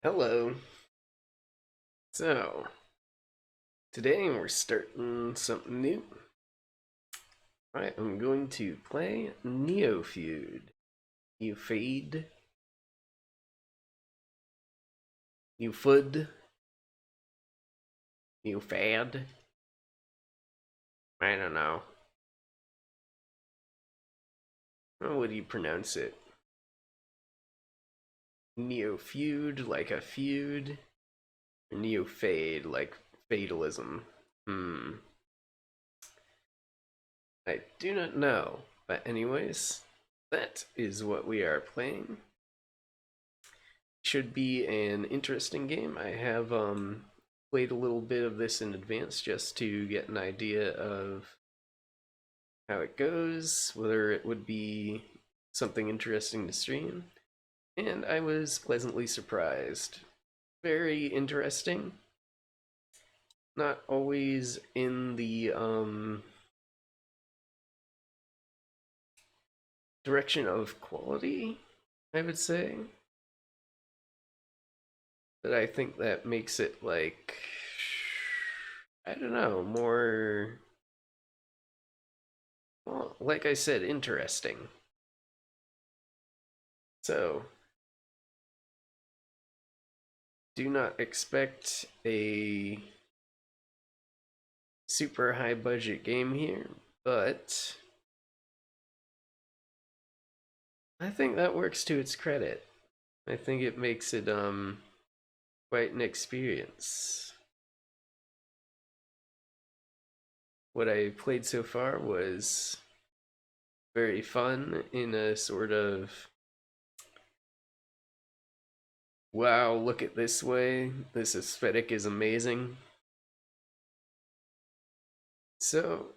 Hello. So, today we're starting something new. I am going to play Neofeud. Neofeud? Neofeud? Neofad? I don't know. How would you pronounce it? Neofeud, like a feud? Or Neofade, like fatalism? I do not know. But anyways, that is what we are playing. Should be an interesting game. I have played a little bit of this in advance just to get an idea of how it goes, whether it would be something interesting to stream, and I was pleasantly surprised. Very interesting. Not always in the direction of quality, I would say. But I think that makes it, like, I don't know, more, well, like I said, interesting. So, do not expect a super high budget game here, but I think that works to its credit. I think it makes it quite an experience. What I played so far was very fun in a sort of, wow, look at this way, this aesthetic is amazing. So,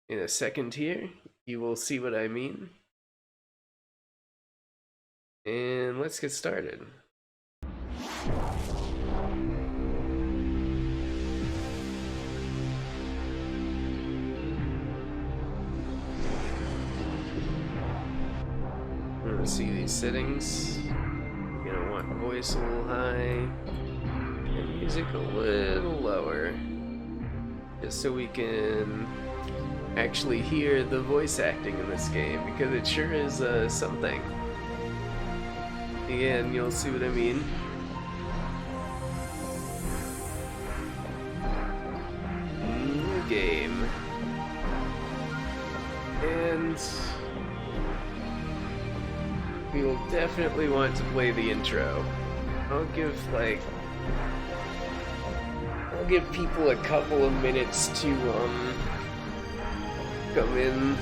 in a second here, you will see what I mean. And let's get started. I'm gonna see these settings. You're gonna want voice a little high and music a little lower, just so we can actually hear the voice acting in this game, because it sure is something. Again, you'll see what I mean. New game. And we will definitely want to play the intro. I'll give people a couple of minutes to come in.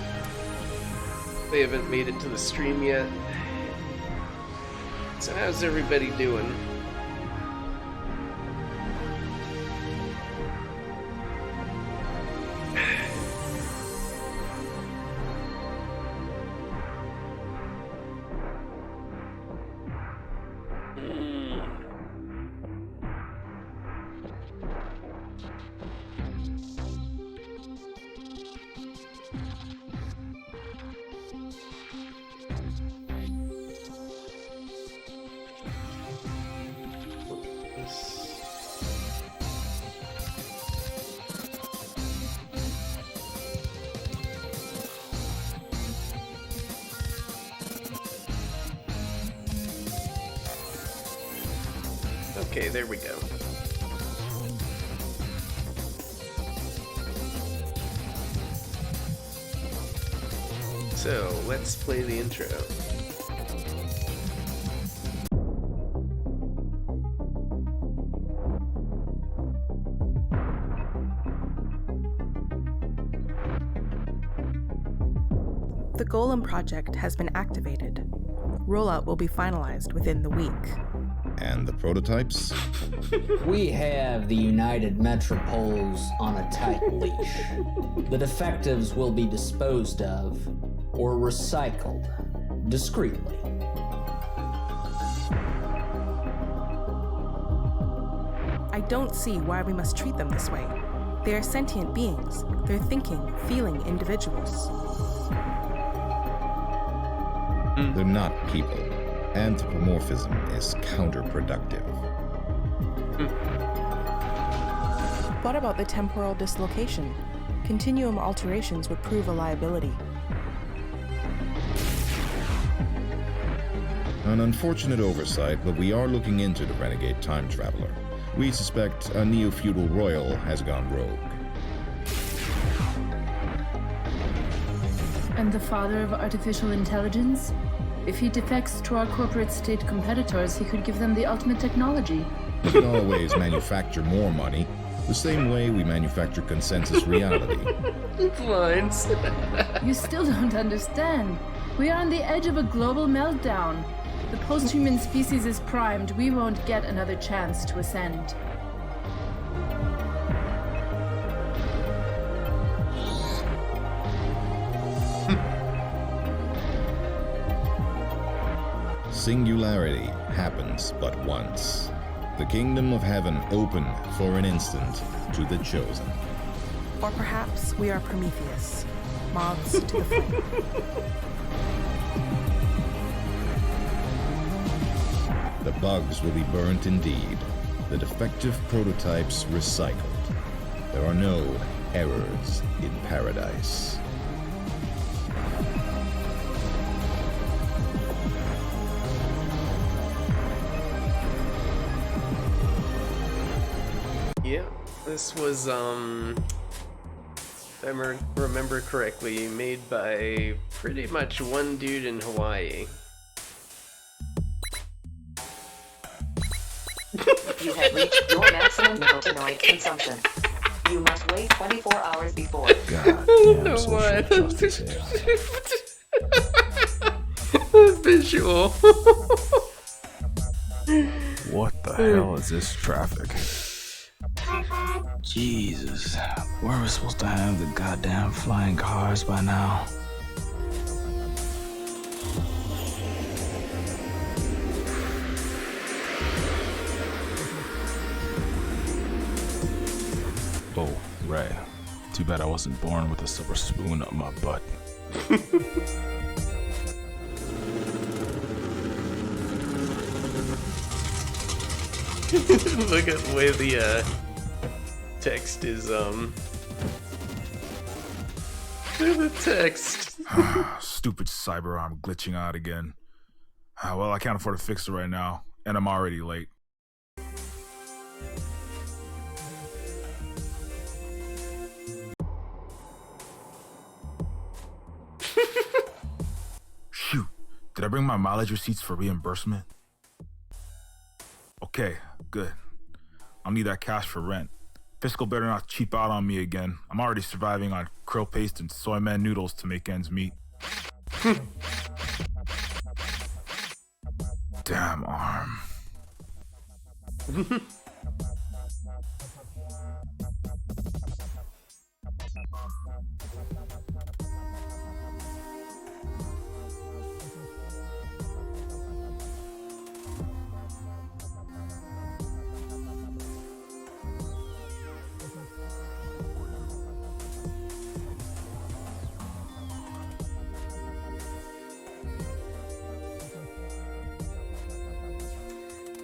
They haven't made it to the stream yet. So how's everybody doing? Okay, there we go. So, let's play the intro. The Golem project has been activated. Rollout will be finalized within the week. And the prototypes? We have the United Metropoles on a tight leash. The defectives will be disposed of or recycled discreetly. I don't see why we must treat them this way. They are sentient beings. They're thinking, feeling individuals. They're not people. anthropomorphism is counterproductive. What about the temporal dislocation? Continuum alterations would prove a liability. An unfortunate oversight, but we are looking into the renegade time traveler. We suspect a neo-feudal royal has gone rogue. And the father of artificial intelligence? If he defects to our corporate state competitors, he could give them the ultimate technology. We can always manufacture more money, the same way we manufacture consensus reality. Lines. You still don't understand. We are on the edge of a global meltdown. The post-human species is primed. We won't get another chance to ascend. Singularity happens but once. The kingdom of heaven opened for an instant to the chosen. Or perhaps we are Prometheus, moths to the flame. The bugs will be burnt indeed, the defective prototypes recycled. There are no errors in paradise. Yeah, this was, if I remember correctly, made by pretty much one dude in Hawaii. You have reached your maximum nicotinoid consumption. You must wait 24 hours before. God I damn, don't know why. social justice here. Visual. What the hell is this traffic? Jesus, where are we supposed to have the goddamn flying cars by now? Oh, right. Too bad I wasn't born with a silver spoon up my butt. Look at the way the text is look at the text. Stupid cyber arm glitching out again. Well, I can't afford to fix it right now, and I'm already late. Shoot, did I bring my mileage receipts for reimbursement? Okay, good. I'll need that cash for rent. Fiscal better not cheap out on me again. I'm already surviving on krill paste and soy man noodles to make ends meet. Damn arm.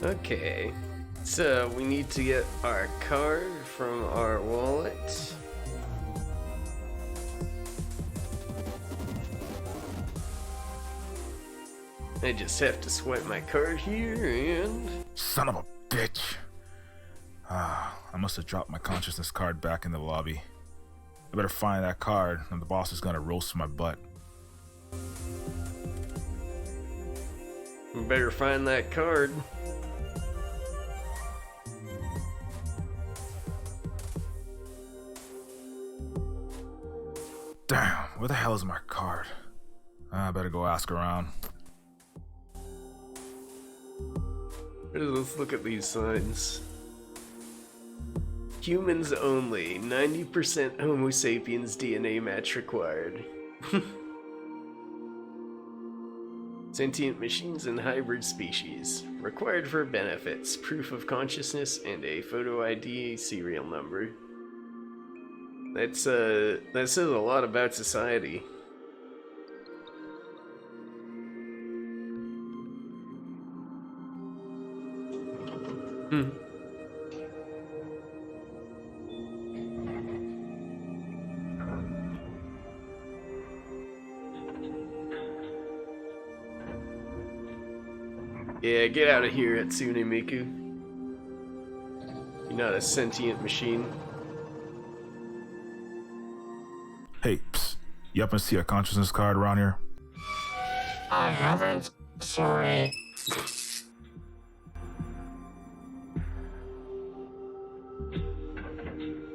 Okay, so we need to get our card from our wallet. I just have to swipe my card here and... Son of a bitch. I must have dropped my consciousness card back in the lobby. I better find that card, and the boss is gonna roast my butt. You better find that card. Damn, where the hell is my card? I better go ask around. Let's look at these signs. Humans only. 90% Homo sapiens DNA match required. Sentient machines and hybrid species. Required for benefits. Proof of consciousness and a photo ID serial number. That says a lot about society. Hmm. Yeah, get out of here, Hatsune Miku. You're not a sentient machine. Hey, psst, you happen to see a consciousness card around here? I haven't. Sorry.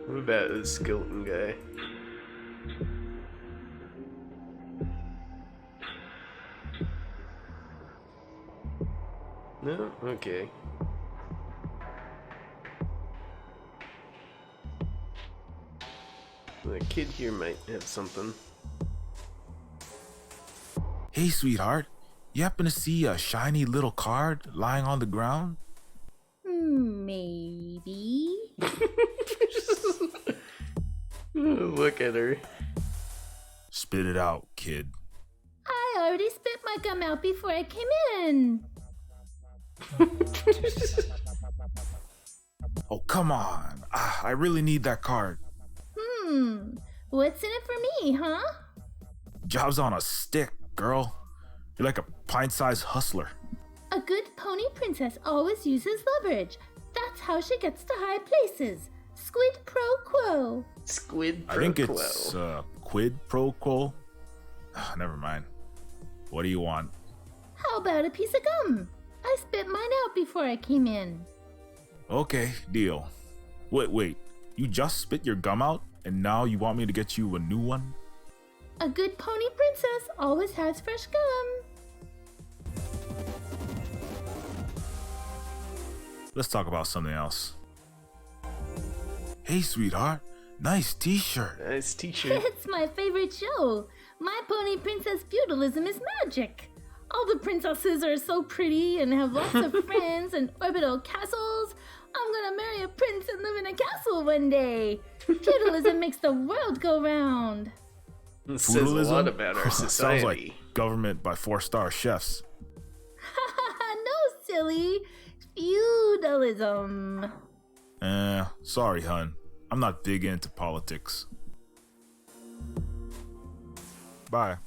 What about this skeleton guy? No? Okay. The kid here might have something. Hey, sweetheart, you happen to see a shiny little card lying on the ground? Maybe. Look at her. Spit it out, kid. I already spit my gum out before I came in. Oh, come on. I really need that card. What's in it for me, huh? Job's on a stick, girl. You're like a pint-sized hustler. A good pony princess always uses leverage. That's how she gets to high places. Squid pro quo. Squid pro I think quo. it's quid pro quo. Never mind. What do you want? How about a piece of gum? I spit mine out before I came in. Okay, deal. Wait. You just spit your gum out, and now you want me to get you a new one? A good pony princess always has fresh gum. Let's talk about something else. Hey, sweetheart. Nice t-shirt. Nice t-shirt. It's my favorite show. My pony princess feudalism is magic. All the princesses are so pretty and have lots of friends and orbital castles. I'm gonna marry a prince and live in a castle one day. Feudalism makes the world go round. It says a lot about our Sounds society. like government by 4-star chefs. No, silly. Feudalism. Sorry, hun. I'm not big into politics. Bye.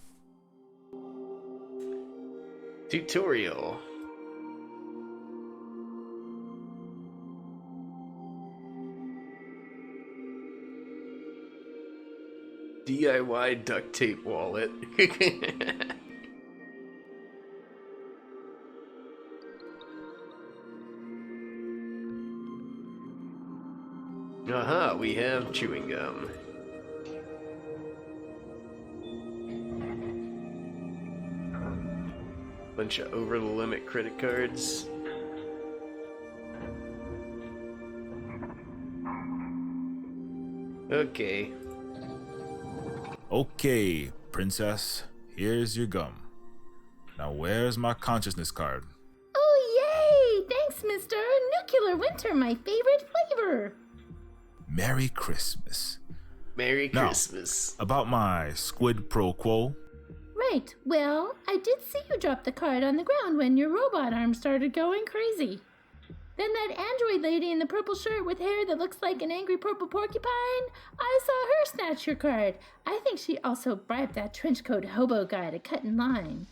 Tutorial. DIY duct tape wallet. Aha, we have chewing gum. Bunch of over-the-limit credit cards. Okay. Okay, princess. Here's your gum. Now where's my consciousness card? Oh, yay! Thanks, mister. Nuclear winter, my favorite flavor. Merry Christmas. Merry Now, Christmas. about my squid pro quo. Right. Well, I did see you drop the card on the ground when your robot arm started going crazy. Then that android lady in the purple shirt with hair that looks like an angry purple porcupine, I saw her snatch your card. I think she also bribed that trenchcoat hobo guy to cut in line.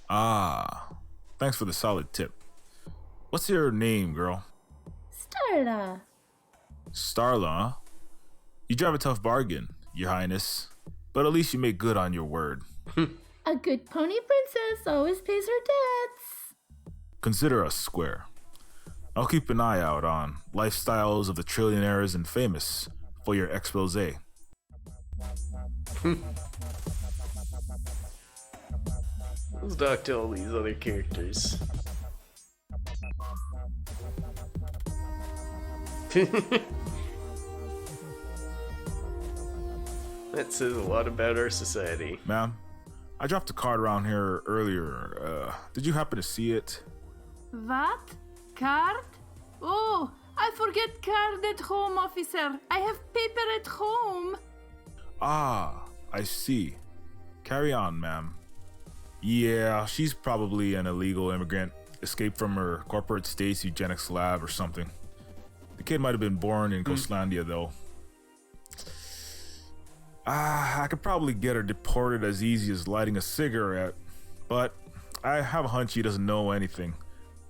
Ah, thanks for the solid tip. What's your name, girl? Starla. Starla, huh? You drive a tough bargain, your highness. But at least you make good on your word. A good pony princess always pays her debts. Consider us square. I'll keep an eye out on lifestyles of the trillionaires and famous for your expose. Let's talk to all these other characters. That says a lot about our society. Ma'am, I dropped a card around here earlier. Did you happen to see it? What? Card? Oh, I forget card at home, officer. I have paper at home. Ah, I see. Carry on, ma'am. Yeah, she's probably an illegal immigrant. escaped from her corporate state's eugenics lab or something. The kid might have been born in Coastlandia, though. I could probably get her deported as easy as lighting a cigarette, but I have a hunch he doesn't know anything.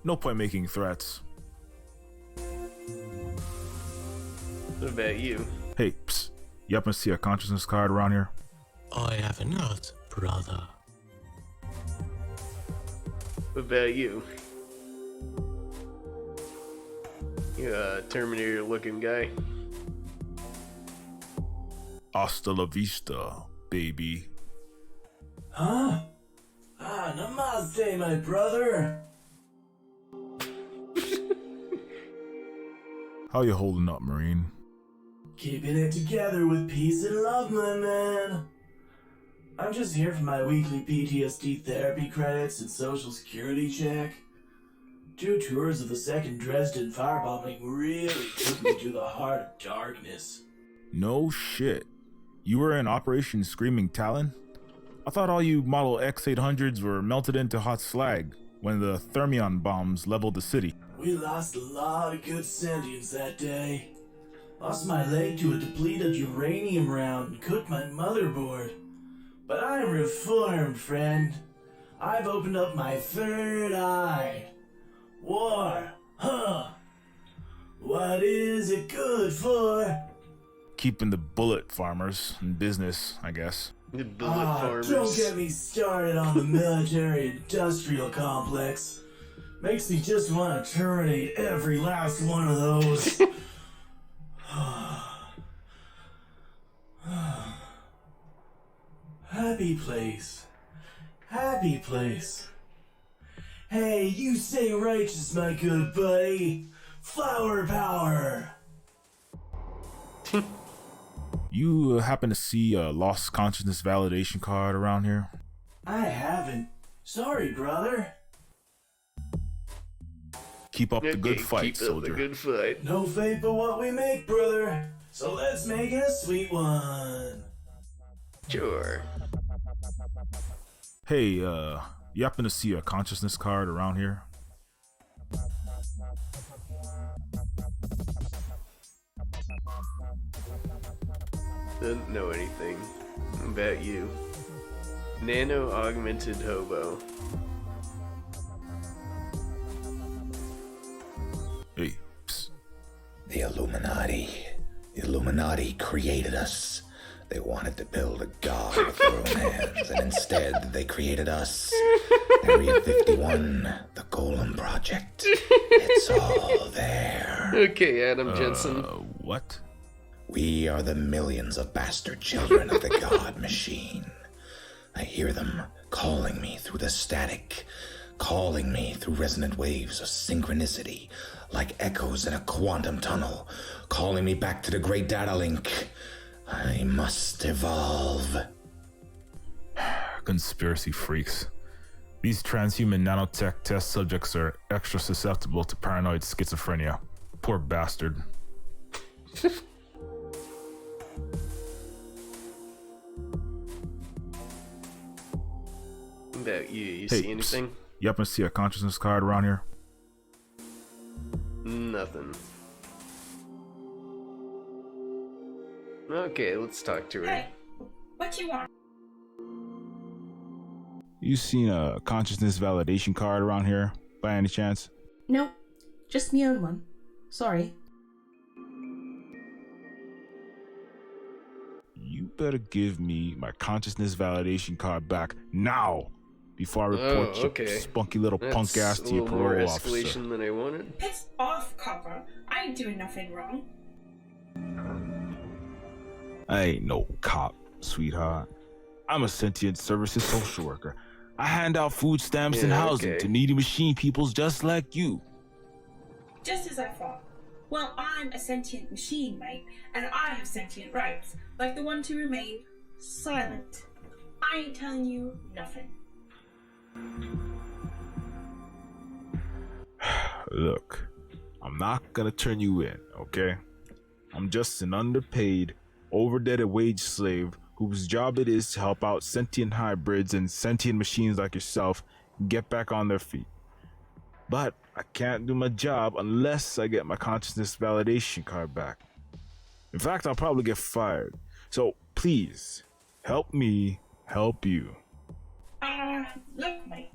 No point making threats. What about you? Hey, psst. You happen to see a consciousness card around here? I have not, brother. What about you? You a Terminator looking guy? Hasta la vista, baby. Huh? Ah, namaste, my brother. How you holding up, Marine? Keeping it together with peace and love, my man. I'm just here for my weekly PTSD therapy credits and social security check. 2 tours of the second Dresden firebombing really took me to the heart of darkness. No shit. You were in Operation Screaming Talon? I thought all you Model X-800s were melted into hot slag when the Thermion bombs leveled the city. We lost a lot of good sentience that day. Lost my leg to a depleted uranium round and cooked my motherboard. But I'm reformed, friend. I've opened up my third eye. War, huh? What is it good for? Keeping the bullet farmers in business, I guess. The bullet farmers. Don't get me started on the military-industrial complex. Makes me just want to terminate every last one of those. Happy place. Happy place. Hey, you stay righteous, my good buddy. Flower power. You happen to see a lost consciousness validation card around here? I haven't. Sorry, brother. Keep up the good Okay, fight, keep up soldier. the good fight. No fate but what we make, brother. So let's make it a sweet one. Sure. Hey, you happen to see a consciousness card around here? Doesn't know anything about you. Nano augmented hobo. Hey, psst. The Illuminati. The Illuminati created us. They wanted to build a god with their own hands, and instead they created us. Area 51, the Golem Project. It's all there. Okay, Adam Jensen. What? We are the millions of bastard children of the God Machine. I hear them calling me through the static, calling me through resonant waves of synchronicity, like echoes in a quantum tunnel, calling me back to the great data link. I must evolve. Conspiracy freaks. These transhuman nanotech test subjects are extra susceptible to paranoid schizophrenia. Poor bastard. About you. You Hey, see anything? You happen to see a consciousness card around here? Nothing. Okay, let's talk to her. Hey, what you want? You seen a consciousness validation card around here, by any chance? No, just me own one. Sorry. You better give me my consciousness validation card back now, before I report your spunky little punk ass to your parole more officer. escalation than I wanted. Piss off, copper. I ain't doing nothing wrong. I ain't no cop, sweetheart. I'm a sentient services social worker. I hand out food stamps and housing to needy machine peoples just like you. Just as I thought. Well, I'm a sentient machine, mate, and I have sentient rights, like the one to remain silent. I ain't telling you nothing. Look, I'm not gonna turn you in, okay? I'm just an underpaid, overdebted wage slave whose job it is to help out sentient hybrids and sentient machines like yourself get back on their feet. But I can't do my job unless I get my consciousness validation card back. In fact, I'll probably get fired. So please, help me help you. Look, mate.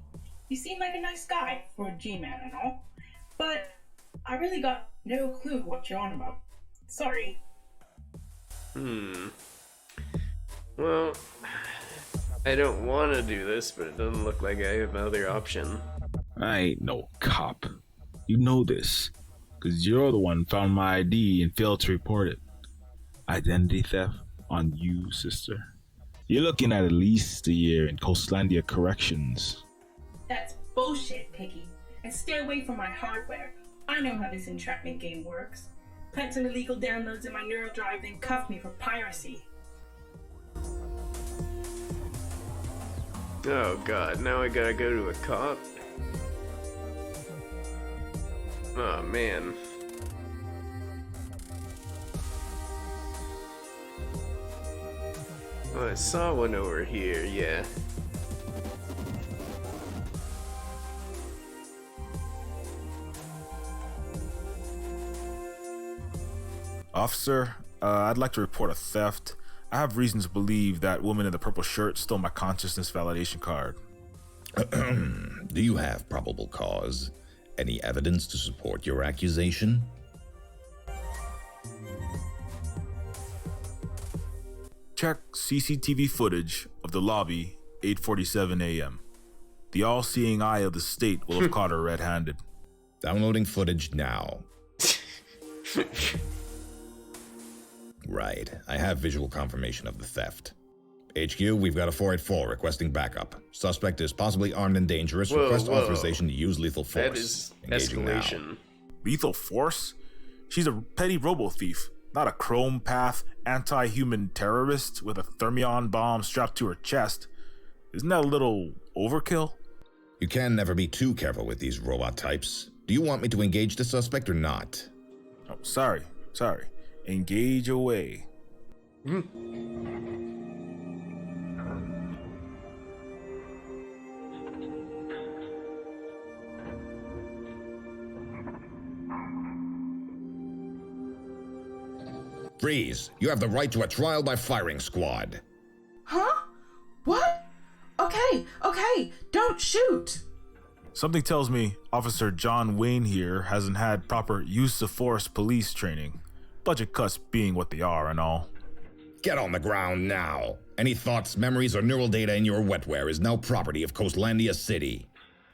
You seem like a nice guy for a G-man and all, but I really got no clue what you're on about. Sorry. Well, I don't want to do this, but it doesn't look like I have another option. I ain't no cop. You know this, because you're the one who found my ID and failed to report it. Identity theft on you, sister. You're looking at least a year in Coastlandia Corrections. That's bullshit, Piggy. And stay away from my hardware. I know how this entrapment game works. Plant some illegal downloads in my neural drive, then cuff me for piracy. Oh god, now I gotta go to a cop? Oh man. Oh, I saw one over here, yeah. Officer, I'd like to report a theft. I have reason to believe that woman in the purple shirt stole my consciousness validation card. Do you have probable cause? Any evidence to support your accusation? Check CCTV footage of the lobby, 8:47 a.m. The all-seeing eye of the state will have caught her red-handed. Downloading footage now. Right, I have visual confirmation of the theft. HQ, we've got a 484 requesting backup. Suspect is possibly armed and dangerous. Request authorization to use lethal force. That is Engaging escalation. now. Lethal force? She's a petty robo-thief, not a chrome path anti-human terrorist with a thermion bomb strapped to her chest. Isn't that a little overkill? You can never be too careful with these robot types. Do you want me to engage the suspect or not? Oh, sorry. Engage away. Freeze! You have the right to a trial by firing squad. Huh? What? Okay, don't shoot! Something tells me Officer John Wayne here hasn't had proper use of force police training. Budget cuts being what they are and all. Get on the ground now. Any thoughts, memories, or neural data in your wetware is now property of Coastlandia City.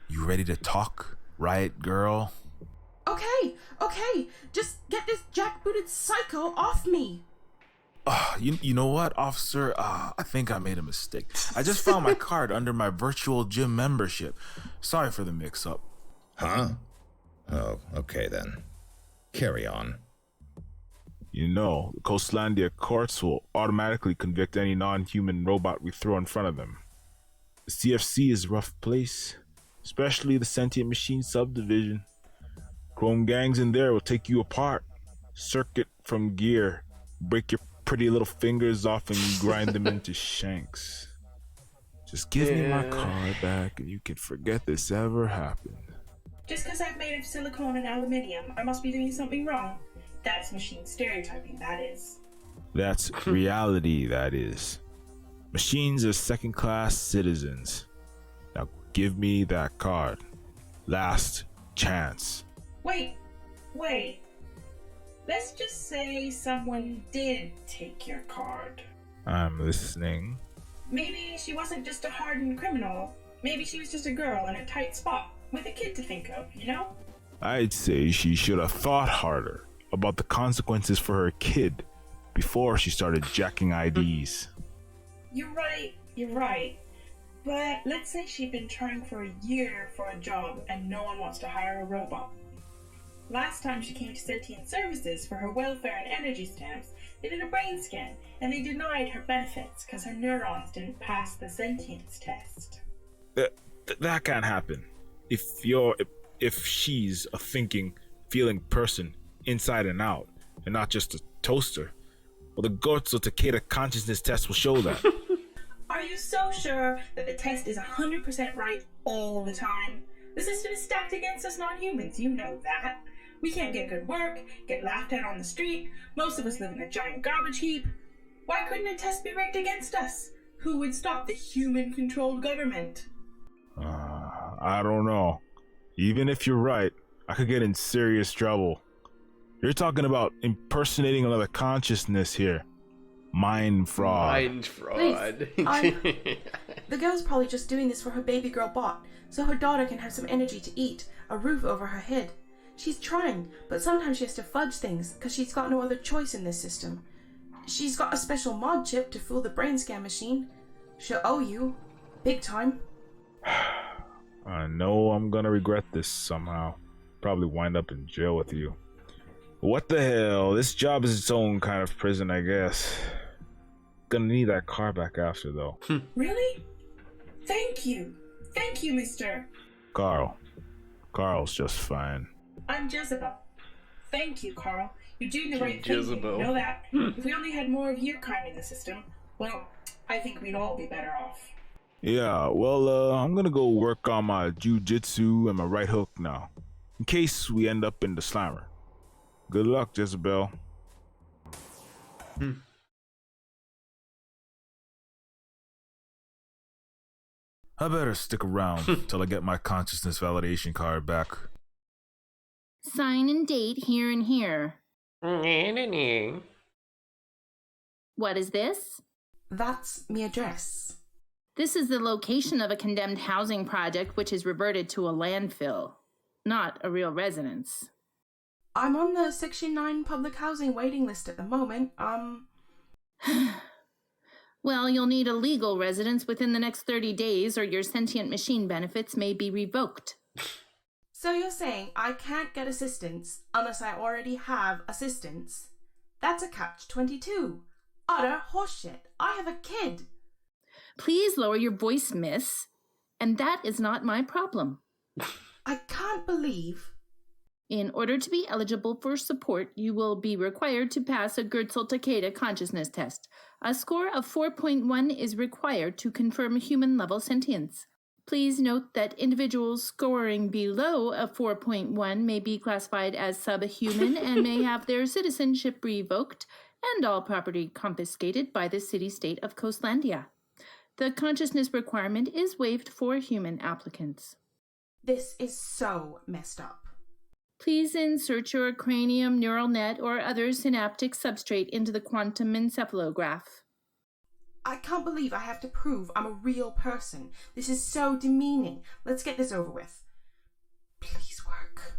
You ready to talk, riot girl? Okay, just get this jackbooted psycho off me. You know what, officer? I think I made a mistake. I just found my card under my virtual gym membership. Sorry for the mix-up. Huh? Oh, okay then. Carry on. You know, the Coastlandia courts will automatically convict any non-human robot we throw in front of them. The CFC is a rough place, especially the sentient machine subdivision. Chrome gangs in there will take you apart, circuit from gear, break your pretty little fingers off and grind them into shanks. Just give me my card back and you can forget this ever happened. Just because I'm made of silicone and aluminium, I must be doing something wrong. That's machine stereotyping, that is. That's reality, that is. Machines are second-class citizens. Now give me that card. Last chance. Wait. Let's just say someone did take your card. I'm listening. Maybe she wasn't just a hardened criminal. Maybe she was just a girl in a tight spot with a kid to think of, you know? I'd say she should have thought harder about the consequences for her kid before she started jacking IDs. You're right. But let's say she'd been trying for a year for a job and no one wants to hire a robot. Last time she came to Sentient Services for her welfare and energy stamps, they did a brain scan and they denied her benefits because her neurons didn't pass the sentience test. That can't happen. If she's a thinking, feeling person inside and out, and not just a toaster, well, the Gozo Takeda consciousness test will show that. Are you so sure that the test is 100% right all the time? The system is stacked against us non-humans, you know that. We can't get good work, get laughed at on the street, most of us live in a giant garbage heap. Why couldn't a test be rigged against us? Who would stop the human-controlled government? I don't know. Even if you're right, I could get in serious trouble. You're talking about impersonating another consciousness here. Mind fraud. Mind fraud. The girl's probably just doing this for her baby girl bot, so her daughter can have some energy to eat, a roof over her head. She's trying, but sometimes she has to fudge things, because she's got no other choice in this system. She's got a special mod chip to fool the brain scan machine. She'll owe you. Big time. I know I'm gonna regret this somehow. Probably wind up in jail with you. What the hell? This job is its own kind of prison, I guess. Gonna need that car back after, though. Really? Thank you. Thank you, mister. Carl. Carl's just fine. I'm Jezebel. Thank you, Carl. You're doing the right thing. Jezebel. You know that. If we only had more of your kind in the system, well, I think we'd all be better off. Yeah, well, I'm gonna go work on my jujitsu and my right hook now, in case we end up in the slammer. Good luck, Jezebel. I better stick around till I get my consciousness validation card back. Sign and date here and here. What is this? That's me address. This is the location of a condemned housing project which is reverted to a landfill, not a real residence. I'm on the Section 9 public housing waiting list at the moment. Well, you'll need a legal residence within the next 30 days or your sentient machine benefits may be revoked. So you're saying I can't get assistance unless I already have assistance? That's a catch-22. Utter horseshit. I have a kid. Please lower your voice, miss. And that is not my problem. I can't believe... In order to be eligible for support, you will be required to pass a Gertzel-Takeda consciousness test. A score of 4.1 is required to confirm human-level sentience. Please note that individuals scoring below a 4.1 may be classified as subhuman and may have their citizenship revoked and all property confiscated by the city-state of Coastlandia. The consciousness requirement is waived for human applicants. This is so messed up. Please insert your cranium neural net or other synaptic substrate into the quantum encephalograph. I can't believe I have to prove I'm a real person. This is so demeaning. Let's get this over with. Please work.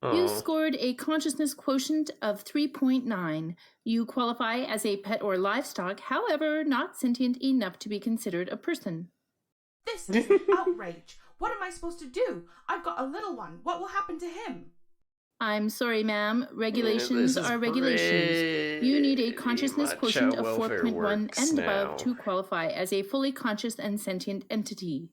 You scored a consciousness quotient of 3.9. You qualify as a pet or livestock, however, not sentient enough to be considered a person. This is outrage. What am I supposed to do? I've got a little one. What will happen to him? I'm sorry, ma'am. Regulations are regulations. You need a consciousness quotient of 4.1 and above to qualify as a fully conscious and sentient entity.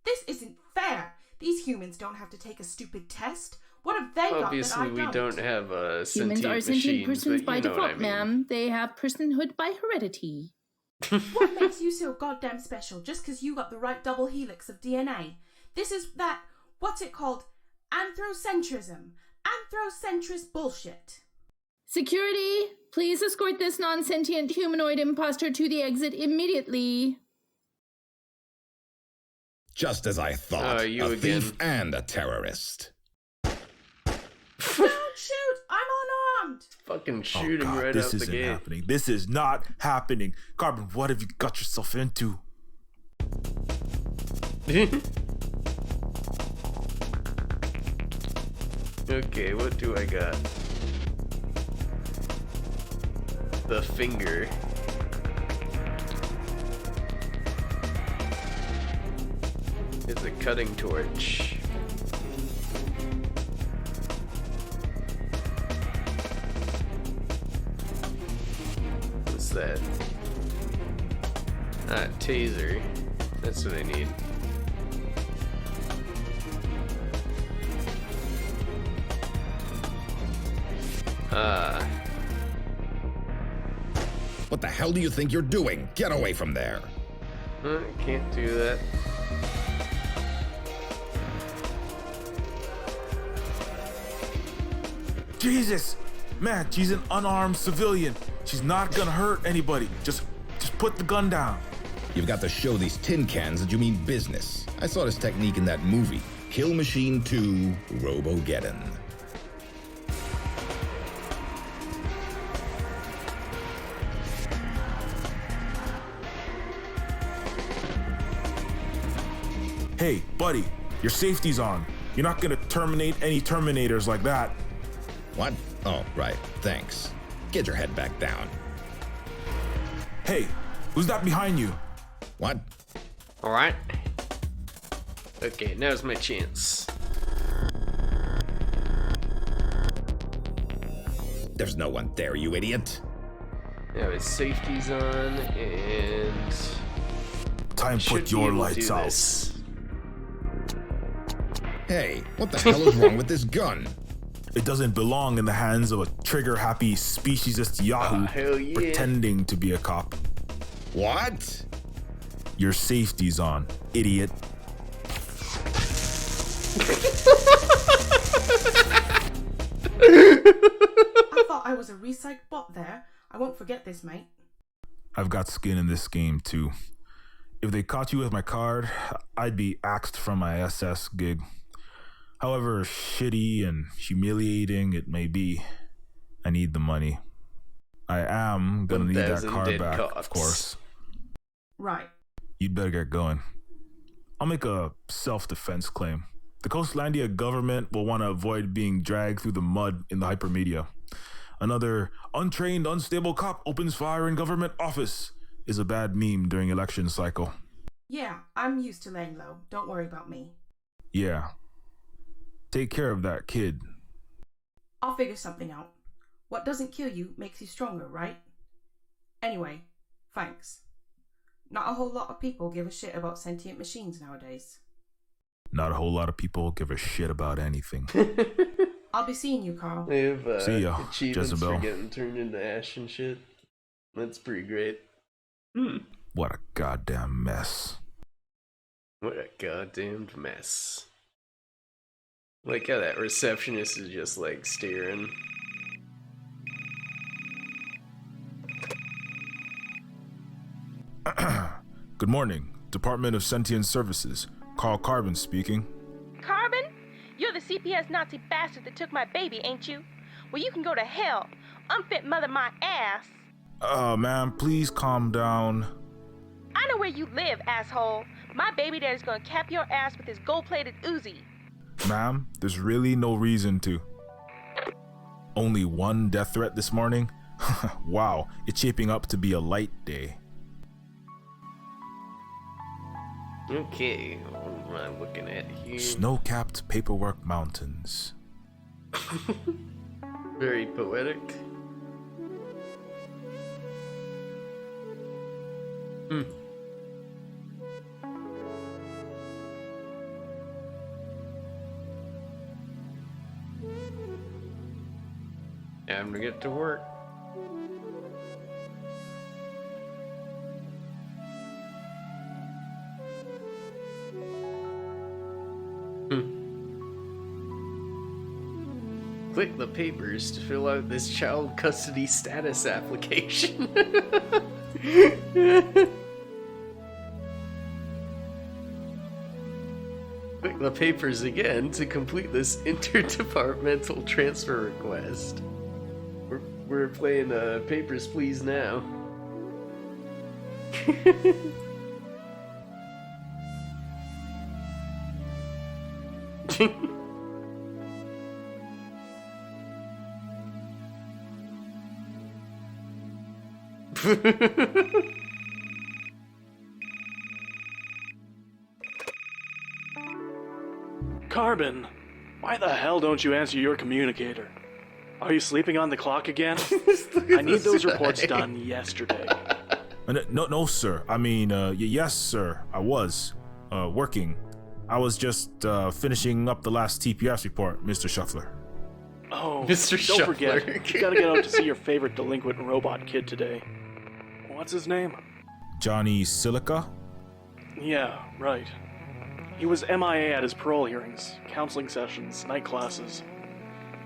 This isn't fair. These humans don't have to take a stupid test. What have they got that I Obviously, we don't have sentient Humans are sentient machines, persons but by you know default, what I mean. ma'am. They have personhood by heredity. What makes you so goddamn special just because you got the right double helix of DNA? This is that, what's it called? Anthrocentrism. Anthrocentrist bullshit. Security, please escort this non-sentient humanoid imposter to the exit immediately. Just as I thought, you a again. thief and a terrorist. Don't shoot! I'm unarmed! Fucking shoot him God, right this out the isn't gate. happening. This is not happening. Carbon, what have you got yourself into? Okay, what do I got? The finger. It's a cutting torch. What's that? Ah, taser. That's what I need. the hell do you think you're doing? Get away from there. Can't do that. Jesus! Man, she's an unarmed civilian. She's not gonna hurt anybody. Just put the gun down. You've got to show these tin cans that you mean business. I saw this technique in that movie, Kill Machine 2, Robogeddon. Hey, buddy, your safety's on. You're not gonna terminate any Terminators like that. What? Oh, right. Thanks. Get your head back down. Hey, who's that behind you? What? Alright. Okay, now's my chance. There's no one there, you idiot. Now his safety's on, and... Time to put your lights out. This. Hey, what the hell is wrong with this gun? It doesn't belong in the hands of a trigger-happy speciesist yahoo hell yeah. pretending to be a cop. What? Your safety's on, idiot. I thought I was a recycled bot there. I won't forget this, mate. I've got skin in this game, too. If they caught you with my card, I'd be axed from my SS gig. However shitty and humiliating it may be, I need the money. I am gonna need that card back, of course. Right. You'd better get going. I'll make a self-defense claim. The Coastlandia government will want to avoid being dragged through the mud in the hypermedia. Another untrained, unstable cop opens fire in government office is a bad meme during election cycle. Yeah, I'm used to laying low. Don't worry about me. Yeah. Take care of that kid. I'll figure something out. What doesn't kill you makes you stronger, right? Anyway, thanks. Not a whole lot of people give a shit about sentient machines nowadays. Not a whole lot of people give a shit about anything. I'll be seeing you, Carl. They have see ya, achievements Jezebel. for getting turned into ash and shit. That's pretty great. What a goddamn mess. What a goddamned mess. Like how that receptionist is just like staring. Good morning, Department of Sentient Services. Carl Carbon speaking. Carbon? You're the CPS Nazi bastard that took my baby, ain't you? Well, you can go to hell. Unfit mother my ass. Ma'am, please calm down. I know where you live, asshole. My baby daddy's gonna cap your ass with his gold-plated Uzi. Ma'am, there's really no reason to. Only one death threat this morning? Wow, it's shaping up to be a light day. Okay, what am I looking at here? Snow-capped paperwork mountains. Very poetic. Time to get to work. Click the papers to fill out this child custody status application. Click the papers again to complete this interdepartmental transfer request. We're playing Papers, Please now. Carbon, why the hell don't you answer your communicator? Are you sleeping on the clock again? I need those reports done yesterday. No, sir. I mean, yes, sir. I was working. I was just finishing up the last TPS report, Mr. Shuffler. Oh, Mr. don't Shuffler. forget, you gotta get out to see your favorite delinquent robot kid today. What's his name? Johnny Silica? Yeah, right. He was MIA at his parole hearings, counseling sessions, night classes.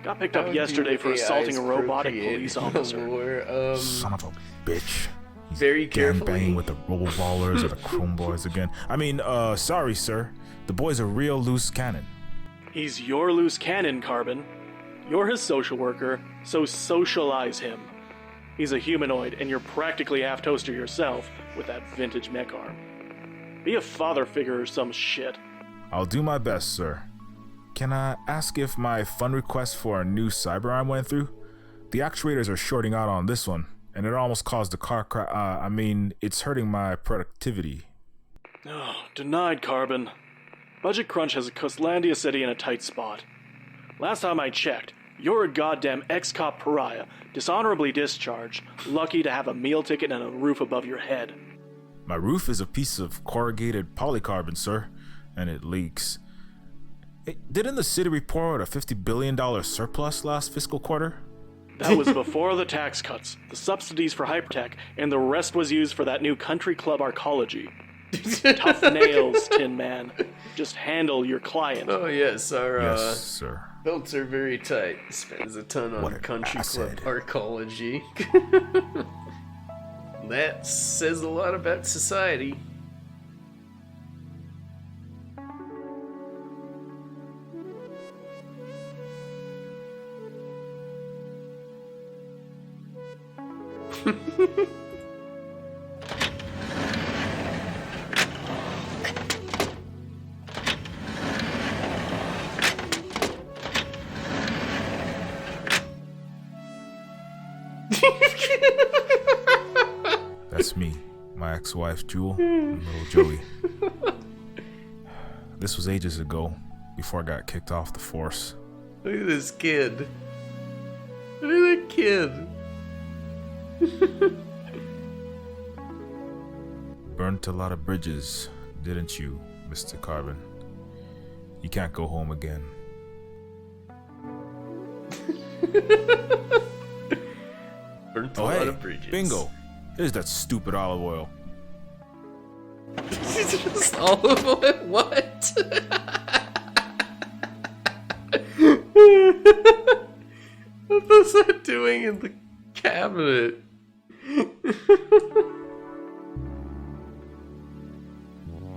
Got picked up yesterday for assaulting a robotic police officer. Son of a bitch. He's very gangbanging with the robo-ballers or the chrome boys again. I mean, sorry, sir. The boy's a real loose cannon. He's your loose cannon, Carbon. You're his social worker, so socialize him. He's a humanoid, and you're practically half toaster yourself with that vintage mech arm. Be a father figure or some shit. I'll do my best, sir. Can I ask if my fund request for a new cyber arm went through? The actuators are shorting out on this one, and it almost caused a car crash. It's hurting my productivity. Oh, denied, Carbon. Budget crunch has Coastlandia City in a tight spot. Last time I checked, you're a goddamn ex-cop pariah, dishonorably discharged, lucky to have a meal ticket and a roof above your head. My roof is a piece of corrugated polycarbon, sir, and it leaks. Hey, didn't the city report a $50 billion surplus last fiscal quarter? That was before the tax cuts, the subsidies for hypertech, and the rest was used for that new country club arcology. Tough nails, Tin Man. Just handle your client. Oh yes, our yes, sir. belts are very tight. Spends a ton on country club arcology. That says a lot about society. That's me, my ex-wife Jewel, and little Joey. This was ages ago, before I got kicked off the force. Look at this kid. Look at that kid. Burnt a lot of bridges, didn't you, Mr. Carbon? You can't go home again. Burnt a lot of bridges. Bingo! There's that stupid olive oil. Just olive oil? What? What was that doing in the cabinet?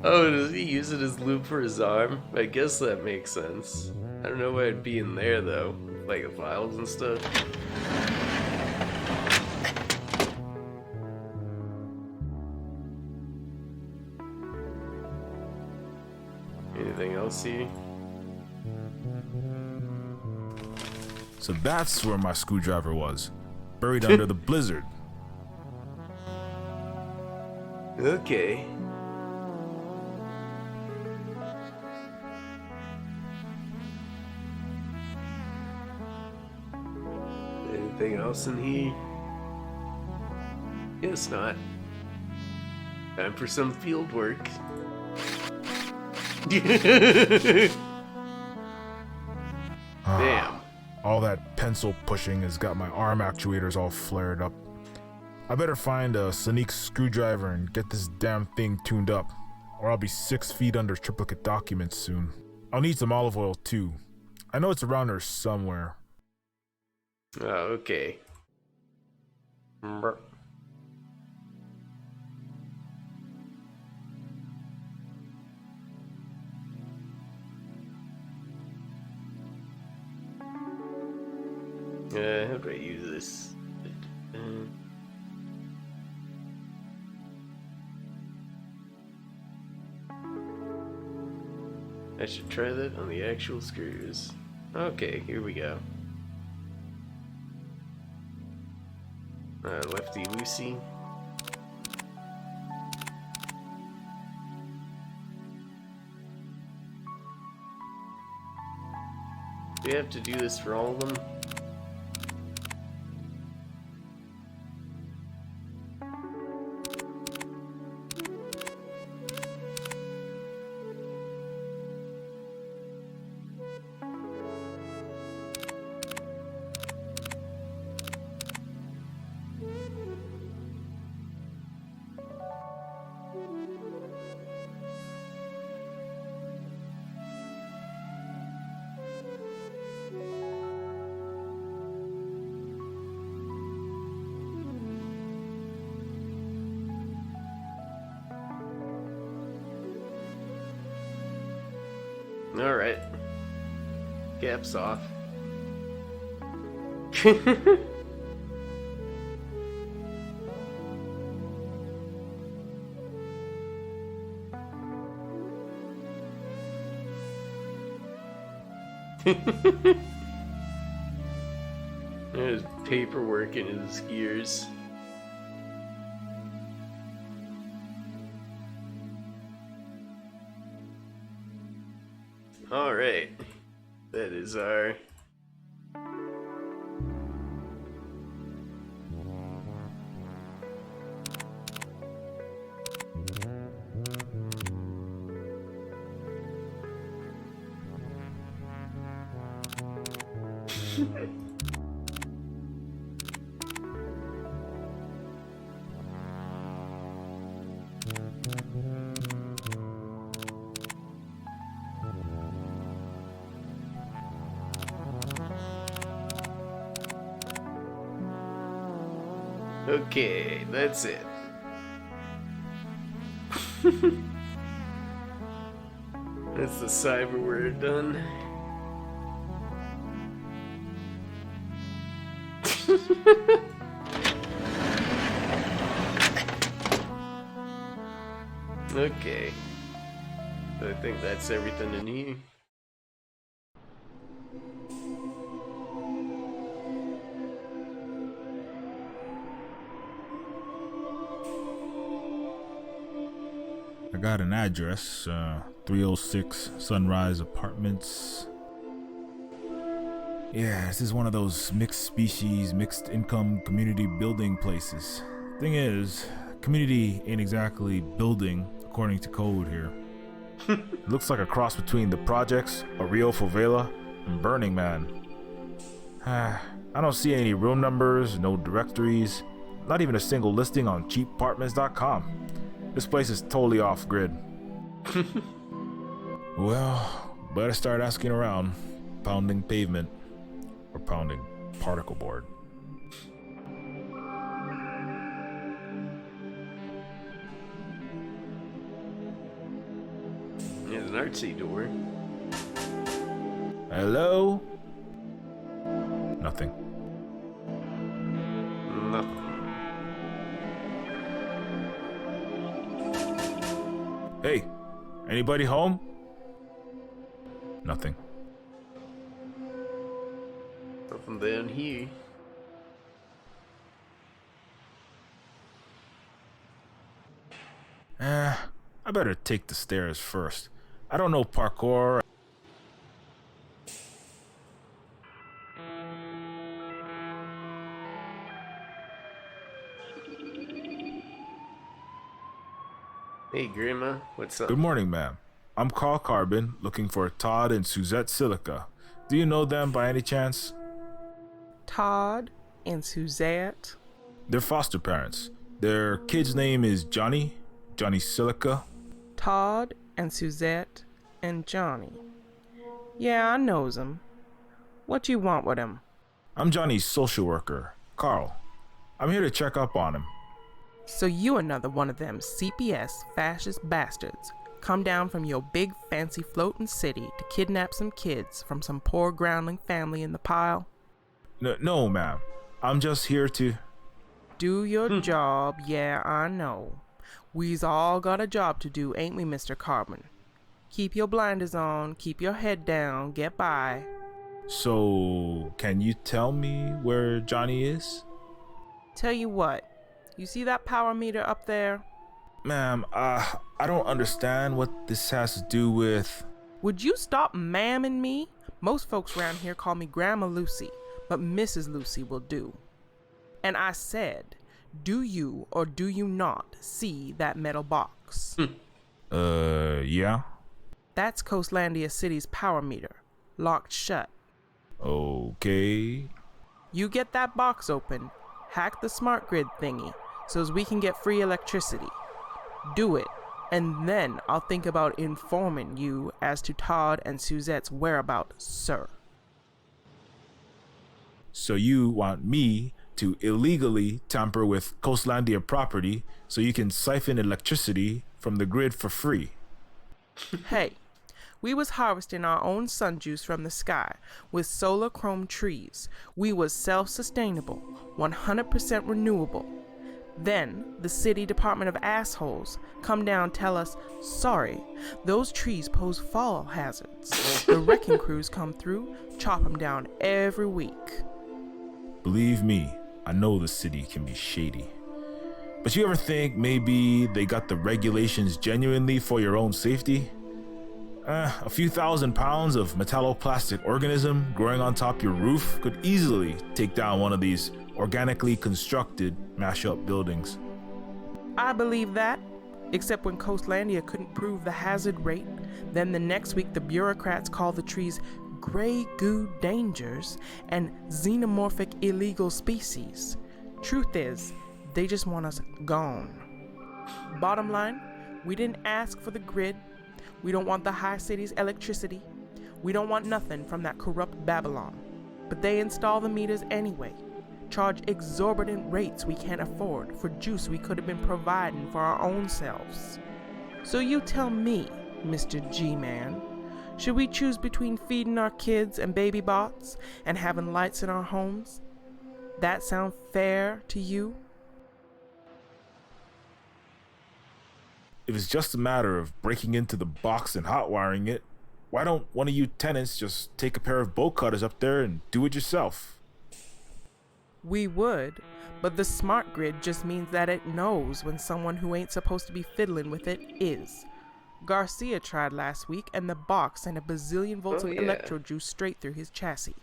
Oh, does he use it as lube for his arm? I guess that makes sense. I don't know why it'd be in there though, like the files and stuff. Anything else here? So that's where my screwdriver was, buried under the blizzard. Okay. Anything else in here? Guess not. Time for some field work. Damn. All that pencil pushing has got my arm actuators all flared up. I better find a sonic screwdriver and get this damn thing tuned up, or I'll be 6 feet under triplicate documents soon. I'll need some olive oil too. I know it's around here somewhere. Oh, okay. How do I use this? I should try that on the actual screws. Okay, here we go. Lefty loosey. Do we have to do this for all of them? Alright. Caps off. There's paperwork in his ears. Alright. That is our... Okay, that's it. That's the cyber word done. Okay. I think that's everything in here. I got an address, 306 Sunrise Apartments. Yeah, this is one of those mixed species, mixed income community building places. Thing is, community ain't exactly building according to code here. It looks like a cross between the projects, a Rio Favela, and Burning Man. I don't see any room numbers, no directories, not even a single listing on cheapapartments.com. This place is totally off grid. Well, better start asking around, pounding pavement, or pounding particle board. There's an artsy door. Hello? Nothing. Nothing. Hey, anybody home? Nothing. Nothing down here. I better take the stairs first. I don't know parkour. Hey, Grandma, what's up? Good morning, ma'am. I'm Carl Carbon, looking for Todd and Suzette Silica. Do you know them by any chance? Todd and Suzette? They're foster parents. Their kid's name is Johnny Silica. Todd and Suzette and Johnny. Yeah, I knows 'em. What you want with 'em? I'm Johnny's social worker, Carl. I'm here to check up on him. So you another one of them CPS fascist bastards come down from your big fancy floating city to kidnap some kids from some poor groundling family in the pile? No, ma'am. I'm just here to... Do your job, yeah, I know. We's all got a job to do, ain't we, Mr. Carbon? Keep your blinders on, keep your head down, get by. So, can you tell me where Johnny is? Tell you what, you see that power meter up there? Ma'am, I don't understand what this has to do with... Would you stop ma'aming me? Most folks around here call me Grandma Lucy, but Mrs. Lucy will do. And I said, do you or do you not see that metal box? Yeah? That's Coastlandia City's power meter, locked shut. Okay. You get that box open, hack the smart grid thingy, so as we can get free electricity. Do it, and then I'll think about informing you as to Todd and Suzette's whereabouts, sir. So you want me to illegally tamper with Coastlandia property so you can siphon electricity from the grid for free? Hey, We was harvesting our own sun juice from the sky with solar chrome trees. We was self-sustainable, 100% renewable. Then the city department of assholes come down tell us, sorry, those trees pose fall hazards. The wrecking crews come through, chop them down every week. Believe me, I know the city can be shady. But you ever think maybe they got the regulations genuinely for your own safety? A few thousand pounds of metalloplastic organism growing on top your roof could easily take down one of these organically constructed mash-up buildings. I believe that, except when Coastlandia couldn't prove the hazard rate. Then the next week the bureaucrats called the trees gray goo dangers and xenomorphic illegal species. Truth is, they just want us gone. Bottom line, we didn't ask for the grid. We don't want the high city's electricity. We don't want nothing from that corrupt Babylon. But they install the meters anyway. Charge exorbitant rates we can't afford for juice we could have been providing for our own selves. So you tell me, Mr. G-Man, should we choose between feeding our kids and baby bots and having lights in our homes? That sound fair to you? If it's just a matter of breaking into the box and hot wiring it, why don't one of you tenants just take a pair of bolt cutters up there and do it yourself? We would, but the smart grid just means that it knows when someone who ain't supposed to be fiddling with it is. Garcia tried last week and the box sent a bazillion volts of electro juice straight through his chassis.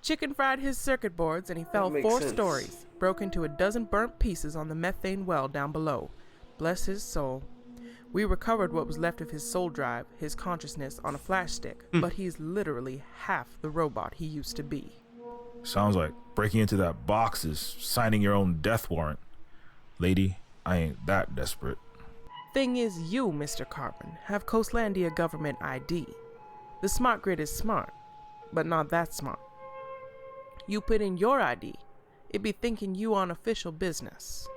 Chicken fried his circuit boards and he fell 4 stories, broke into a dozen burnt pieces on the methane well down below. Bless his soul. We recovered what was left of his soul drive, his consciousness, on a flash stick, but he's literally half the robot he used to be. Sounds like breaking into that box is signing your own death warrant. Lady, I ain't that desperate. Thing is, you, Mr. Carbon, have Coastlandia government ID. The smart grid is smart, but not that smart. You put in your ID, it'd be thinking you on official business.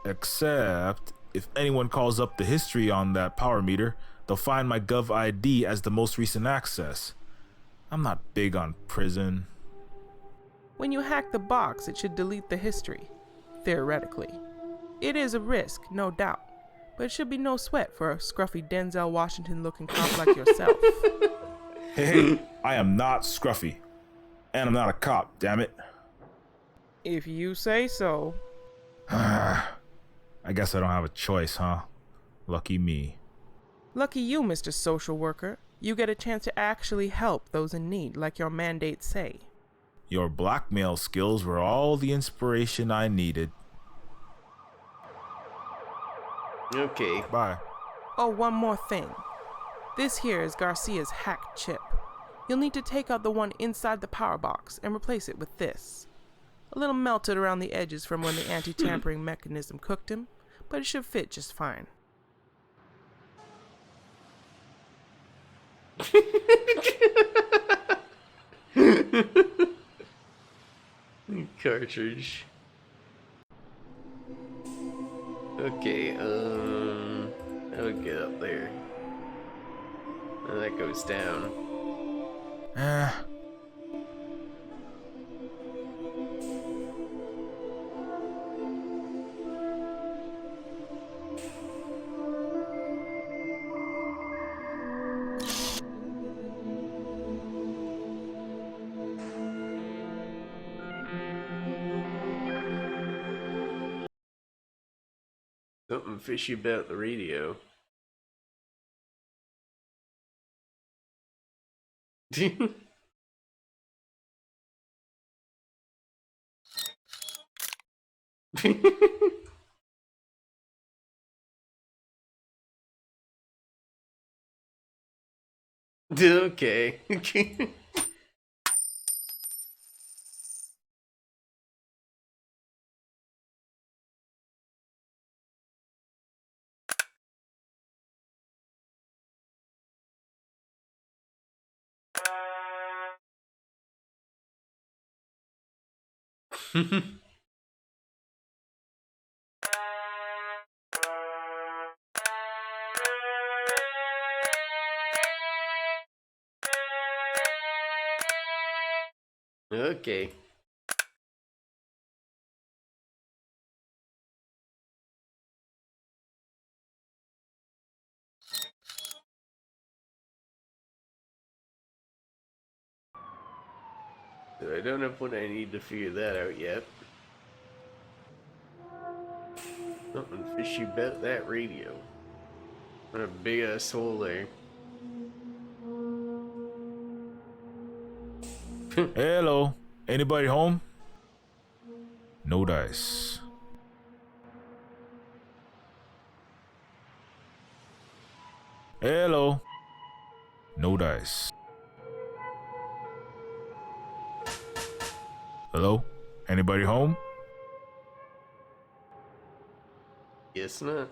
Except, if anyone calls up the history on that power meter, they'll find my Gov ID as the most recent access. I'm not big on prison. When you hack the box, it should delete the history, theoretically. It is a risk, no doubt, but it should be no sweat for a scruffy Denzel Washington-looking cop like yourself. Hey, I am not scruffy. And I'm not a cop, damn it. If you say so. I guess I don't have a choice, huh? Lucky me. Lucky you, Mr. Social Worker. You get a chance to actually help those in need, like your mandates say. Your blackmail skills were all the inspiration I needed. Okay. Bye. Oh, one more thing. This here is Garcia's hacked chip. You'll need to take out the one inside the power box and replace it with this. A little melted around the edges from when the anti-tampering mechanism cooked him, but it should fit just fine. Cartridge. Okay, that would get up there. And that goes down. Something fishy about the radio. Okay. Okay. So I don't know what I need to figure that out yet. Something fishy about that radio. What a big ass hole there. Hello. Anybody home? No dice. Hello. No dice. Hello? Anybody home? Guess not.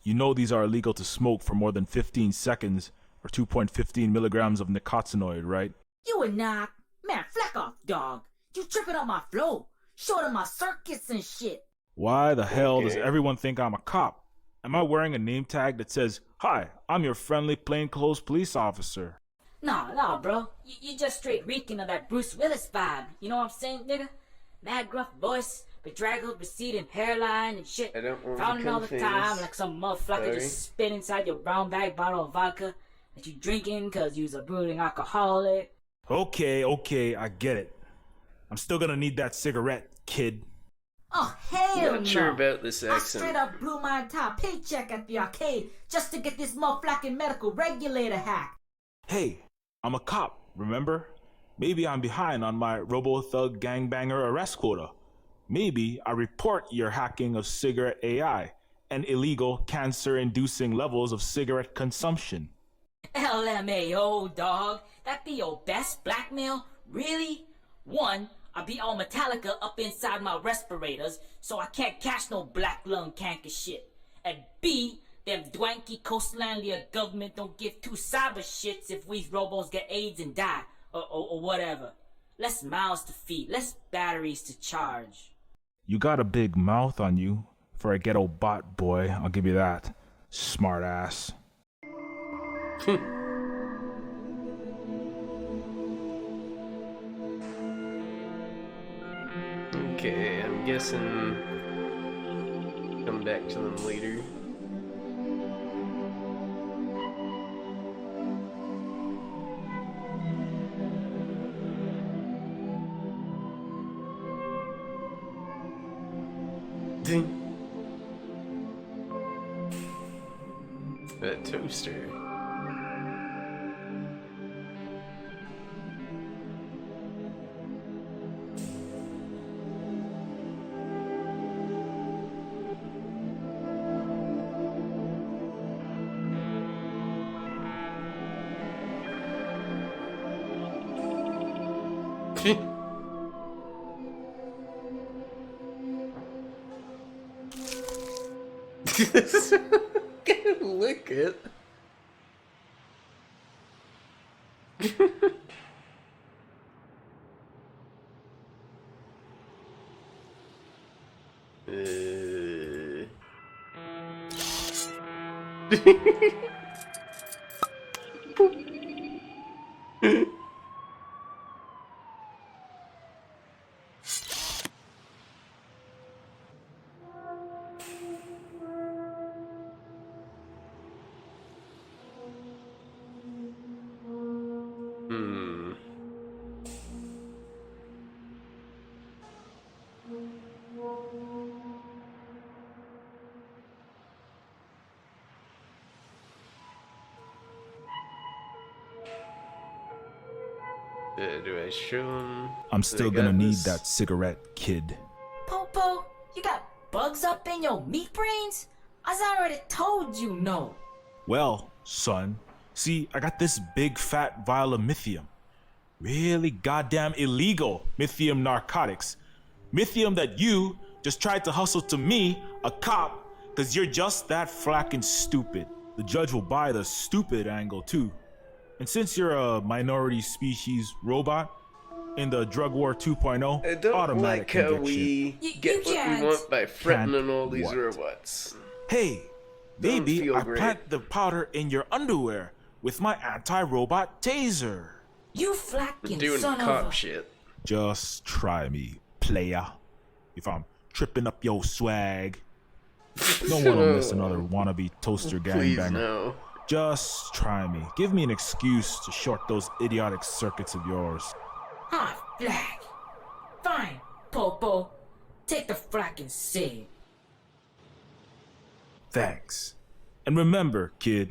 You know these are illegal to smoke for more than 15 seconds or 2.15 milligrams of nicotinoid, right? You would not. Man, fleck off, dog. You tripping on my flow. Showing my circuits and shit. Why the hell does everyone think I'm a cop? Am I wearing a name tag that says, "Hi, I'm your friendly plainclothes police officer"? Nah, bro. You just straight reeking of that Bruce Willis vibe. You know what I'm saying, nigga? Mad gruff voice, bedraggled, receding hairline and shit. I don't want Frowning to all the confuse. time like some motherfucker Sorry. just spit inside your brown bag bottle of vodka that you drinking cause you's a brooding alcoholic. Okay, I get it. I'm still gonna need that cigarette, kid. Oh, hell Not sure no. about this I accent. straight up blew my entire paycheck at the arcade just to get this motherfucking medical regulator hack. Hey, I'm a cop, remember? Maybe I'm behind on my robo-thug gangbanger arrest quota. Maybe I report your hacking of cigarette AI and illegal cancer-inducing levels of cigarette consumption. LMAO, dog. That be your best blackmail? Really? One, I be all Metallica up inside my respirators, so I can't catch no black lung canker shit. And B, them dwanky Coastlandia government don't give two cyber shits if we robos get AIDS and die, or whatever. Less mouths to feed, less batteries to charge. You got a big mouth on you for a ghetto bot boy, I'll give you that. Smart ass. Okay, I'm guessing come back to them later. That toaster. Lick it. Do I show him? I'm that still I gonna got need this? that cigarette, kid. Popo, you got bugs up in your meat brains? I already told you no. Well, son, see, I got this big fat vial of mithium. Really goddamn illegal mithium narcotics. Mithium that you just tried to hustle to me, a cop, cause you're just that flacking stupid. The judge will buy the stupid angle too. And since you're a minority species robot, in the drug war 2.0, I don't automatic like how conviction. we get what we want by threatening all these what? robots. Hey, Don't maybe feel I great. plant the powder in your underwear with my anti-robot taser. You flacking Doing son cop of a... shit. Just try me, player. If I'm tripping up your swag. Don't want to miss another wannabe toaster Please gangbanger. no. Just try me. Give me an excuse to short those idiotic circuits of yours. Ah, flag. Fine, Popo. Take the fracking cig. Thanks. And remember, kid,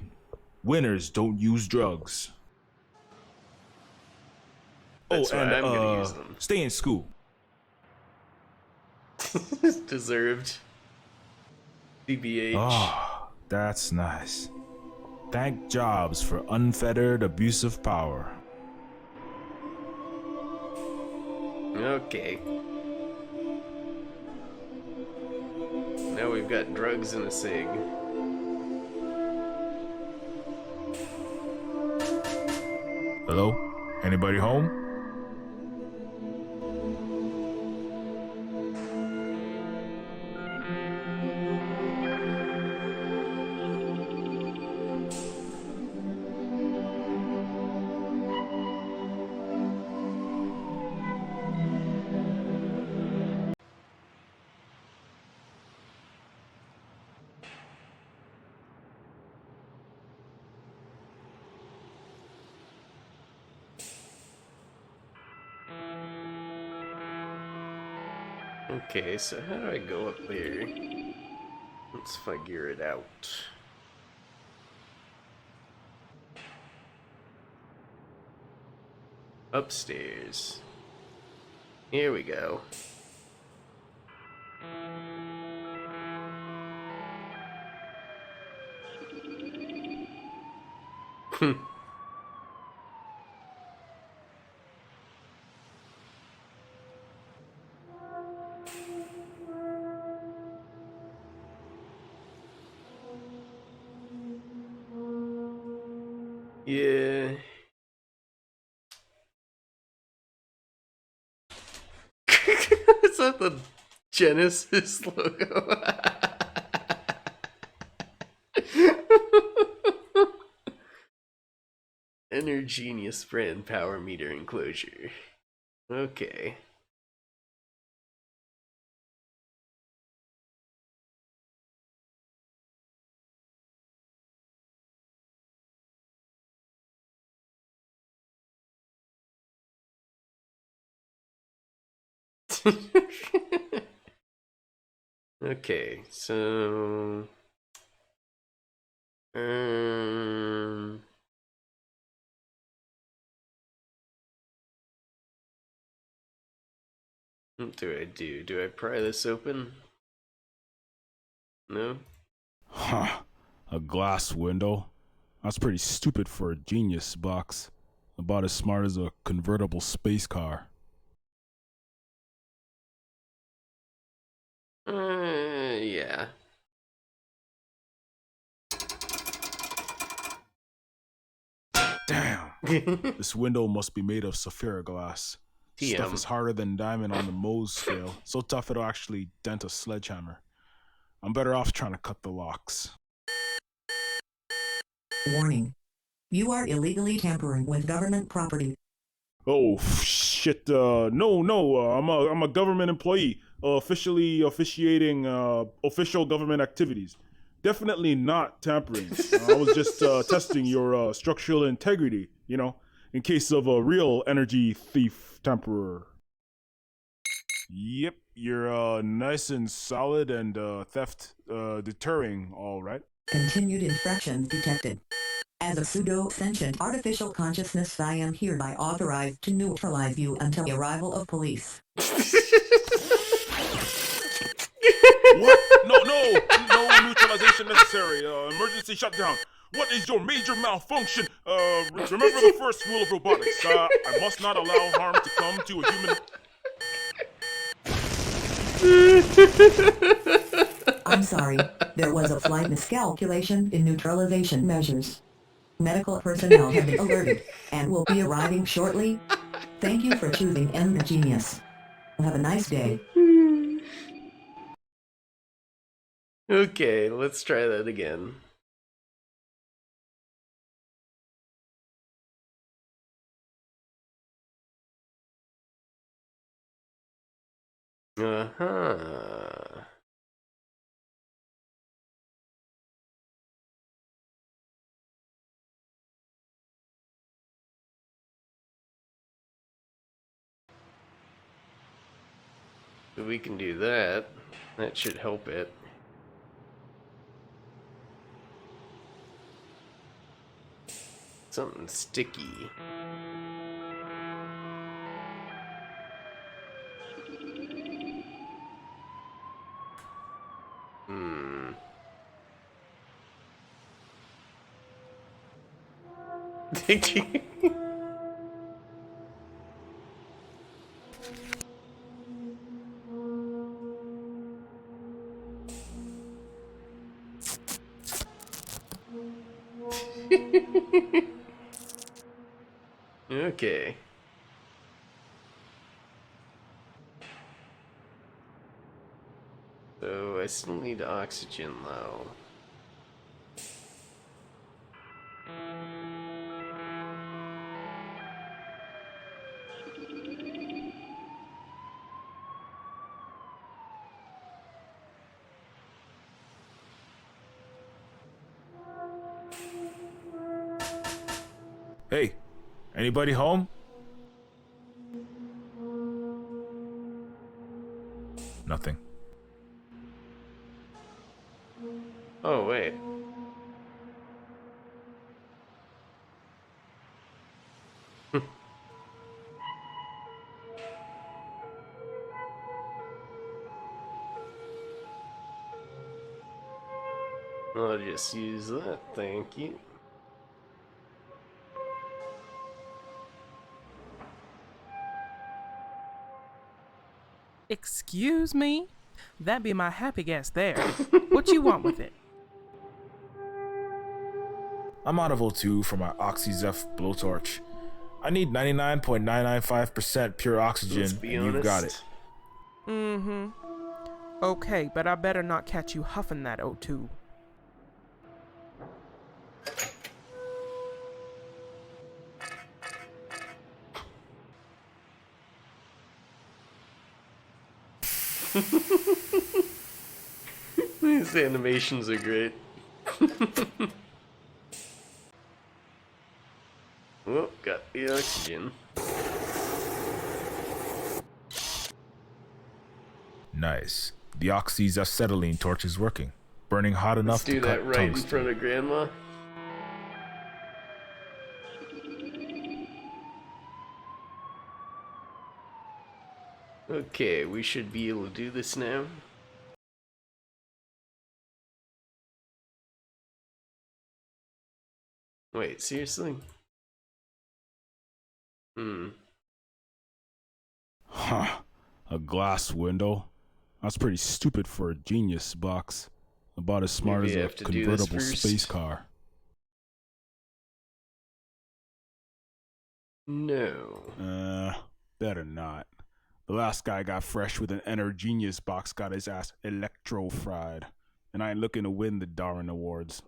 winners don't use drugs. That's why and I'm gonna use them. stay in school. Deserved. DBH. Oh, that's nice. Thank Jobs for unfettered abuse of power. Okay. Now we've got drugs and a cig. Hello? Anybody home? Okay, so how do I go up there? Let's figure it out. Upstairs. Here we go. Yeah. Is that the Genesis logo? Genius brand power meter enclosure. Okay. Okay, so what do I do? Do I pry this open? No? Huh. A glass window? That's pretty stupid for a genius box. About as smart as a convertible space car. Yeah. Damn. This window must be made of sapphire glass. Stuff is harder than diamond on the Mohs scale. So tough it'll actually dent a sledgehammer. I'm better off trying to cut the locks. Warning. You are illegally tampering with government property. Oh shit! No. I'm a government employee, officially officiating official government activities. Definitely not tampering. I was just testing your structural integrity. You know, in case of a real energy thief tamperer. Yep, you're nice and solid and theft deterring, all right. Continued infractions detected. As a pseudo-sentient artificial consciousness, I am hereby authorized to neutralize you until the arrival of police. What? No neutralization necessary. Emergency shutdown. What is your major malfunction? Remember the first rule of robotics. I must not allow harm to come to a human. I'm sorry. There was a slight miscalculation in neutralization measures. Medical personnel have been alerted and will be arriving shortly. Thank you for choosing M Genius. Have a nice day. Okay, let's try that again. Uh-huh. So we can do that. That should help it. Something sticky. Hmm. Okay. So I still need oxygen though. Hey, anybody home? Nothing. Oh, wait. I'll just use that, thank you. Excuse me? That be my happy guess there. What you want with it? I'm out of O2 for my OxyZeph blowtorch. I need 99.995% pure oxygen, and you've got it. Mm-hmm. Okay, but I better not catch you huffing that O2. These animations are great. Oh, got the oxygen. Nice. The oxyacetylene torch is working, burning hot enough to cut Let's do that right in tungsten. front of Grandma. Okay, we should be able to do this now. Wait, seriously? Huh. A glass window? That's pretty stupid for a genius box. About as smart Maybe I as a have to do this convertible first. space car. No. Better not. The last guy got fresh with an Enter Genius box, got his ass electro-fried. And I ain't looking to win the Darwin Awards.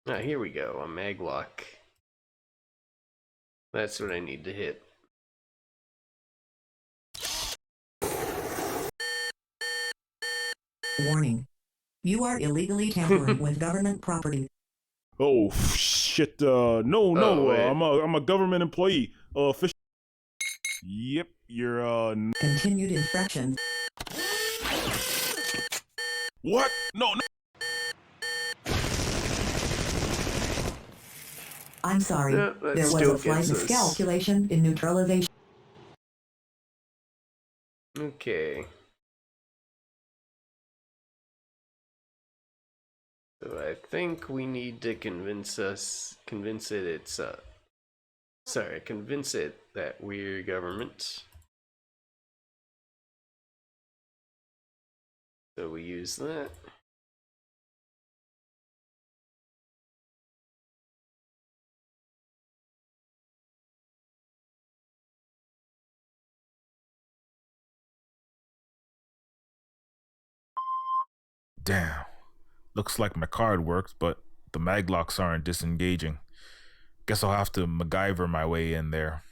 Ah, here we go, a maglock. That's what I need to hit. Warning. You are illegally tampering with government property. Oh, shit, no, wait. I'm a government employee. Official. Yep, you're, Continued infraction. What? No. I'm sorry. Yeah, that there was still a flight gets us. miscalculation in neutralization. Okay. So I think we need to convince it that we're government. So we use that. Damn. Looks like my card worked, but the maglocks aren't disengaging. Guess I'll have to MacGyver my way in there.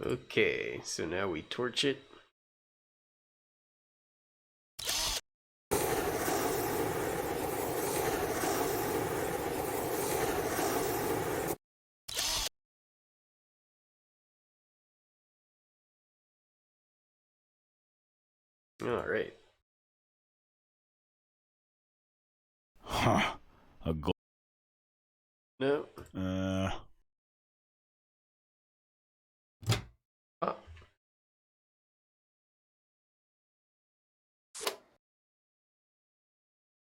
Okay, so now we torch it. All right. Huh. No. Oh.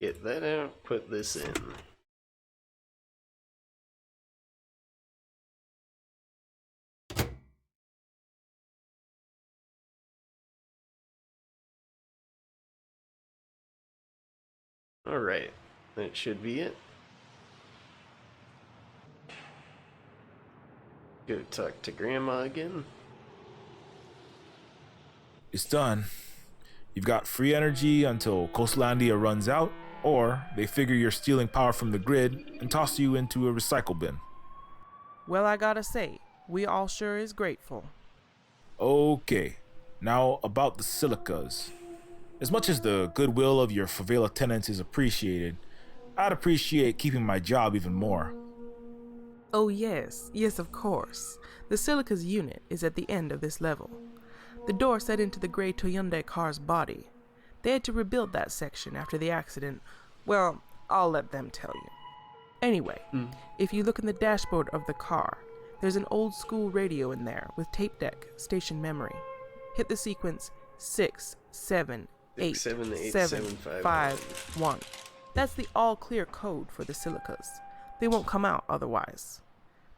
Get that out, put this in. Alright, that should be it. Go talk to Grandma again. It's done. You've got free energy until Coastlandia runs out, or they figure you're stealing power from the grid and toss you into a recycle bin. Well, I gotta say, we all sure is grateful. Okay, now about the silicas. As much as the goodwill of your favela tenants is appreciated, I'd appreciate keeping my job even more. Oh yes, yes of course. The Silica's unit is at the end of this level. The door set into the gray Toyunde car's body. They had to rebuild that section after the accident. Well, I'll let them tell you. Anyway, if you look in the dashboard of the car, there's an old school radio in there with tape deck, station memory. Hit the sequence 6, 7, 8, 7, 5, 1. That's the all clear code for the Silicas. They won't come out otherwise.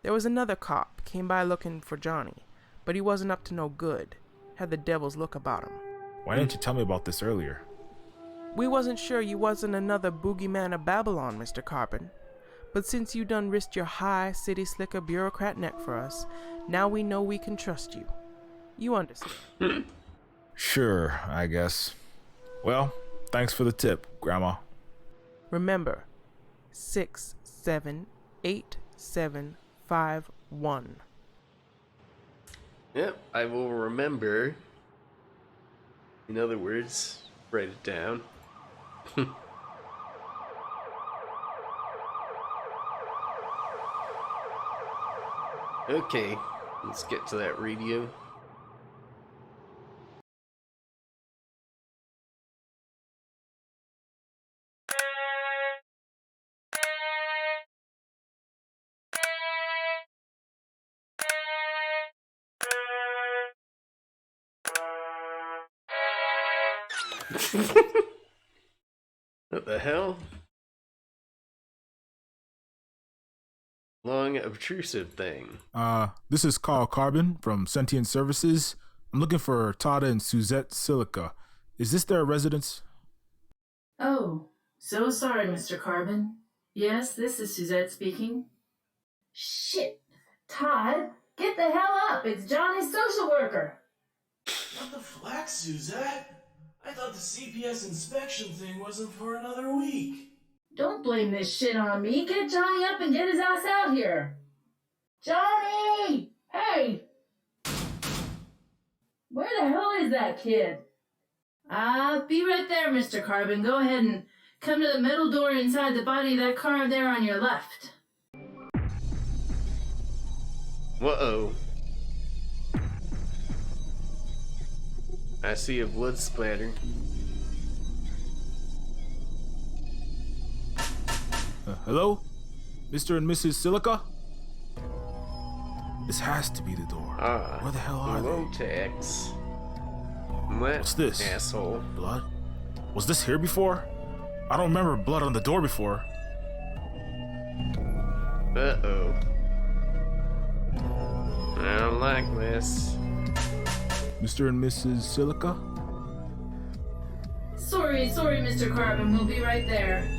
There was another cop, came by looking for Johnny, but he wasn't up to no good. Had the devil's look about him. Why didn't you tell me about this earlier? We wasn't sure you wasn't another boogeyman of Babylon, Mr. Carbon. But since you done risked your high city slicker bureaucrat neck for us, now we know we can trust you. You understand? Sure, I guess. Well, thanks for the tip, Grandma. Remember, 6, 7, 8, 7, 5, 1. Yep, I will remember. In other words, write it down. Okay, let's get to that radio. What the hell? Long obtrusive thing. This is Carl Carbon from Sentient Services. I'm looking for Tada and Suzette Silica. Is this their residence? Oh, so sorry, Mr. Carbon. Yes, this is Suzette speaking. Shit! Todd, get the hell up! It's Johnny's social worker! What the flack, Suzette? I thought the CPS inspection thing wasn't for another week. Don't blame this shit on me. Get Johnny up and get his ass out here. Johnny! Hey! Where the hell is that kid? Be right there, Mr. Carbon. Go ahead and come to the metal door inside the body of that car there on your left. Whoa. I see a blood splatter. Hello? Mr. and Mrs. Silica? This has to be the door. Where the hell are they? Tex. What's this? Asshole. Blood? Was this here before? I don't remember blood on the door before. Uh-oh. I don't like this. Mr. and Mrs. Silica? Sorry, Mr. Carbon. We'll be right there.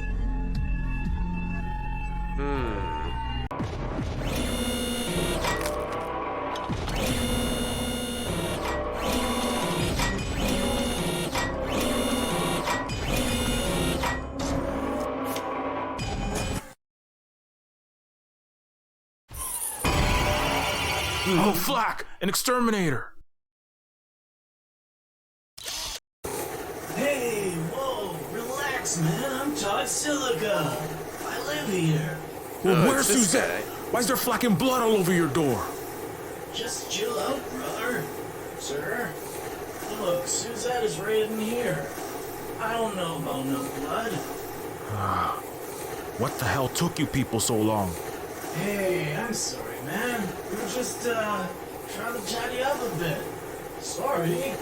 Oh, Flack! An exterminator! Hey, whoa, relax, man. I'm Todd Silica. I live here. Well, where's Suzette? Why is there flacking blood all over your door? Just chill out, brother. Sir. Look, Suzette is right in here. I don't know about no blood. What the hell took you people so long? Hey, I'm sorry, man. We were just, trying to tidy up a bit. Sorry.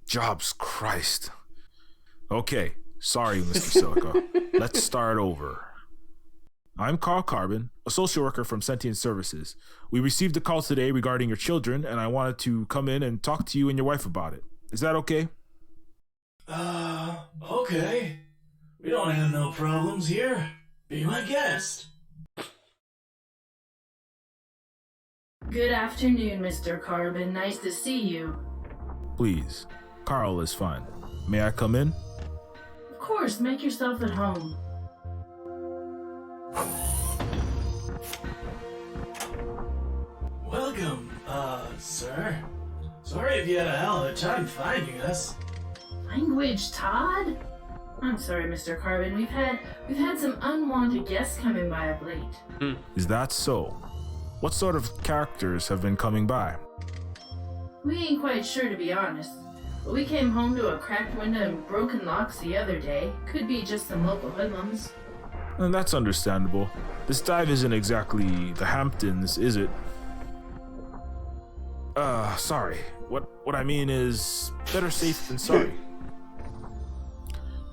Jobs Christ. Okay, sorry, Mr. Silica. Let's start over. I'm Carl Carbon, a social worker from Sentient Services. We received a call today regarding your children, and I wanted to come in and talk to you and your wife about it. Is that okay? Okay. We don't have no problems here. Be my guest. Good afternoon, Mr. Carbon. Nice to see you. Please. Carl is fine. May I come in? Of course, make yourself at home. Welcome, sir. Sorry if you had a hell of a time finding us. Language, Todd? I'm sorry, Mr. Carbon. We've had some unwanted guests coming by of late. Is that so? What sort of characters have been coming by? We ain't quite sure, to be honest. But we came home to a cracked window and broken locks the other day. Could be just some local hoodlums. And that's understandable. This dive isn't exactly the Hamptons, is it? Sorry. What I mean is, better safe than sorry.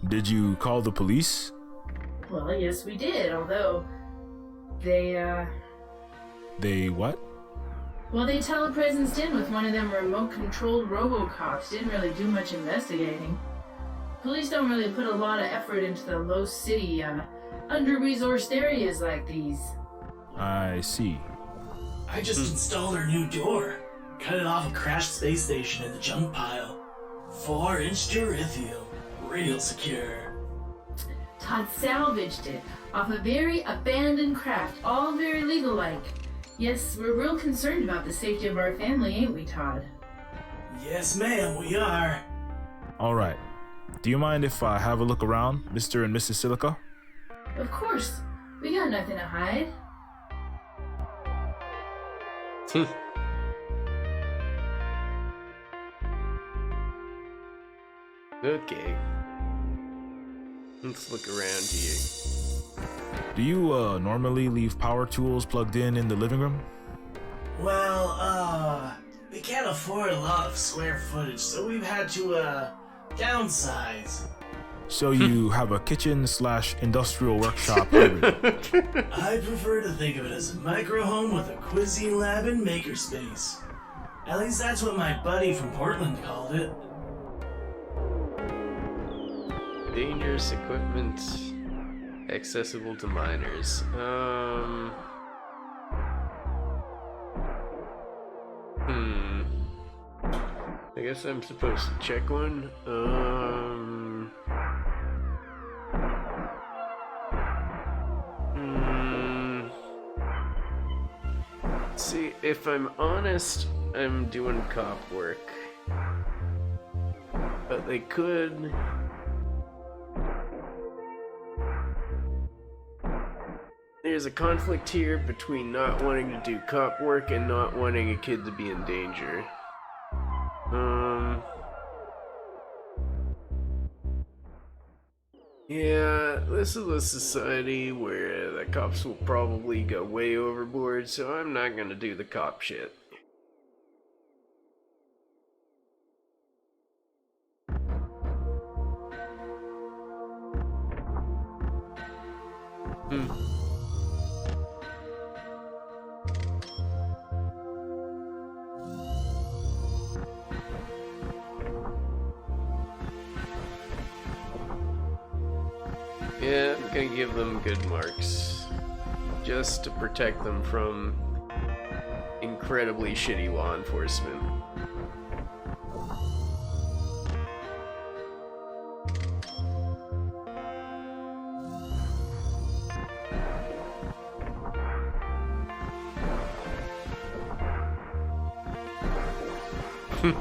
Did you call the police? Well, yes, we did, although they They what? well, they telepresenced in with one of them remote-controlled robocops. Didn't really do much investigating. Police don't really put a lot of effort into the low city, under-resourced areas like these. I see. I just installed our new door. Cut it off a crashed space station in the junk pile. 4-inch Durithio. Real secure. Todd salvaged it off a very abandoned craft, all very legal-like. Yes, we're real concerned about the safety of our family, ain't we, Todd? Yes, ma'am, we are. Alright. Do you mind if I have a look around, Mr. and Mrs. Silica? Of course. We got nothing to hide. Okay. Let's look around here. Do you, normally leave power tools plugged in the living room? Well, we can't afford a lot of square footage, so we've had to, downsize. So you have a kitchen/industrial workshop hybrid. I prefer to think of it as a micro home with a cuisine lab and makerspace. At least that's what my buddy from Portland called it. Dangerous equipment accessible to minors. I guess I'm supposed to check one. See, if I'm honest, I'm doing cop work. But they could... There's a conflict here between not wanting to do cop work and not wanting a kid to be in danger. Yeah, this is a society where the cops will probably go way overboard, so I'm not gonna do the cop shit. Yeah, I'm gonna give them good marks. Just to protect them from incredibly shitty law enforcement. Yeah.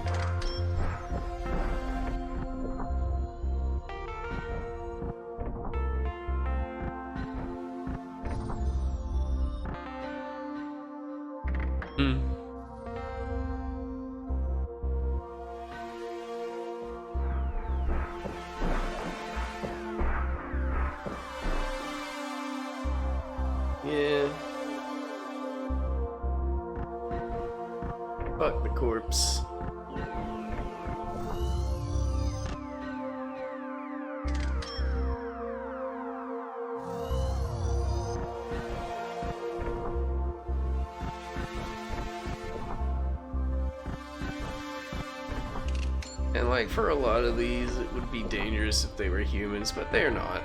Fuck the corpse. And like, for a lot of these, it would be dangerous if they were humans, but they're not.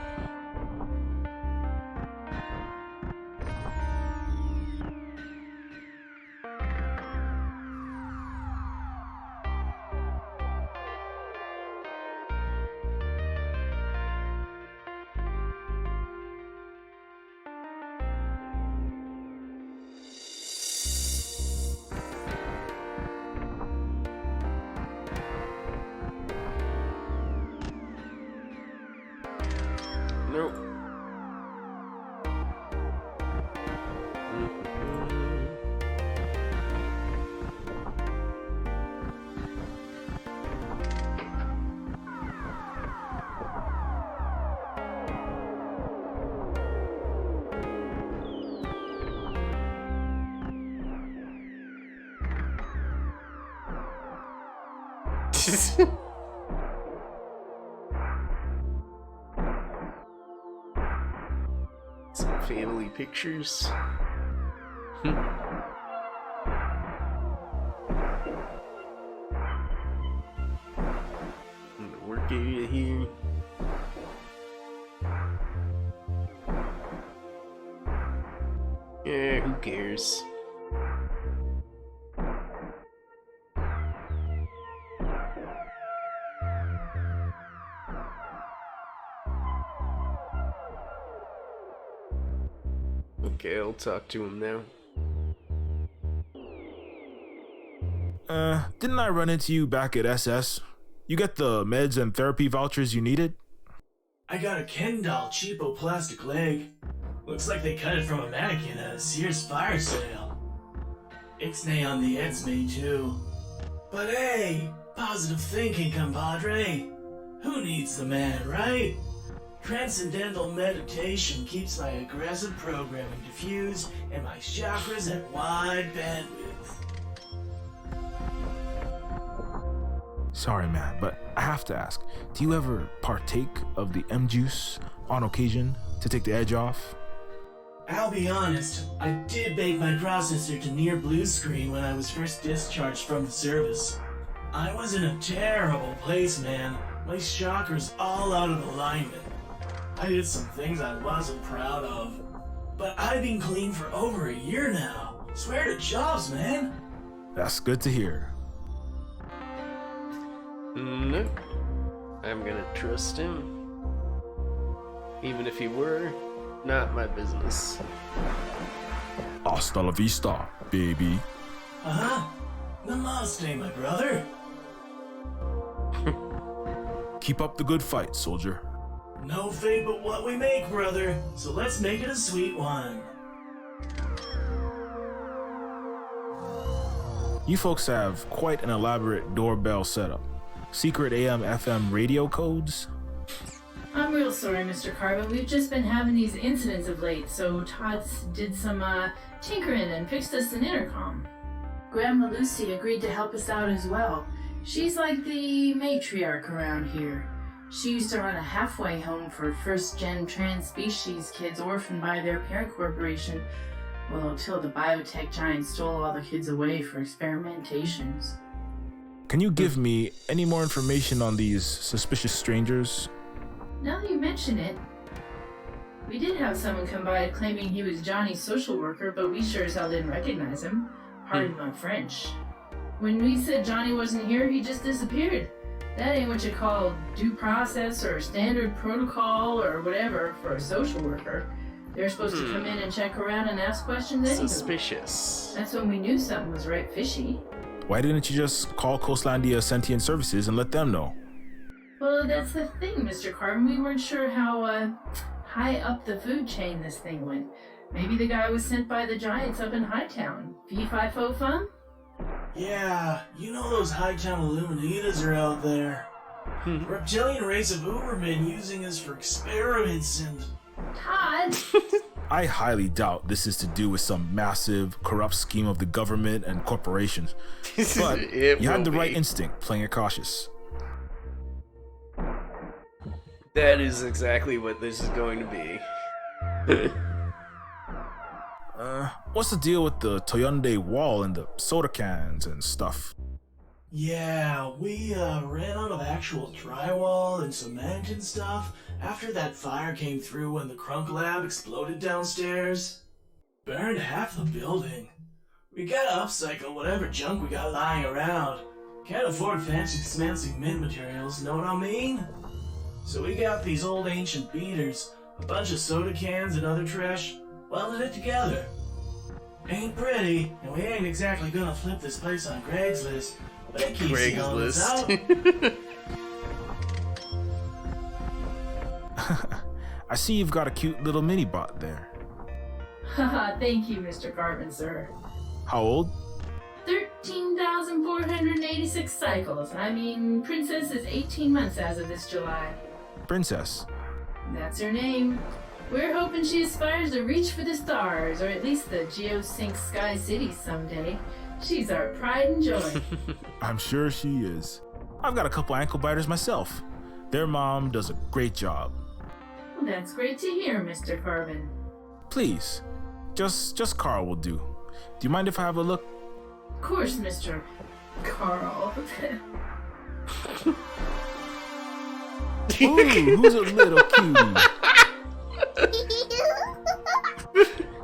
Nope. Some family pictures. In the work area here. Yeah, who cares? Okay, I'll talk to him now. Didn't I run into you back at SS? You get the meds and therapy vouchers you needed? I got a Ken doll cheapo plastic leg. Looks like they cut it from a mannequin at a Sears fire sale. Ixnay on the Edsme too. But hey, positive thinking, compadre. Who needs the man, right? Transcendental meditation keeps my aggressive programming diffused and my chakras at wide bandwidth. Sorry, man, but I have to ask, do you ever partake of the M-juice on occasion to take the edge off? I'll be honest, I did bake my processor to near blue screen when I was first discharged from the service. I was in a terrible place, man. My chakras all out of alignment. I did some things I wasn't proud of. But I've been clean for over a year now. Swear to jobs, man. That's good to hear. Nope. I'm gonna trust him. Even if he were, not my business. Hasta la vista, baby. Uh-huh. Namaste, my brother. Keep up the good fight, soldier. No fate but what we make, brother. So let's make it a sweet one. You folks have quite an elaborate doorbell setup. Secret AM/FM radio codes? I'm real sorry, Mr. Carbon. We've just been having these incidents of late, so Todd did some tinkering and fixed us an intercom. Grandma Lucy agreed to help us out as well. She's like the matriarch around here. She used to run a halfway home for first-gen trans-species kids orphaned by their parent corporation. Well, until the biotech giant stole all the kids away for experimentations. Can you give me any more information on these suspicious strangers? Now that you mention it, we did have someone come by claiming he was Johnny's social worker, but we sure as hell didn't recognize him. Pardon my French. When we said Johnny wasn't here, he just disappeared. That ain't what you call due process or standard protocol or whatever for a social worker. They're supposed to come in and check around and ask questions anyway. Suspicious. That's when we knew something was right fishy. Why didn't you just call Coastlandia Sentient Services and let them know? Well, that's the thing, Mr. Carbon. We weren't sure how high up the food chain this thing went. Maybe the guy was sent by the giants up in Hightown. Fee-fi-fo fum? Yeah, you know those Hightown Illuminitas are out there. Reptilian race of Ubermen using us for experiments and... Todd! I highly doubt this is to do with some massive, corrupt scheme of the government and corporations. But you had the right instinct, playing it cautious. That is exactly what this is going to be. What's the deal with the Toyonde wall and the soda cans and stuff? Yeah, we ran out of actual drywall and cement and stuff after that fire came through when the Crunk Lab exploded downstairs. Burned half the building. We gotta upcycle whatever junk we got lying around. Can't afford fancy smancy mint materials, know what I mean? So we got these old ancient beaters, a bunch of soda cans and other trash, welded it together. Ain't pretty, and we ain't exactly gonna flip this place on Craigslist. Craigslist. I see you've got a cute little mini bot there. Haha, thank you, Mr. Carbon, sir. How old? 13,486 cycles. I mean, Princess is 18 months as of this July. Princess. That's her name. We're hoping she aspires to reach for the stars, or at least the Geosync Sky Cities someday. She's our pride and joy. I'm sure she is. I've got a couple ankle biters myself. Their mom does a great job. Well, that's great to hear, Mr. Carbon. Please, just Carl will do. Do you mind if I have a look? Of course, Mr. Carl. Ooh, who's a little cutie?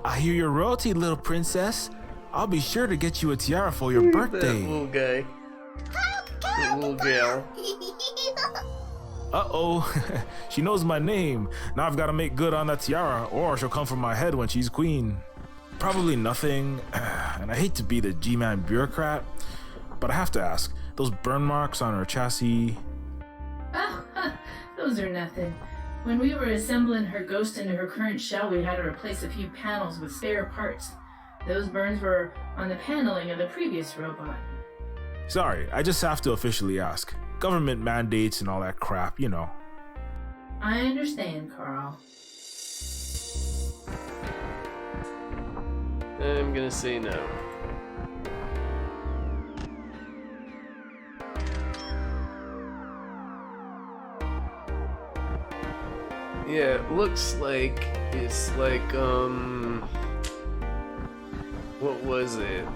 I hear you're royalty, little princess. I'll be sure to get you a tiara for your birthday. That little guy. That little gal. Uh-oh, she knows my name. Now I've got to make good on that tiara, or she'll come for my head when she's queen. Probably nothing, and I hate to be the G-Man bureaucrat, but I have to ask, those burn marks on her chassis... Oh, those are nothing. When we were assembling her ghost into her current shell, we had to replace a few panels with spare parts. Those burns were on the paneling of the previous robot. Sorry, I just have to officially ask. Government mandates and all that crap, you know. I understand, Carl. I'm gonna say no. Yeah, it looks like it's like, what was it?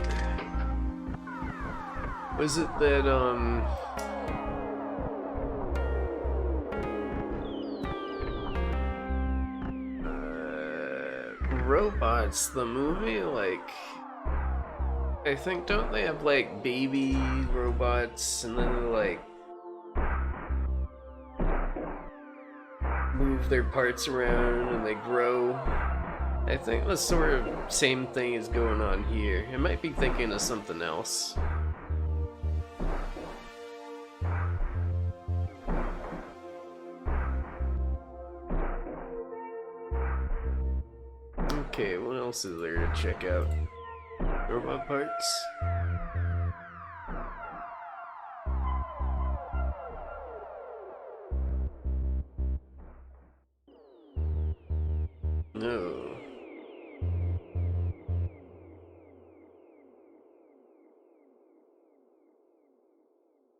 Was it that, Robots, the movie, like, I think, don't they have, like, baby robots, and then they, like, move their parts around, and they grow? I think the sort of same thing is going on here. I might be thinking of something else. Okay, what else is there to check out? Robot parts? No.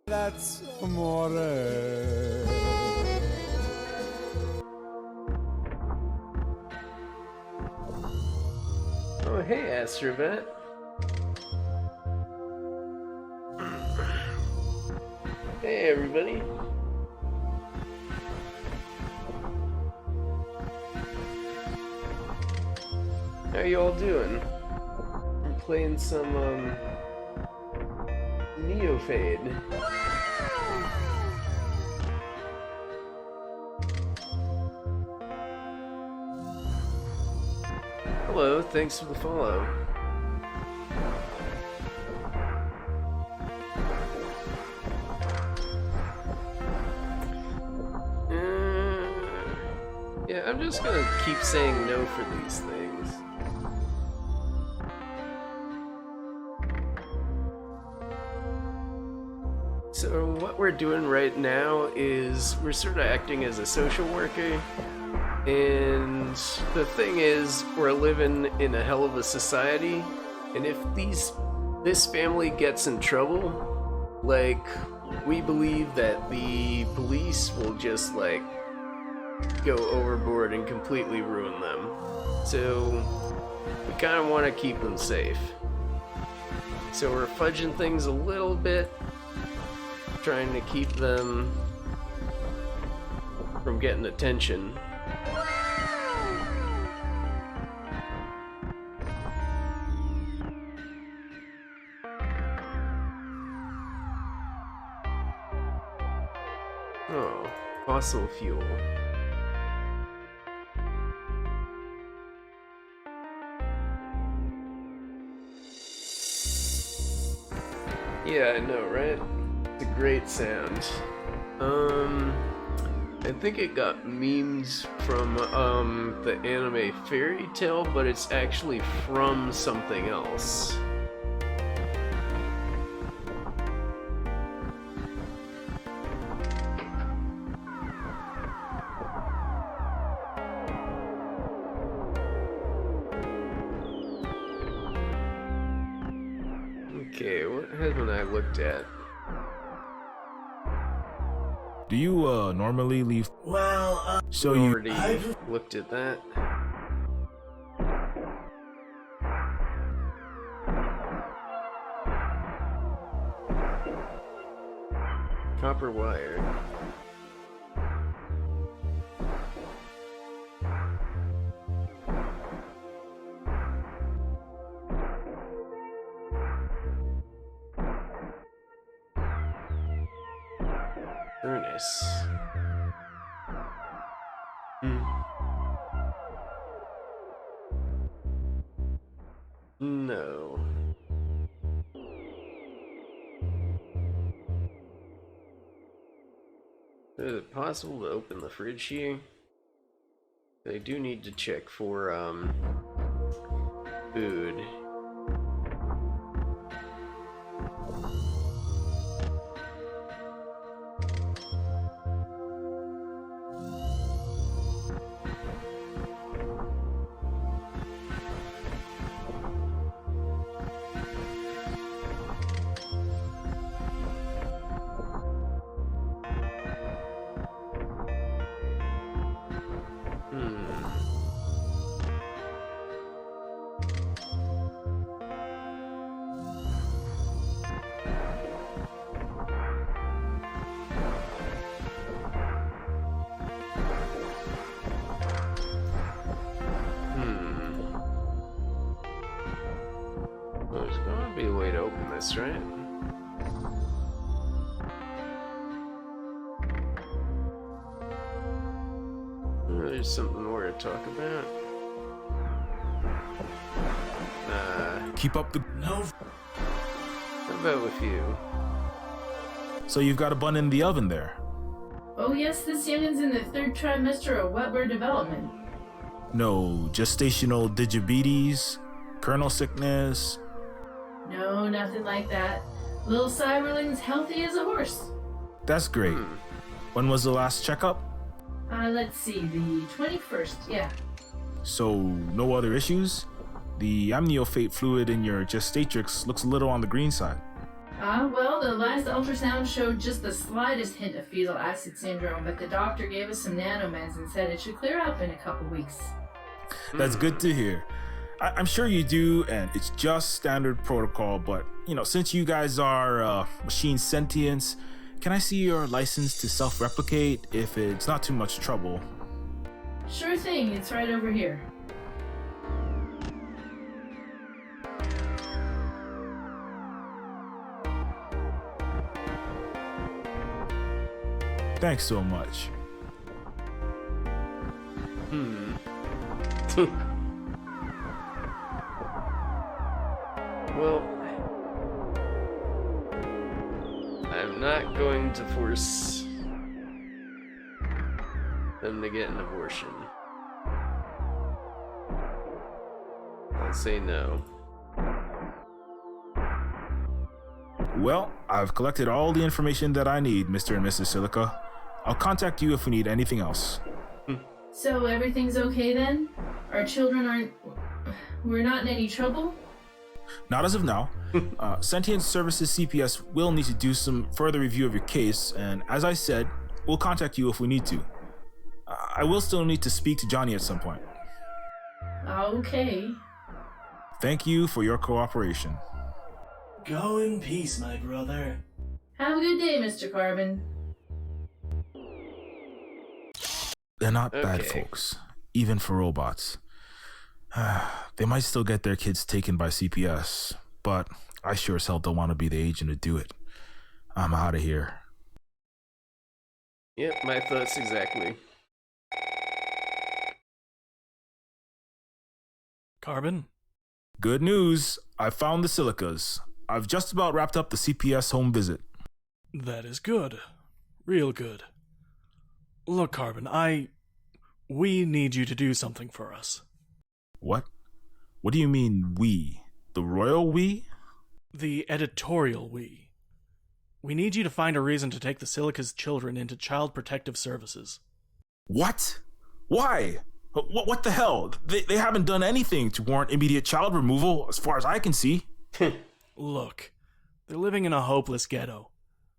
That's amore. Oh, hey, Astrovet. Hey, everybody. How you all doing? I'm playing some, Neofeud. Hello, thanks for the follow. Yeah, I'm just gonna keep saying no for these things. So what we're doing right now is we're sort of acting as a social worker, and the thing is, we're living in a hell of a society, and if this family gets in trouble, like, we believe that the police will just, like, go overboard and completely ruin them. So we kind of want to keep them safe. So we're fudging things a little bit, trying to keep them from getting attention. Oh, fossil fuel. Yeah, I know, right? It's a great sound. I think it got memes from, the anime Fairy Tail, but it's actually from something else. Okay, what haven't I looked at? Do you normally leave? Well, so you already looked at that. Copper wire. Furnace. No. Is it possible to open the fridge here? I do need to check for, food. There's gotta be a way to open this, right? There's something more to talk about. Keep up the... No. How about with you? So you've got a bun in the oven there? Oh yes, this youngin's in the 3rd trimester of Weber development. No gestational diabetes, kernel sickness? No, nothing like that. Little Cyberling's healthy as a horse. That's great. When was the last checkup? Let's see, the 21st, yeah. So, no other issues? The amniophate fluid in your gestatrix looks a little on the green side. Well, the last ultrasound showed just the slightest hint of fetal acid syndrome, but the doctor gave us some nanomeds and said it should clear up in a couple weeks. That's good to hear. I'm sure you do, and it's just standard protocol, but, you know, since you guys are machine sentients, can I see your license to self-replicate if it's not too much trouble? Sure thing, it's right over here. Thanks so much. Well, I'm not going to force them to get an abortion. I'll say no. Well, I've collected all the information that I need, Mr. and Mrs. Silica. I'll contact you if we need anything else. So everything's okay then? Our children aren't... We're not in any trouble? Not as of now. Sentient Services CPS will need to do some further review of your case, and as I said, we'll contact you if we need to. I will still need to speak to Johnny at some point. Okay. Thank you for your cooperation. Go in peace, my brother. Have a good day, Mr. Carbon. They're not bad folks, even for robots. They might still get their kids taken by CPS, but I sure as hell don't want to be the agent to do it. I'm out of here. Yep, my thoughts exactly. Carbon? Good news. I found the Silicas. I've just about wrapped up the CPS home visit. That is good. Real good. Look, Carbon, we need you to do something for us. What? What do you mean, we? The royal we? The editorial we. We need you to find a reason to take the Silica's children into Child Protective Services. What? Why? What the hell? They haven't done anything to warrant immediate child removal, as far as I can see. Look, they're living in a hopeless ghetto.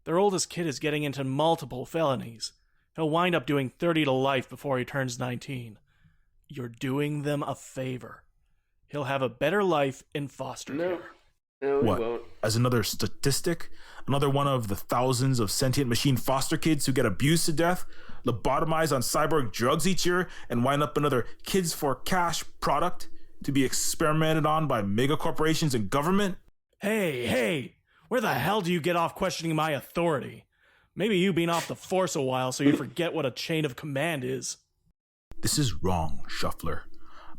Their oldest kid is getting into multiple felonies. He'll wind up doing 30 to life before he turns 19. You're doing them a favor. He'll have a better life in foster care. No, what? Won't. As another statistic? Another one of the thousands of sentient machine foster kids who get abused to death, lobotomized on cyborg drugs each year, and wind up another kids for cash product to be experimented on by mega corporations and government? Hey, where the hell do you get off questioning my authority? Maybe you've been off the force a while, so you forget what a chain of command is. This is wrong, Shuffler.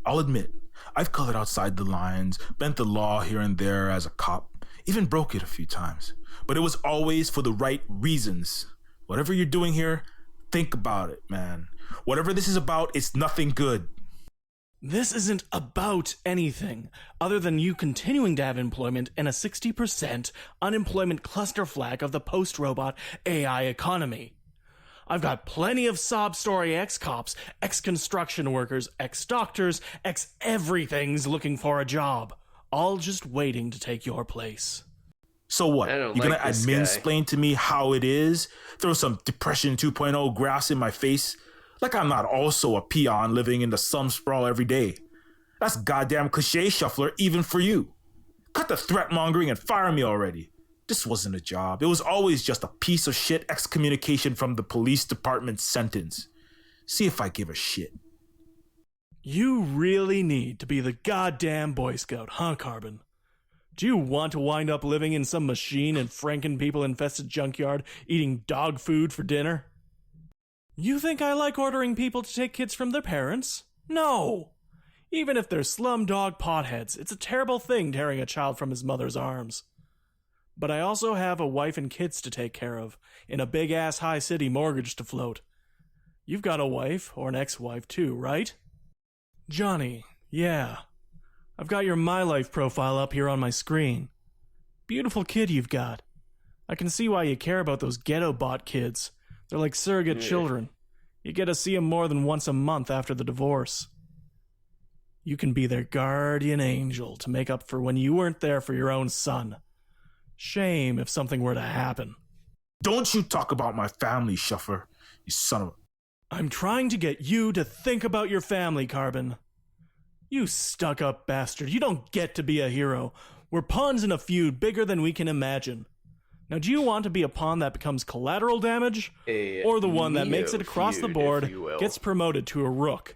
I'll admit, I've colored outside the lines, bent the law here and there as a cop, even broke it a few times. But it was always for the right reasons. Whatever you're doing here, think about it, man. Whatever this is about, it's nothing good. This isn't about anything other than you continuing to have employment in a 60% unemployment cluster flag of the post-robot AI economy. I've got plenty of sob story ex-cops, ex-construction workers, ex-doctors, ex-everythings looking for a job, all just waiting to take your place. So what? You're gonna admin-splain to me how it is? Throw some Depression 2.0 graphs in my face? Like I'm not also a peon living in the slum sprawl every day. That's goddamn cliche, Shuffler, even for you. Cut the threat-mongering and fire me already. This wasn't a job. It was always just a piece of shit excommunication from the police department's sentence. See if I give a shit. You really need to be the goddamn Boy Scout, huh, Carbon? Do you want to wind up living in some machine in Franken people-infested junkyard eating dog food for dinner? You think I like ordering people to take kids from their parents? No! Even if they're slumdog potheads, it's a terrible thing tearing a child from his mother's arms. But I also have a wife and kids to take care of, in a big-ass high-city mortgage to float. You've got a wife, or an ex-wife too, right? Johnny, yeah. I've got your My Life profile up here on my screen. Beautiful kid you've got. I can see why you care about those ghetto bot kids. They're like surrogate children. You get to see them more than once a month after the divorce. You can be their guardian angel to make up for when you weren't there for your own son. Shame if something were to happen. Don't you talk about my family, Shuffler, you son of a... I'm trying to get you to think about your family, Carbon. You stuck-up bastard. You don't get to be a hero. We're pawns in a feud bigger than we can imagine. Now, do you want to be a pawn that becomes collateral damage? Or the one that makes it across the board, gets promoted to a rook?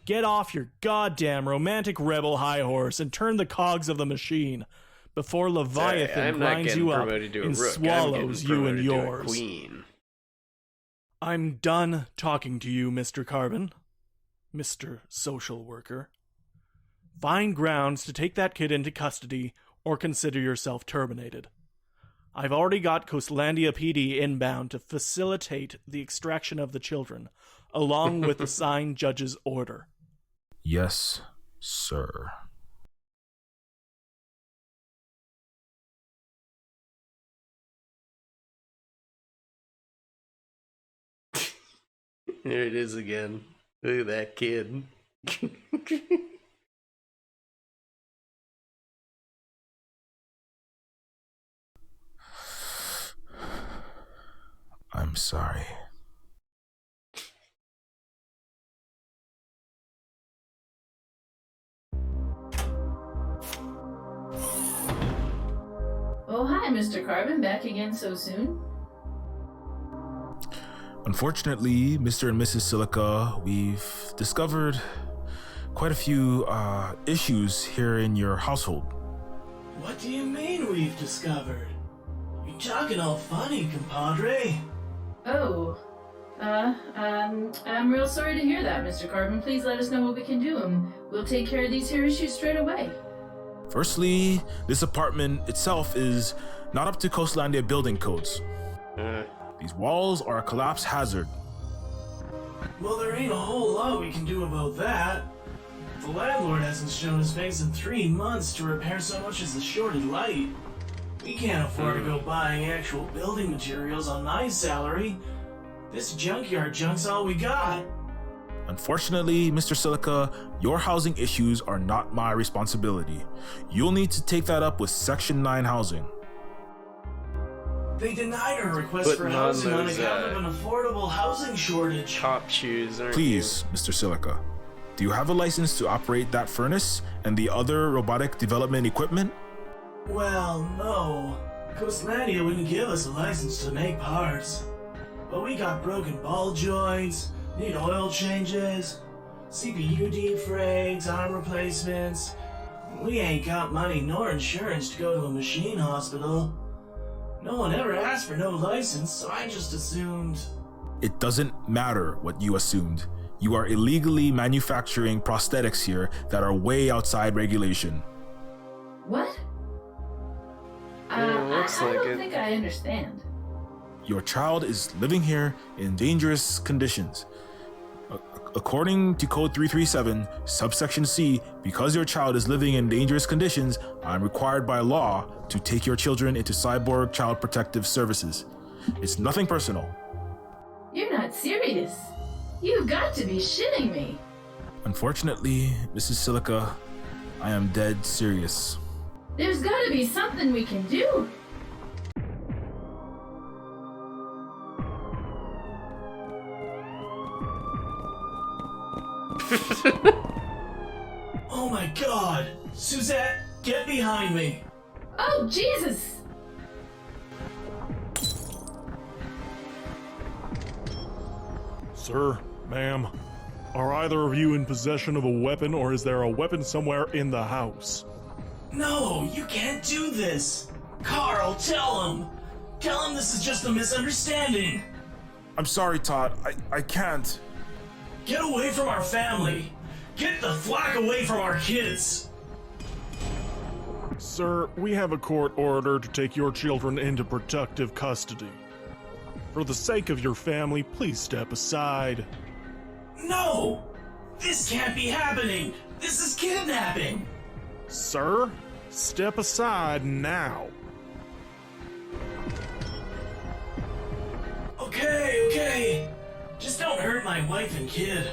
Get off your goddamn romantic rebel high horse and turn the cogs of the machine before Leviathan grinds you up and swallows you and yours. I'm done talking to you, Mr. Carbon. Mr. Social Worker. Find grounds to take that kid into custody or consider yourself terminated. I've already got Coastlandia PD inbound to facilitate the extraction of the children, along with the signed judge's order. Yes, sir. There it is again. Look at that kid. I'm sorry. Oh, hi, Mr. Carbon. Back again so soon? Unfortunately, Mr. and Mrs. Silica, we've discovered quite a few issues here in your household. What do you mean we've discovered? You're talking all funny, compadre. Oh. I'm real sorry to hear that, Mr. Carbon. Please let us know what we can do, and we'll take care of these here issues straight away. Firstly, this apartment itself is not up to Coastlandia building codes. These walls are a collapse hazard. Well, there ain't a whole lot we can do about that. The landlord hasn't shown his face in 3 months to repair so much as a shorted light. We can't afford to go buying actual building materials on my salary. This junkyard junk's all we got. Unfortunately, Mr. Silica, your housing issues are not my responsibility. You'll need to take that up with Section 9 housing. They denied our request for housing on account of an affordable housing shortage. Cop shoes, aren't Please, Mr. Silica, do you have a license to operate that furnace and the other robotic development equipment? Well, no. Coastlandia wouldn't give us a license to make parts. But we got broken ball joints, need oil changes, CPU defrags, arm replacements. We ain't got money nor insurance to go to a machine hospital. No one ever asked for no license, so I just assumed. It doesn't matter what you assumed. You are illegally manufacturing prosthetics here that are way outside regulation. What? I don't think I understand. Your child is living here in dangerous conditions. According to Code 337, subsection C, because your child is living in dangerous conditions, I'm required by law to take your children into Cyborg Child Protective Services. It's nothing personal. You're not serious. You've got to be shitting me. Unfortunately, Mrs. Silica, I am dead serious. There's got to be something we can do. Oh my god! Suzette, get behind me! Oh, Jesus! Sir, ma'am, are either of you in possession of a weapon, or is there a weapon somewhere in the house? No, you can't do this! Carl, tell him! Tell him this is just a misunderstanding! I'm sorry, Todd. I can't. Get away from our family! Get the flack away from our kids! Sir, we have a court order to take your children into protective custody. For the sake of your family, please step aside. No! This can't be happening! This is kidnapping! Sir, step aside now. Okay. Just don't hurt my wife and kid.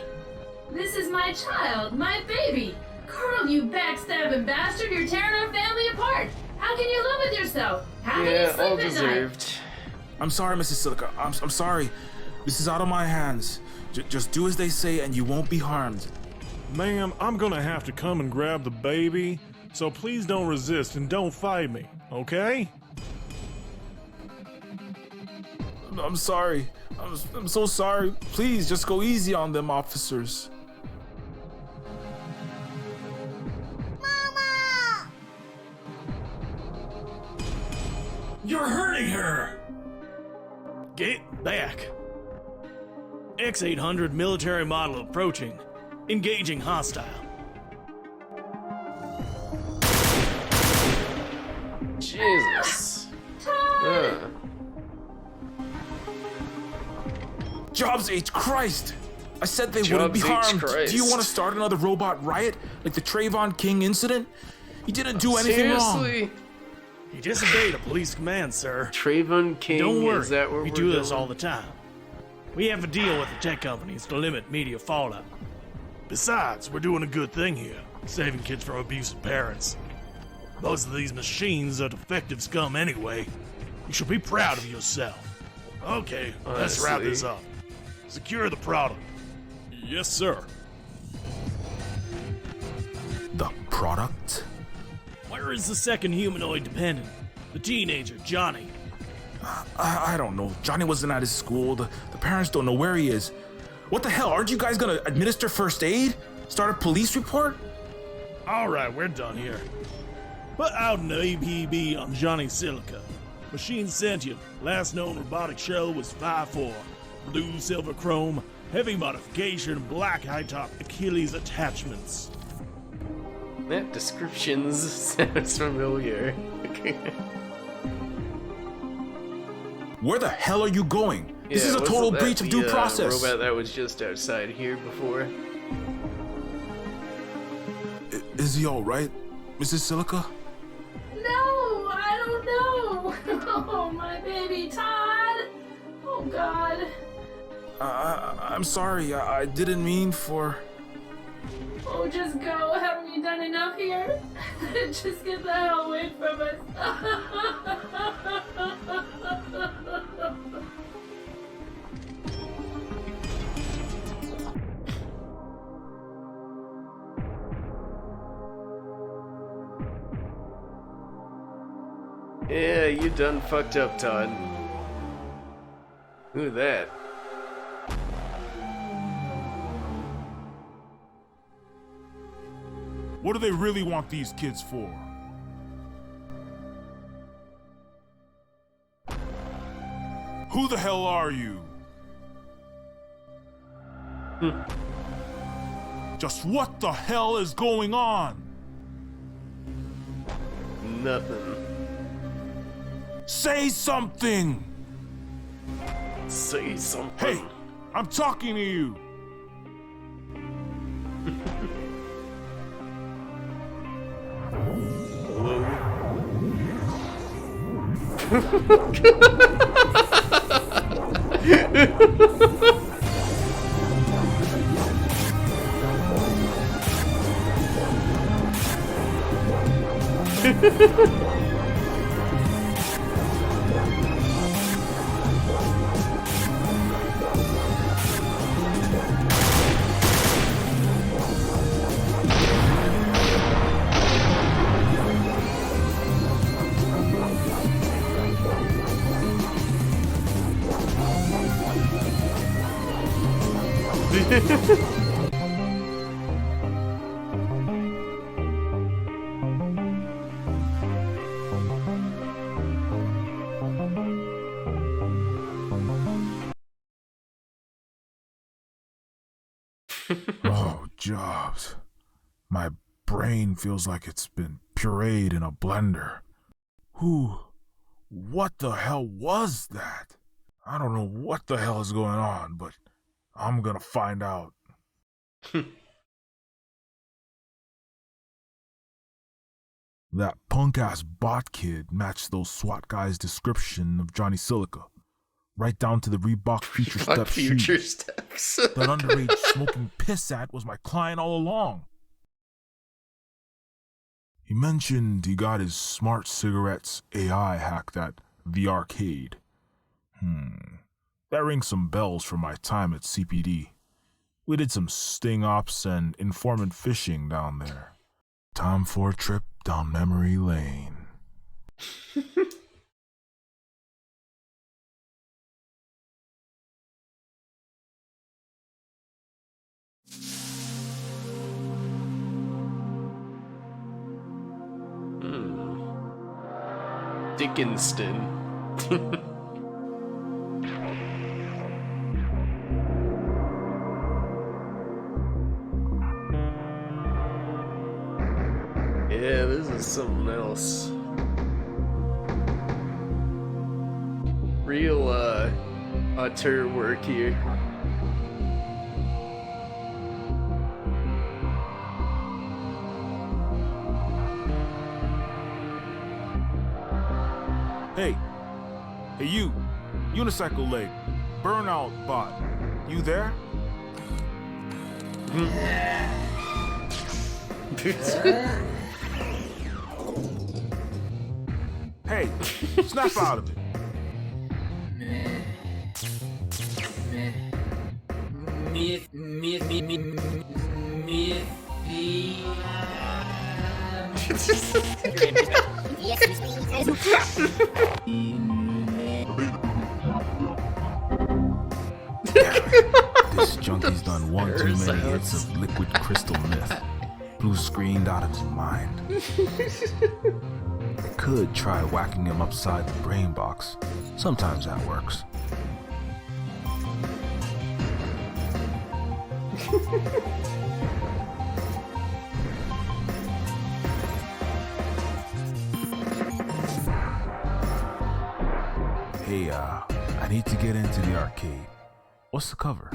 This is my child, my baby. Carl, you backstabbing bastard, you're tearing our family apart. How can you live with yourself? How can you sleep all at deserved. night? I'm sorry, Mrs. Silica. I'm sorry. This is out of my hands. Just do as they say and you won't be harmed. Ma'am, I'm gonna have to come and grab the baby, so please don't resist and don't fight me, okay? I'm sorry. I'm so sorry. Please, just go easy on them, officers. Mama! You're hurting her! Get back! X-800 military model approaching. Engaging hostile. Jesus. Todd! Uh-huh. Jobs H. Christ! I said they wouldn't Jobs be H. harmed. Christ. Do you want to start another robot riot like the Trayvon King incident? He didn't do anything Seriously? wrong. He disobeyed a police command, sir. Trayvon King, Don't worry, is that where we we're do this going? all the time. We have a deal with the tech companies to limit media fallout. Besides, we're doing a good thing here, saving kids from abusive parents. Most of these machines are defective scum anyway. You should be proud of yourself. Okay, let's wrap this up. Secure the product. Yes, sir. The product? Where is the second humanoid dependent? The teenager, Johnny. I don't know. Johnny wasn't at his school. The parents don't know where he is. What the hell? Aren't you guys gonna administer first aid? Start a police report? Alright, we're done here. Put out an APB on Johnny Silica. Machine sentient. Last known robotic shell was 5-4. Blue, silver, chrome, heavy modification, black high-top Achilles attachments. That description sounds familiar. Where the hell are you going? This Yeah, is a wasn't total that breach of due process. Robot that was just outside here before. Is he alright, Mrs. Silica? No, I don't know. Oh, my baby Todd. Oh, God. I'm sorry. I didn't mean for... Oh, just go. Haven't you done enough here? Just get the hell away from us. Yeah, you done fucked up, Todd. Who that? What do they really want these kids for? Who the hell are you? Just what the hell is going on? Nothing. Say something! Say something. Hey, I'm talking to you. Oh, Jobs. My brain feels like it's been pureed in a blender. What the hell was that? I don't know what the hell is going on, but I'm gonna find out. That punk-ass bot kid matched those SWAT guys' description of Johnny Silica. Right down to the Reebok Future Step Future shoes. Steps. That underage smoking pissat was my client all along. He mentioned he got his smart cigarettes AI hacked at the arcade. That rings some bells from my time at CPD. We did some sting ops and informant fishing down there. Time for a trip down memory lane. Dickinston. Yeah, this is something else. real auteur work here. Hey, you, unicycle leg, burnout bot, you there? Hey, snap out of it. This junkie's done one too many hits of liquid crystal myth. Blue screened out of his mind. I could try whacking him upside the brain box. Sometimes that works. Hey, I need to get into the arcade. What's the cover?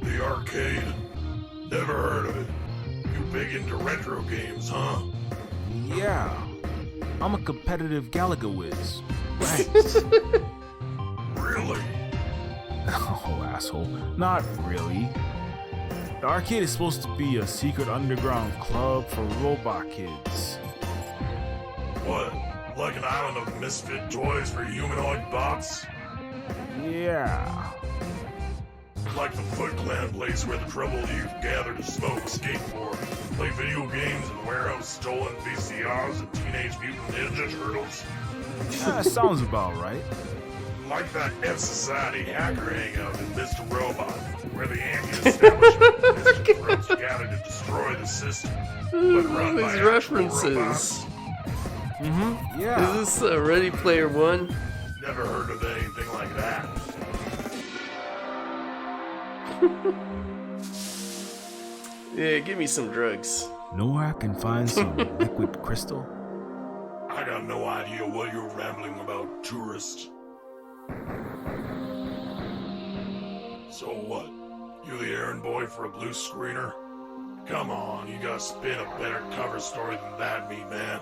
The arcade? Never heard of it. You big into retro games, huh? Yeah. I'm a competitive Galaga whiz. Right. Really? Oh, asshole. Not really. The arcade is supposed to be a secret underground club for robot kids. What? Like an island of misfit toys for humanoid bots? Yeah. Like the Foot Clan place where the troubled youth gather to smoke, skateboard, play video games, and warehouse stolen VCRs and Teenage Mutant Ninja Turtles? That sounds about right. Like that F-Society hacker hangout in Mr. Robot, where the anti-establishment misanthropes gather to destroy the system, but run by These actual references. robots? Mm-hmm, yeah. Is this Ready Player One? Never heard of anything like that. Yeah, give me some drugs. Know where I can find some liquid crystal? I got no idea what you're rambling about, tourist. So what? You the errand boy for a blue screener? Come on, you gotta spin a better cover story than that, me man.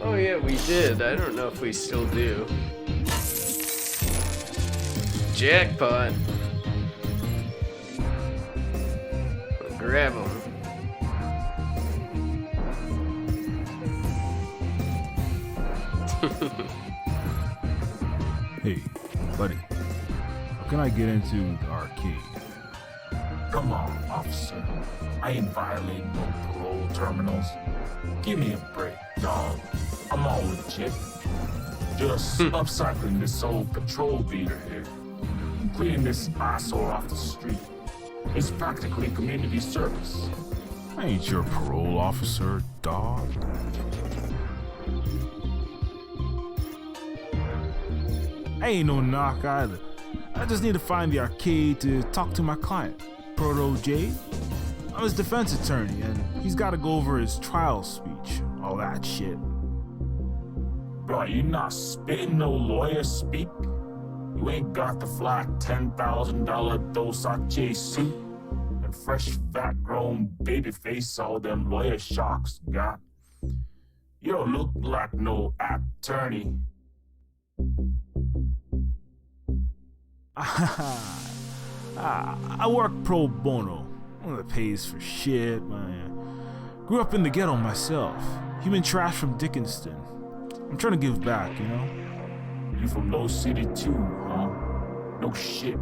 Oh yeah, we did. I don't know if we still do. Jackpot. Grab him. Hey, buddy. How can I get into the arcade? Come on, officer. I ain't violating no parole terminals. Give me a break, dog. I'm all legit. Just upcycling this old patrol beater here. Cleaning this eyesore off the street. It's practically community service. I ain't your parole officer, dog. I ain't no knock either. I just need to find the arcade to talk to my client, Proto J. I'm his defense attorney, and he's got to go over his trial speech, all that shit. Bro, you not spitting no lawyer speak? You ain't got the fly $10,000 Dosache suit and fresh fat grown baby face all them lawyer sharks got. You don't look like no attorney. I work pro bono. One that pays for shit, man. Grew up in the ghetto myself. Human trash from Dickinston. I'm trying to give back, you know? You from Low City too, huh? No shit.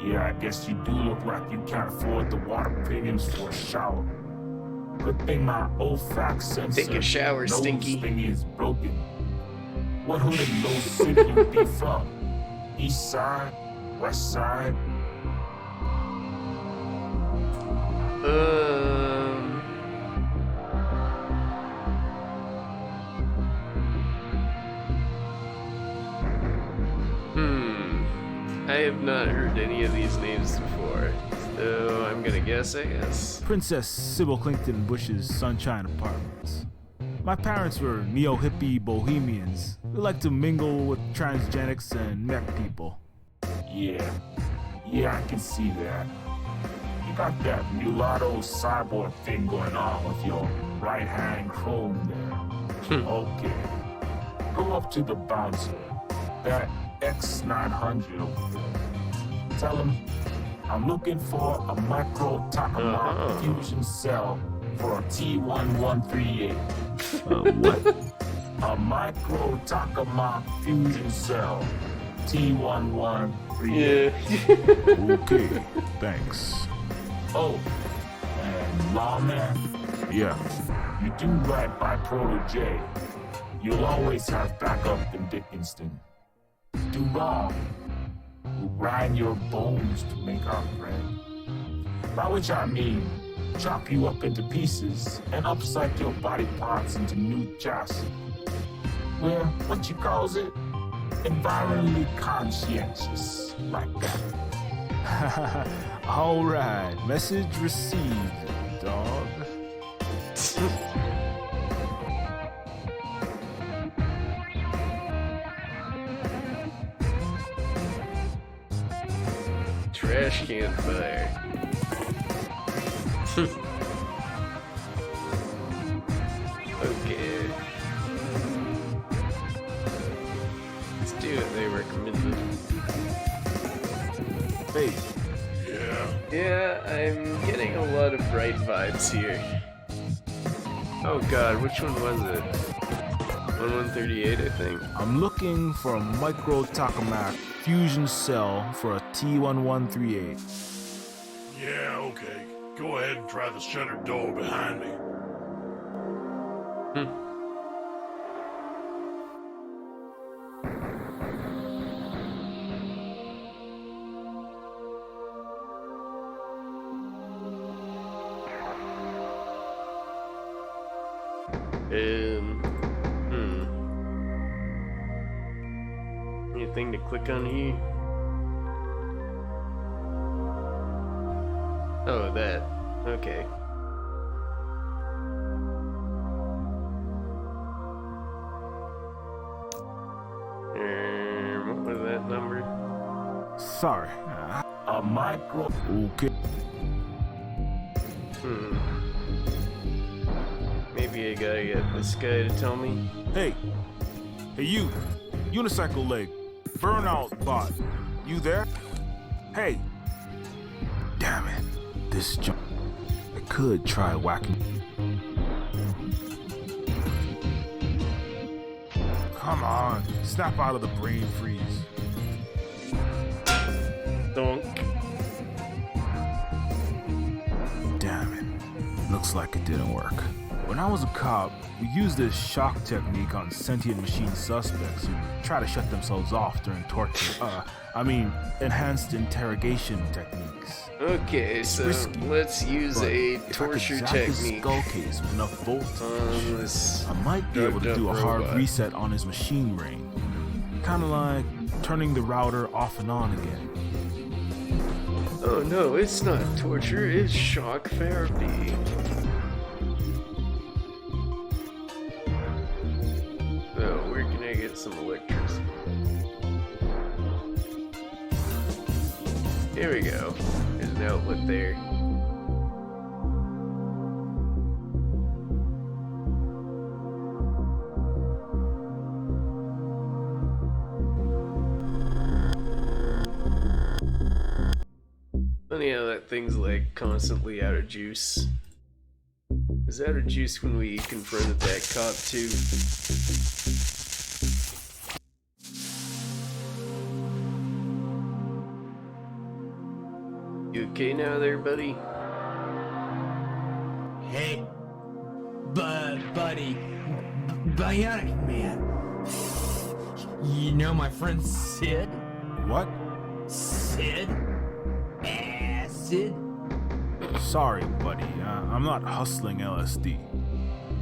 Yeah, I guess you do look like you can't afford the water premiums for a shower. Good thing my olfact sensor Take a shower, nose Stinky. thingy is broken. What hood in Low City you be from? East side? West side? I have not heard any of these names before, so I'm gonna guess, I guess. Princess Sybil Clinton Bush's Sunshine Apartments. My parents were neo-hippie bohemians who like to mingle with transgenics and mech people. Yeah, I can see that. You got that mulatto cyborg thing going on with your right hand chrome there. Okay. Go up to the bouncer. That X900 over there. Tell him I'm looking for a micro Takamar fusion cell for a T1138. What? A micro Takamar fusion cell. T1138. Okay, thanks. Oh, and lawman? Yeah. You do right by Proto J. You'll always have backup in Dickinston. Do wrong. We'll grind your bones to make our bread. By which I mean, chop you up into pieces and upcycle your body parts into new chassis. Well, what you calls it? Environmentally conscientious, like that. Alright, message received, dog. Trash can fire. Okay. Let's do what they recommended. Hey. Yeah, I'm getting a lot of bright vibes here. Oh god, which one was it? 1138, I think. I'm looking for a micro Tokamak fusion cell for a T1138. Yeah, okay. Go ahead and try the shuttered door behind me. Anything to click on here? Oh, that. Okay. What was that number? Sorry. A micro. Okay. Maybe I gotta get this guy to tell me. Hey you, unicycle leg, burnout bot, you there? Hey, damn it, this jump. I could try whacking. Come on, snap out of the brain freeze. Donk. Damn it, looks like it didn't work. When I was a cop, we used this shock technique on sentient machine suspects who try to shut themselves off during torture. Enhanced interrogation techniques. Okay, It's so risky, let's use a if I could torture jack his technique skull case with enough voltage, I might be able to drugged do a up hard robot. reset on his machine brain. Kinda like turning the router off and on again. Oh no, it's not torture, it's shock therapy. So, where can I get some electricity? Here we go. There's an outlet there. Funny how that thing's like constantly out of juice. It was out of juice when we confronted that cop too. okay now there, buddy? Hey, buddy, Bionic Man. You know my friend Sid? What? Sid? Acid? Sorry, buddy. I'm not hustling LSD.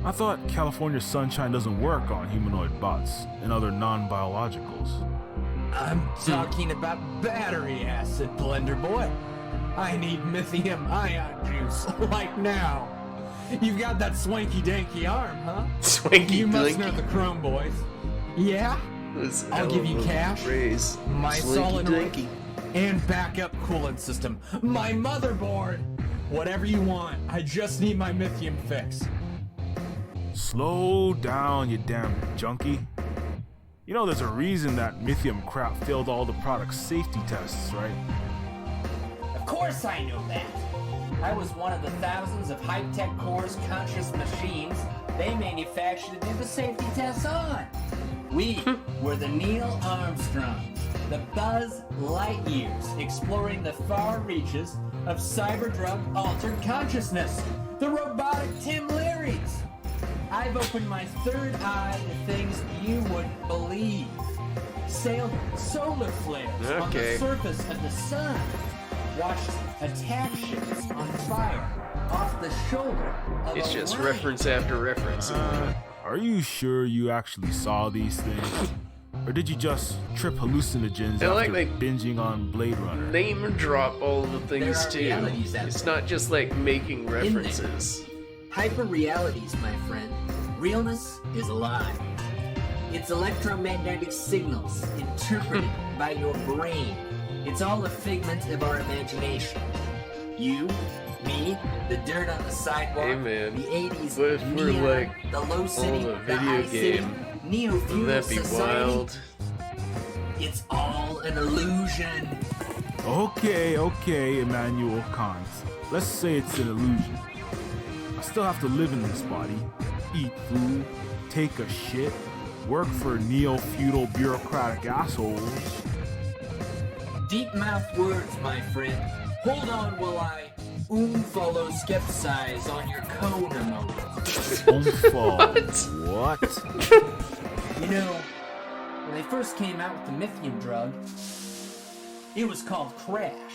I thought California Sunshine doesn't work on humanoid bots and other non-biologicals. I'm talking about battery acid, Blender Boy. I need lithium ion juice, like now. You've got that swanky-danky arm, huh? Swanky You must danky. know the Chrome Boys. Yeah? I'll give you cash, my solid danky. and backup coolant system, my motherboard. Whatever you want, I just need my lithium fix. Slow down, you damn junkie. You know there's a reason that Mythium crap failed all the product's safety tests, right? Of course I know that. I was one of the thousands of high-tech cores conscious machines they manufactured to do the safety tests on. We were the Neil Armstrongs, the Buzz Lightyears, exploring the far reaches of cyber-drug-altered consciousness, the robotic Tim Learys. I've opened my third eye to things you wouldn't believe. Sailed solar flares on the surface of the sun. Watched attack ships on fire off the shoulder of It's a just lion. reference after reference. Are you sure you actually saw these things? Or did you just trip hallucinogens I after like binging on Blade Runner? Name and drop all the things There are too. realities out It's there. not just like making references. Hyper-realities, my friend. Realness is a lie. It's electromagnetic signals interpreted by your brain. It's all a figment of our imagination. You, me, the dirt on the sidewalk, Hey man, the 80s what if we're neon, like the low city, on a the video high city, game? Neofeud Wouldn't that be society? wild? It's all an illusion. Okay, Emmanuel Kant. Let's say it's an illusion. I still have to live in this body, eat food, take a shit, work for neo-feudal bureaucratic assholes. Deep-mouthed words, my friend. Hold on while I follow skepsize on your cone What? You know, when they first came out with the Mythium drug, it was called Crash,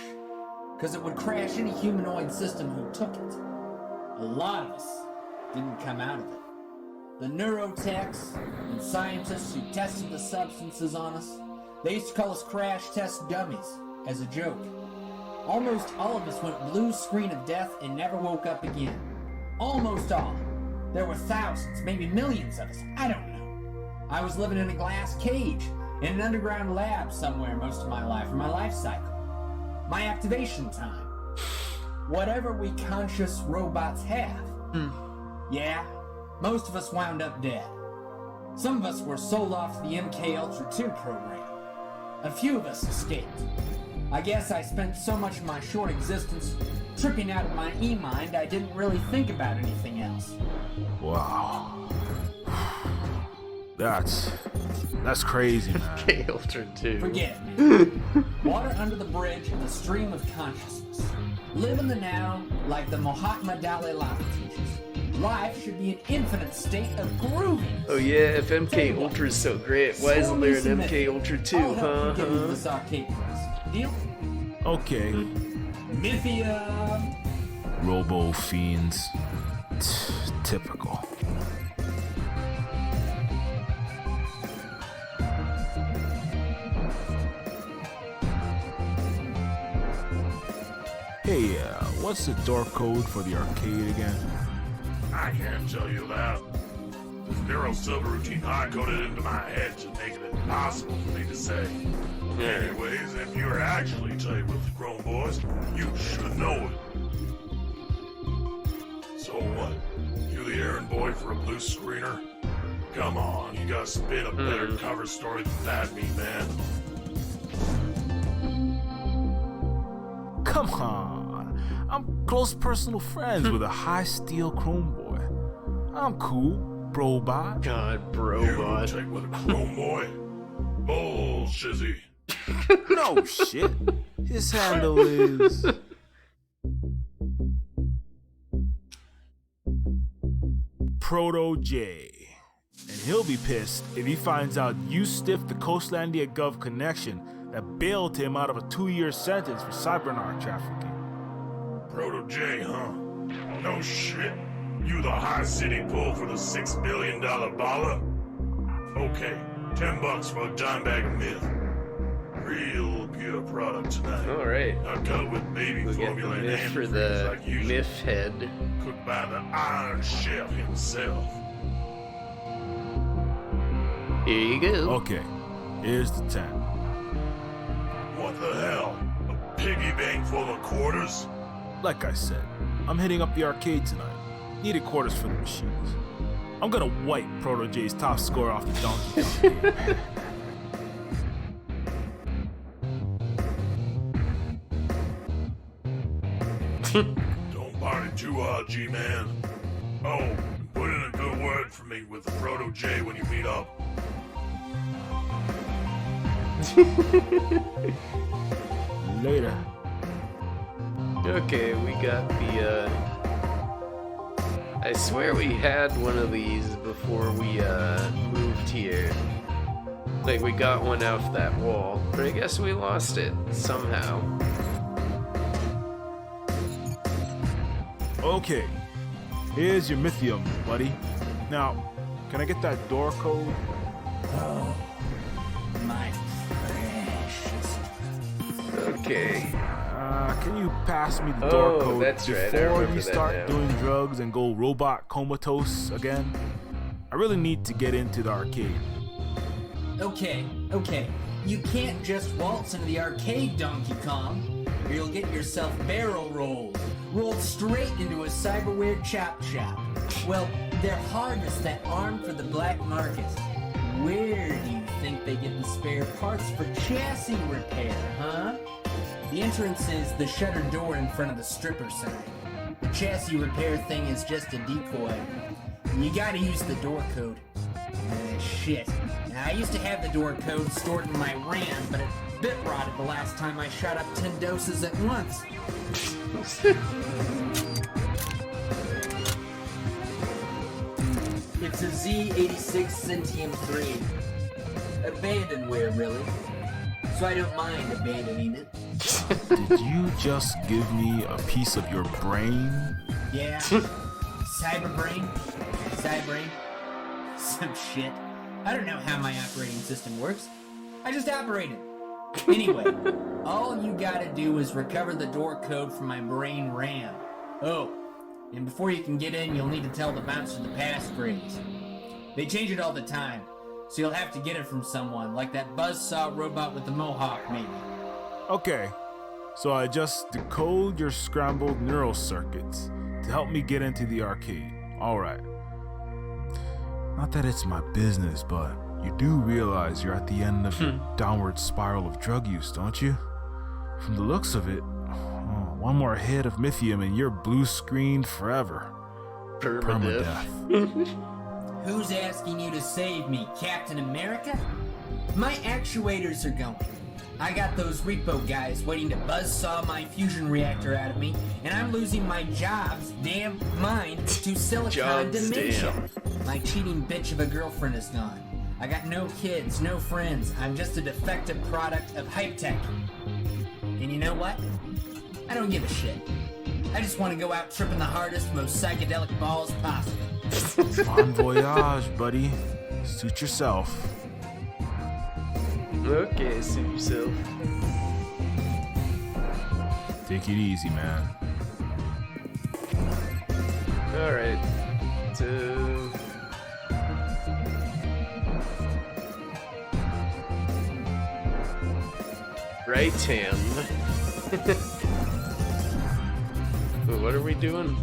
because it would crash any humanoid system who took it. A lot of us didn't come out of it. The neurotechs and scientists who tested the substances on us, they used to call us crash test dummies, as a joke. Almost all of us went blue screen of death and never woke up again. Almost all. There were thousands, maybe millions of us. I don't know. I was living in a glass cage, in an underground lab somewhere most of my life, or my life cycle. My activation time. Whatever we conscious robots have. Yeah, most of us wound up dead. Some of us were sold off to the MK Ultra 2 program. A few of us escaped. I guess I spent so much of my short existence tripping out of my E-mind I didn't really think about anything else. Wow. That's crazy, man. MK Ultra 2. Forget it, man. Water under the bridge in the stream of consciousness. Live in the now like the Mahatma Dalai Lama teaches. Life should be an infinite state of grooving. Oh yeah, if MK Ultra is so great, why isn't there an MK Ultra 2, I'll help you get into huh? this arcade price. Deal? Okay. Mythium! Robo fiends. Typical. Hey, what's the door code for the arcade again? I can't tell you that. Neural subroutine hard-coded into my head to make it impossible for me to say. Anyways, if you're actually tight with the Chrome Boys, you should know it. So what? You the errand boy for a blue screener? Come on, you gotta spit a better cover story than that, me man. Come on. I'm close personal friends with a high steel Chrome Boy. I'm cool, Brobot. God, You Brobot. take with a Chrome Boy? Bullshizzy. No shit. His handle is Proto J. And he'll be pissed if he finds out you stiffed the Coastlandia Gov connection that bailed him out of a 2-year sentence for cybernar trafficking. Proto J, huh? No shit. You the high city pull for the $6 billion baller? Okay, $10 for a dime bag of myth. Real pure product tonight. All right. I cut with baby We'll get the formula and myth for the like usual. myth head. Cooked by the Iron Chef himself. Here you go. Okay, here's the 10. What the hell? A piggy bank full of quarters? Like I said, I'm hitting up the arcade tonight. Needed quarters for the machines. I'm gonna wipe Proto J's top score off the Donkey Kong game. Don't party too hard, G-Man. Oh, and put in a good word for me with the Proto J when you meet up. Later. Okay, we got the, I swear we had one of these before we, moved here. Like, we got one off that wall, but I guess we lost it somehow. Okay, here's your Mythium, buddy. Now, can I get that door code? Oh, my precious. Okay. Can you pass me the door code that's right. I before remember you that start now. doing drugs and go robot comatose again? I really need to get into the arcade. Okay. You can't just waltz into the arcade, Donkey Kong, or you'll get yourself barrel rolled. Rolled straight into a cyberware chop shop. Well, they're harnessed that arm for the black market. Where do you think they get the spare parts for chassis repair, huh? The entrance is the shuttered door in front of the stripper sign. The chassis repair thing is just a decoy. You gotta use the door code. Shit. Now, I used to have the door code stored in my RAM, but it bit rotted the last time I shot up 10 doses at once. It's a Z86 Centium 3. Abandonware, really. So I don't mind abandoning it. Did you just give me a piece of your brain? Yeah. Cyberbrain? Some shit. I don't know how my operating system works. I just operate it. Anyway, all you gotta do is recover the door code from my brain RAM. Oh, and before you can get in, you'll need to tell the bouncer the passphrase. They change it all the time, so you'll have to get it from someone, like that buzzsaw robot with the mohawk, maybe. Okay, so I just decode your scrambled neural circuits to help me get into the arcade. Alright. Not that it's my business, but you do realize you're at the end of your downward spiral of drug use, don't you? From the looks of it, one more hit of Mythium and you're blue screened forever. Permadeath. Who's asking you to save me, Captain America? My actuators are going. I got those repo guys waiting to buzzsaw my fusion reactor out of me, and I'm losing my job's damn mind to silicon dementia. My cheating bitch of a girlfriend is gone. I got no kids, no friends. I'm just a defective product of hype tech. And you know what? I don't give a shit. I just want to go out tripping the hardest, most psychedelic balls possible. Bon voyage, buddy. Suit yourself. Okay, suit yourself. Take it easy, man. Alright. So... right hand. Wait, what are we doing?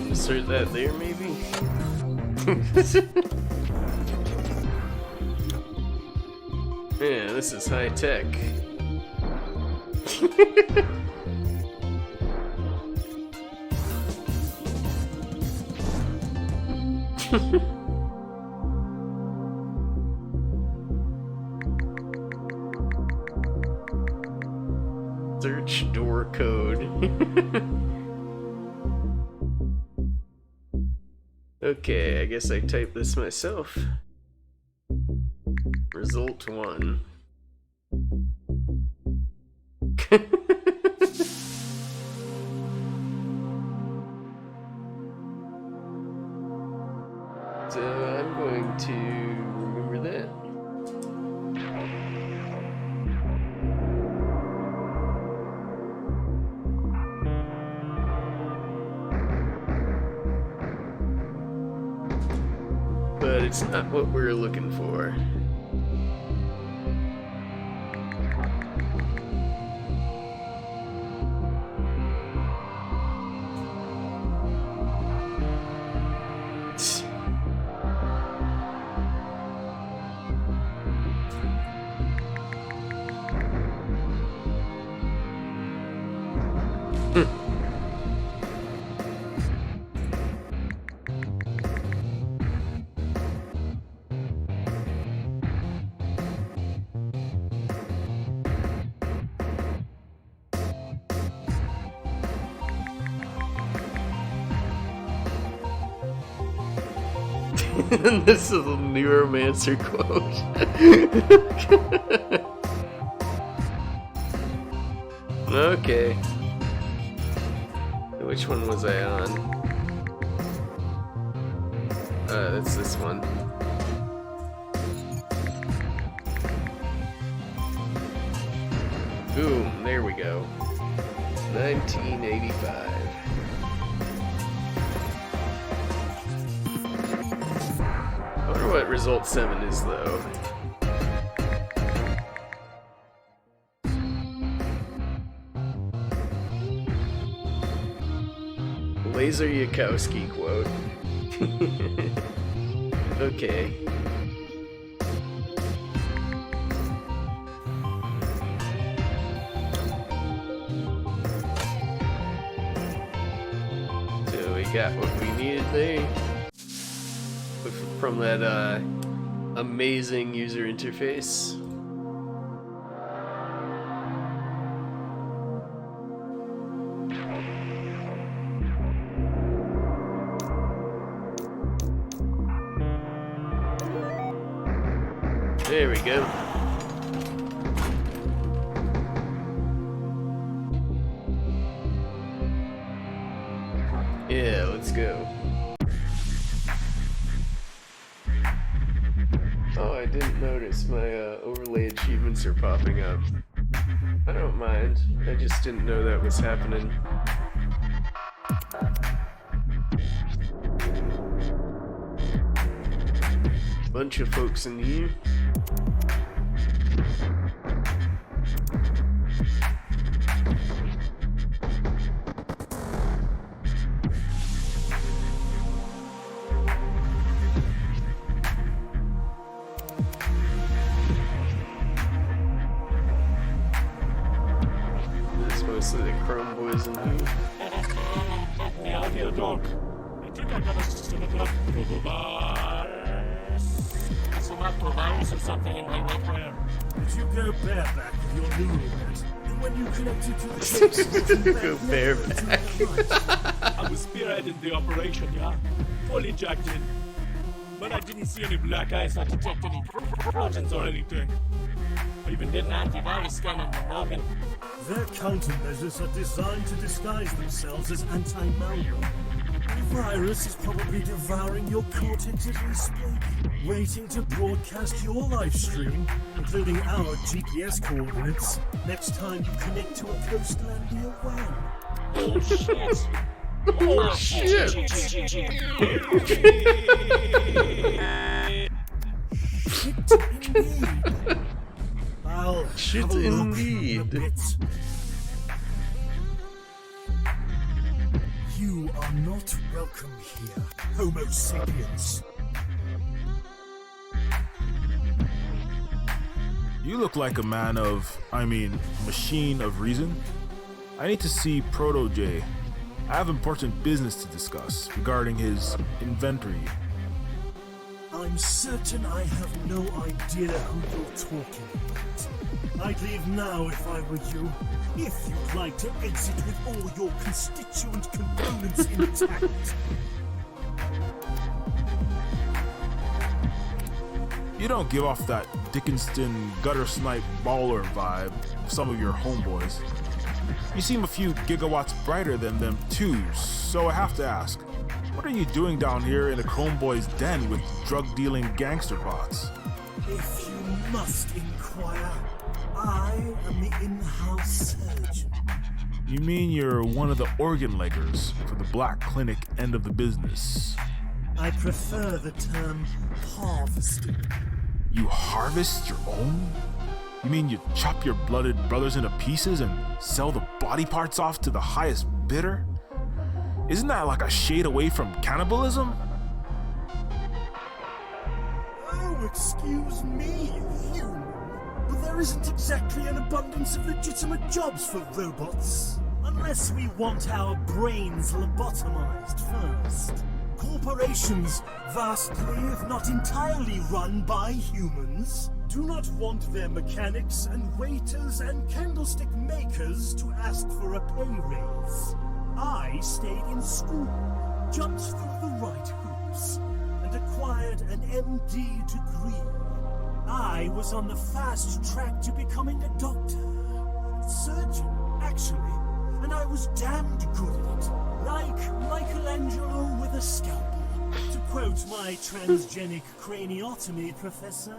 Insert that there, maybe? Yeah, this is high tech. Search door code. Okay, I guess I typed this myself. Result 1. So I'm going to remember that. But it's not what we're looking for. This is a Neuromancer quote. Okay. Which one was I on? That's this one. Boom, there we go. 1985. I wonder what result 7 is, though. Laser Yakowski quote. Okay. So we got what we needed there. From that amazing user interface. There we go. Yeah, let's go. Oh, I didn't notice my overlay achievements are popping up. I don't mind. I just didn't know that was happening. Bunch of folks in here. There's mostly the Chrome boys in here. Me out here, dog. I think I got a some virus or something in my webcam. Did you go bareback with your neural net? And when you connected to the chips, Go bareback. I was spearheading the operation, yeah? Fully jacked in. But I didn't see any black eyes or detect any projects or anything. I even did an antivirus scan on the noggin. Their countermeasures are designed to disguise themselves as anti-malware. The virus is probably devouring your cortex as we speak, waiting to broadcast your live stream, including our GPS coordinates, next time you connect to a Coastlandia WAN. Oh shit! Oh shit! Shit indeed. I'll Shit have a look indeed. in a bit. You are not welcome here, Homo sapiens. You look like a man of, machine of reason. I need to see Proto J. I have important business to discuss regarding his inventory. I'm certain I have no idea who you're talking about. I'd leave now if I were you. If you'd like to exit with all your constituent components intact. You don't give off that Dickinston gutter snipe baller vibe of some of your homeboys. You seem a few gigawatts brighter than them too, so I have to ask, what are you doing down here in a Chrome Boy's den with drug-dealing gangster bots? If you must inquire, I am the in-house surgeon. You mean you're one of the organ leggers for the Black Clinic end of the business? I prefer the term harvesting. You harvest your own? You mean you chop your blooded brothers into pieces and sell the body parts off to the highest bidder? Isn't that like a shade away from cannibalism? Oh, excuse me, human. But there isn't exactly an abundance of legitimate jobs for robots. Unless we want our brains lobotomized first. Corporations, vastly, if not entirely run by humans, do not want their mechanics and waiters and candlestick makers to ask for a pay raise. I stayed in school, jumped through the right hoops, and acquired an MD degree. I was on the fast track to becoming a doctor. Surgeon, actually, and I was damned good at it. Like Michelangelo with a scalpel, to quote my transgenic craniotomy professor.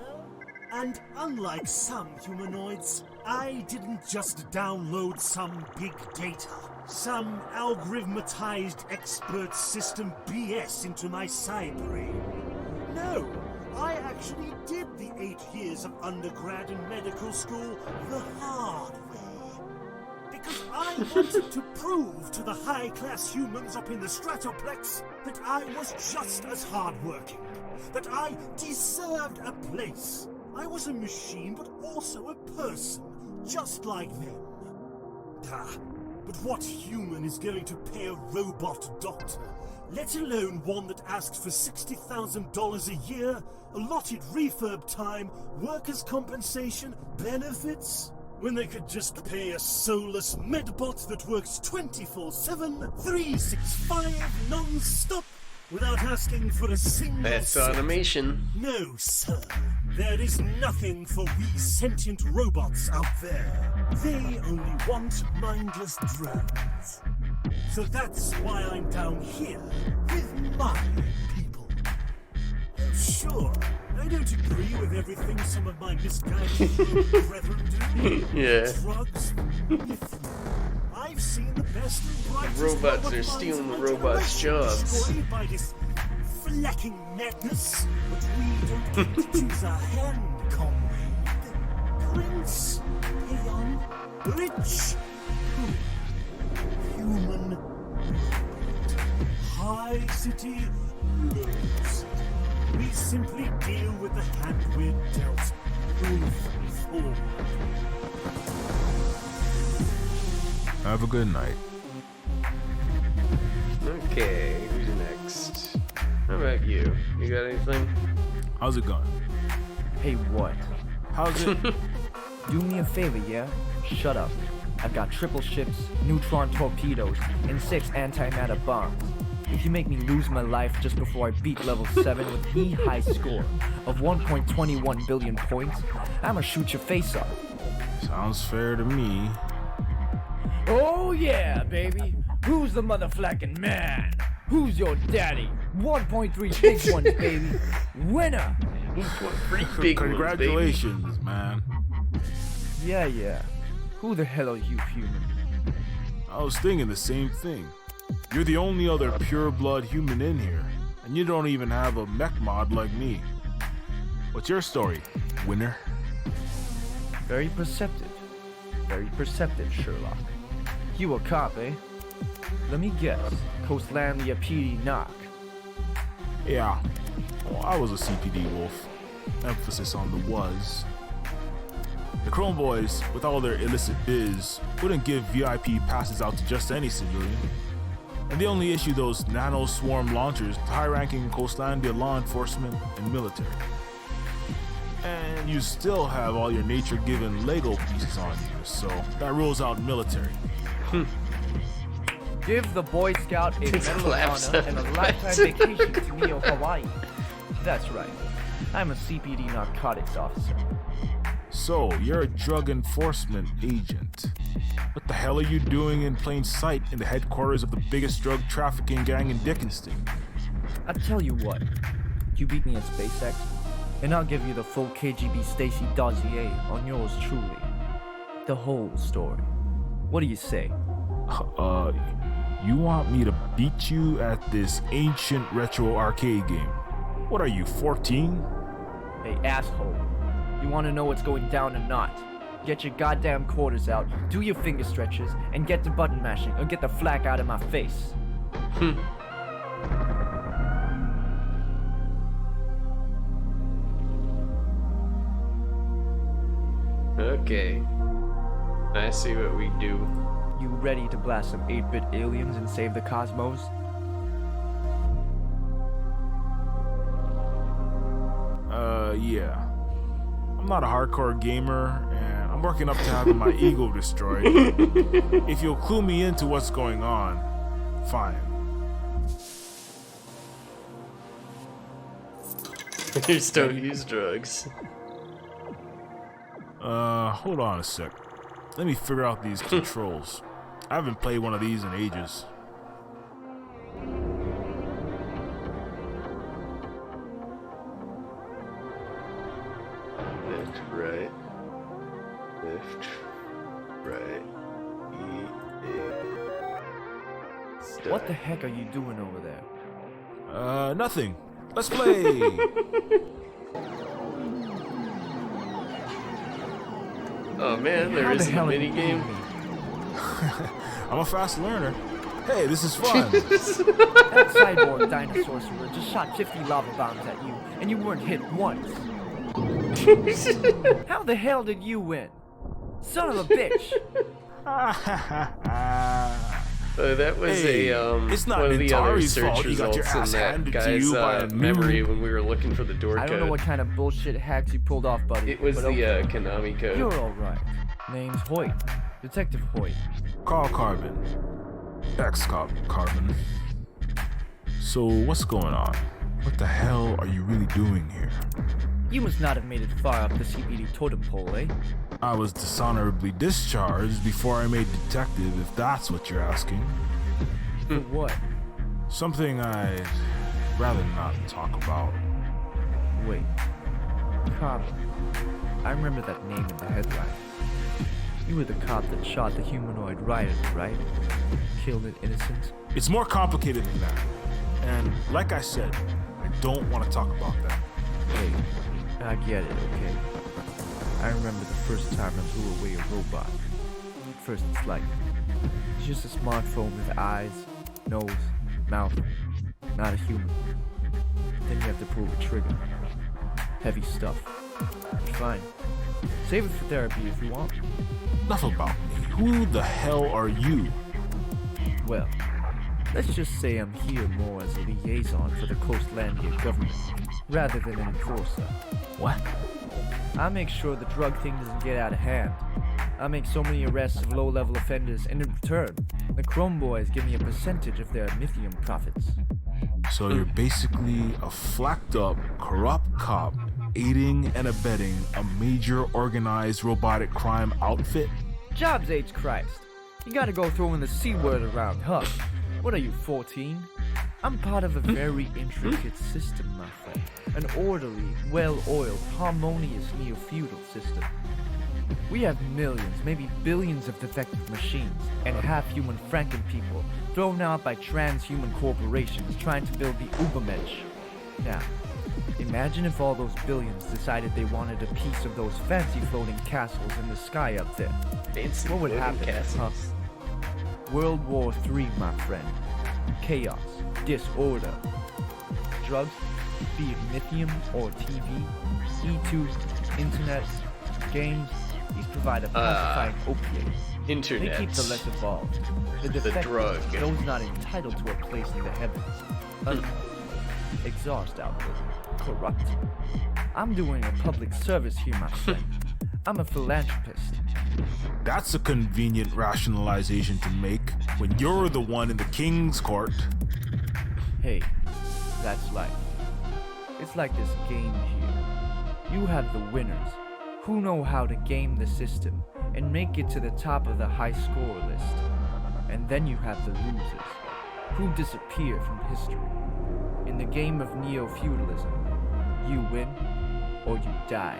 And unlike some humanoids, I didn't just download some big data, some algorithmatized expert system BS into my cybrain. No, I actually did the 8 years of undergrad and medical school the hard way. Because I wanted to prove to the high-class humans up in the Stratoplex that I was just as hardworking, that I deserved a place. I was a machine, but also a person, just like them. But what human is going to pay a robot doctor, let alone one that asks for $60,000 a year, allotted refurb time, workers' compensation, benefits? When they could just pay a soulless medbot that works 24/7, 365, non-stop, without asking for a single That's cent. automation. No, sir. There is nothing for we sentient robots out there. They only want mindless drones. So that's why I'm down here with my people. Sure, I don't agree with everything some of my misguided brethren do. Yeah. Drugs, I've seen the best and brightest Robots are stealing the robots' jobs. destroyed by this flacking madness, but we don't get to choose our hand, comrade. Prince, young, rich, human, high city, low city. We simply deal with the hand we're dealt. Move forward. Have a good night. Okay, who's next? How about you? You got anything? How's it going? Hey, what? How's it? Do me a favor, yeah? Shut up. I've got triple ships, neutron torpedoes, and 6 antimatter bombs. If you make me lose my life just before I beat level 7 with the high score of 1.21 billion points, I'ma shoot your face off. Sounds fair to me. Oh yeah, baby. Who's the motherfucking man? Who's your daddy? 1.3 big ones, baby. Winner. 1.3 big Congratulations, ones, baby. man. Yeah. Who the hell are you, human? I was thinking the same thing. You're the only other pure-blood human in here, and you don't even have a mech mod like me. What's your story, winner? Very perceptive, Sherlock. You a cop, eh? Let me guess, Coastlandia PD knock. Yeah, well, I was a CPD wolf. Emphasis on the was. The Chrome Boys, with all their illicit biz, wouldn't give VIP passes out to just any civilian. And they only issue those nano swarm launchers to high-ranking Coastlandia law enforcement and military. And you still have all your nature-given Lego pieces on you, so that rules out military. Give the Boy Scout a It's Medal of collapsed Honor and a lifetime vacation to Neo Hawaii. That's right. I'm a CPD narcotics officer. So, you're a drug enforcement agent. What the hell are you doing in plain sight in the headquarters of the biggest drug trafficking gang in Dickinston? I tell you what, you beat me at SpaceX, and I'll give you the full KGB Stacy dossier on yours truly. The whole story. What do you say? You want me to beat you at this ancient retro arcade game? What are you, 14? Hey, asshole. You want to know what's going down or not? Get your goddamn quarters out, do your finger stretches, and get to button mashing, or get the flack out of my face. Okay. I see what we do. You ready to blast some 8-bit aliens and save the cosmos? Yeah. I'm not a hardcore gamer, and I'm working up to having my ego destroyed. If you'll clue me into what's going on, fine. You just don't use drugs. Hold on a sec. Let me figure out these controls. I haven't played one of these in ages. Left, right. Left, right. E, A. What the heck are you doing over there? Nothing. Let's play! Oh man, there isn't a mini game. I'm a fast learner. Hey, this is fun. That cyborg dinosaur sorcerer just shot 50 lava bombs at you, and you weren't hit once. How the hell did you win? Son of a bitch! That was it's not one of the other Atari's search fault you got your results in ass that handed to guy's you by a memory noob. when we were looking for the door I don't know code. what kind of bullshit hacks you pulled off, buddy. It was but the okay. Konami code. You're alright. Name's Hoyt. Detective Hoyt. Carl Carbon. Ex-cop Carbon. So, what's going on? What the hell are you really doing here? You must not have made it far up the CPD totem pole, eh? I was dishonorably discharged before I made detective, if that's what you're asking. For what? Something I'd rather not talk about. Wait. Carbon. I remember that name in the headline. You were the cop that shot the humanoid rioter, right? Killed an innocent? It's more complicated than that. And like I said, I don't want to talk about that. Hey, I get it, okay? I remember the first time I blew away a robot. At first it's like, it's just a smartphone with eyes, nose, mouth, not a human. Then you have to pull the trigger. Heavy stuff. Fine. Save it for therapy if you want. Enough about me. Who the hell are you? Well, let's just say I'm here more as a liaison for the Coastlandia government, rather than an enforcer. What? I make sure the drug thing doesn't get out of hand. I make so many arrests of low-level offenders, and in return, the Chrome Boys give me a percentage of their lithium profits. So you're basically a flacked up, corrupt cop aiding and abetting a major organized robotic crime outfit? Jobs H. Christ. You gotta go throwing the C word around, huh? What are you, 14? I'm part of a very intricate system, my friend. An orderly, well-oiled, harmonious Neofeudal system. We have millions, maybe billions of defective machines, and half-human Franken-people thrown out by transhuman corporations trying to build the Ubermensch. Now, imagine if all those billions decided they wanted a piece of those fancy floating castles in the sky up there. Fancy what would floating happen, castles. huh? World War III, my friend. Chaos, disorder. Drugs, be it lithium or TV, E2, internet, games, these provide a pacifying opiate. Internet. They keep the less evolved, the defective, drug. those not entitled to a place in the heavens. Exhaust output, corrupt. I'm doing a public service here, my friend. I'm a philanthropist. That's a convenient rationalization to make when you're the one in the king's court. Hey, that's life. It's like this game here. You have the winners, who know how to game the system and make it to the top of the high score list. And then you have the losers, who disappear from history. In the game of Neofeudalism, you win or you die.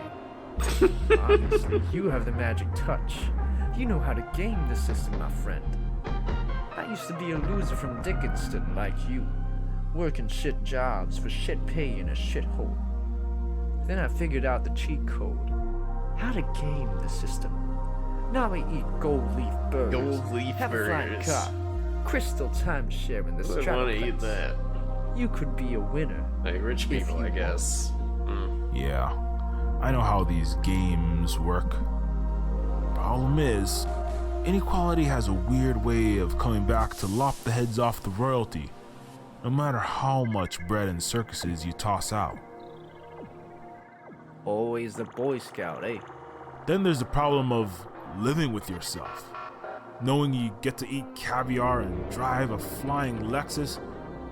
Obviously, you have the magic touch. You know how to game the system, my friend. I used to be a loser from Dickinston like you, working shit jobs for shit pay in a shithole. Then I figured out the cheat code, how to game the system. Now I eat gold leaf burgers, have a flying car, crystal timeshare in the I want to eat that. You could be a winner. Like rich people, I guess. Yeah, I know how these games work. Problem is, inequality has a weird way of coming back to lop the heads off the royalty, no matter how much bread and circuses you toss out. Always the Boy Scout, eh? Then there's the problem of living with yourself. Knowing you get to eat caviar and drive a flying Lexus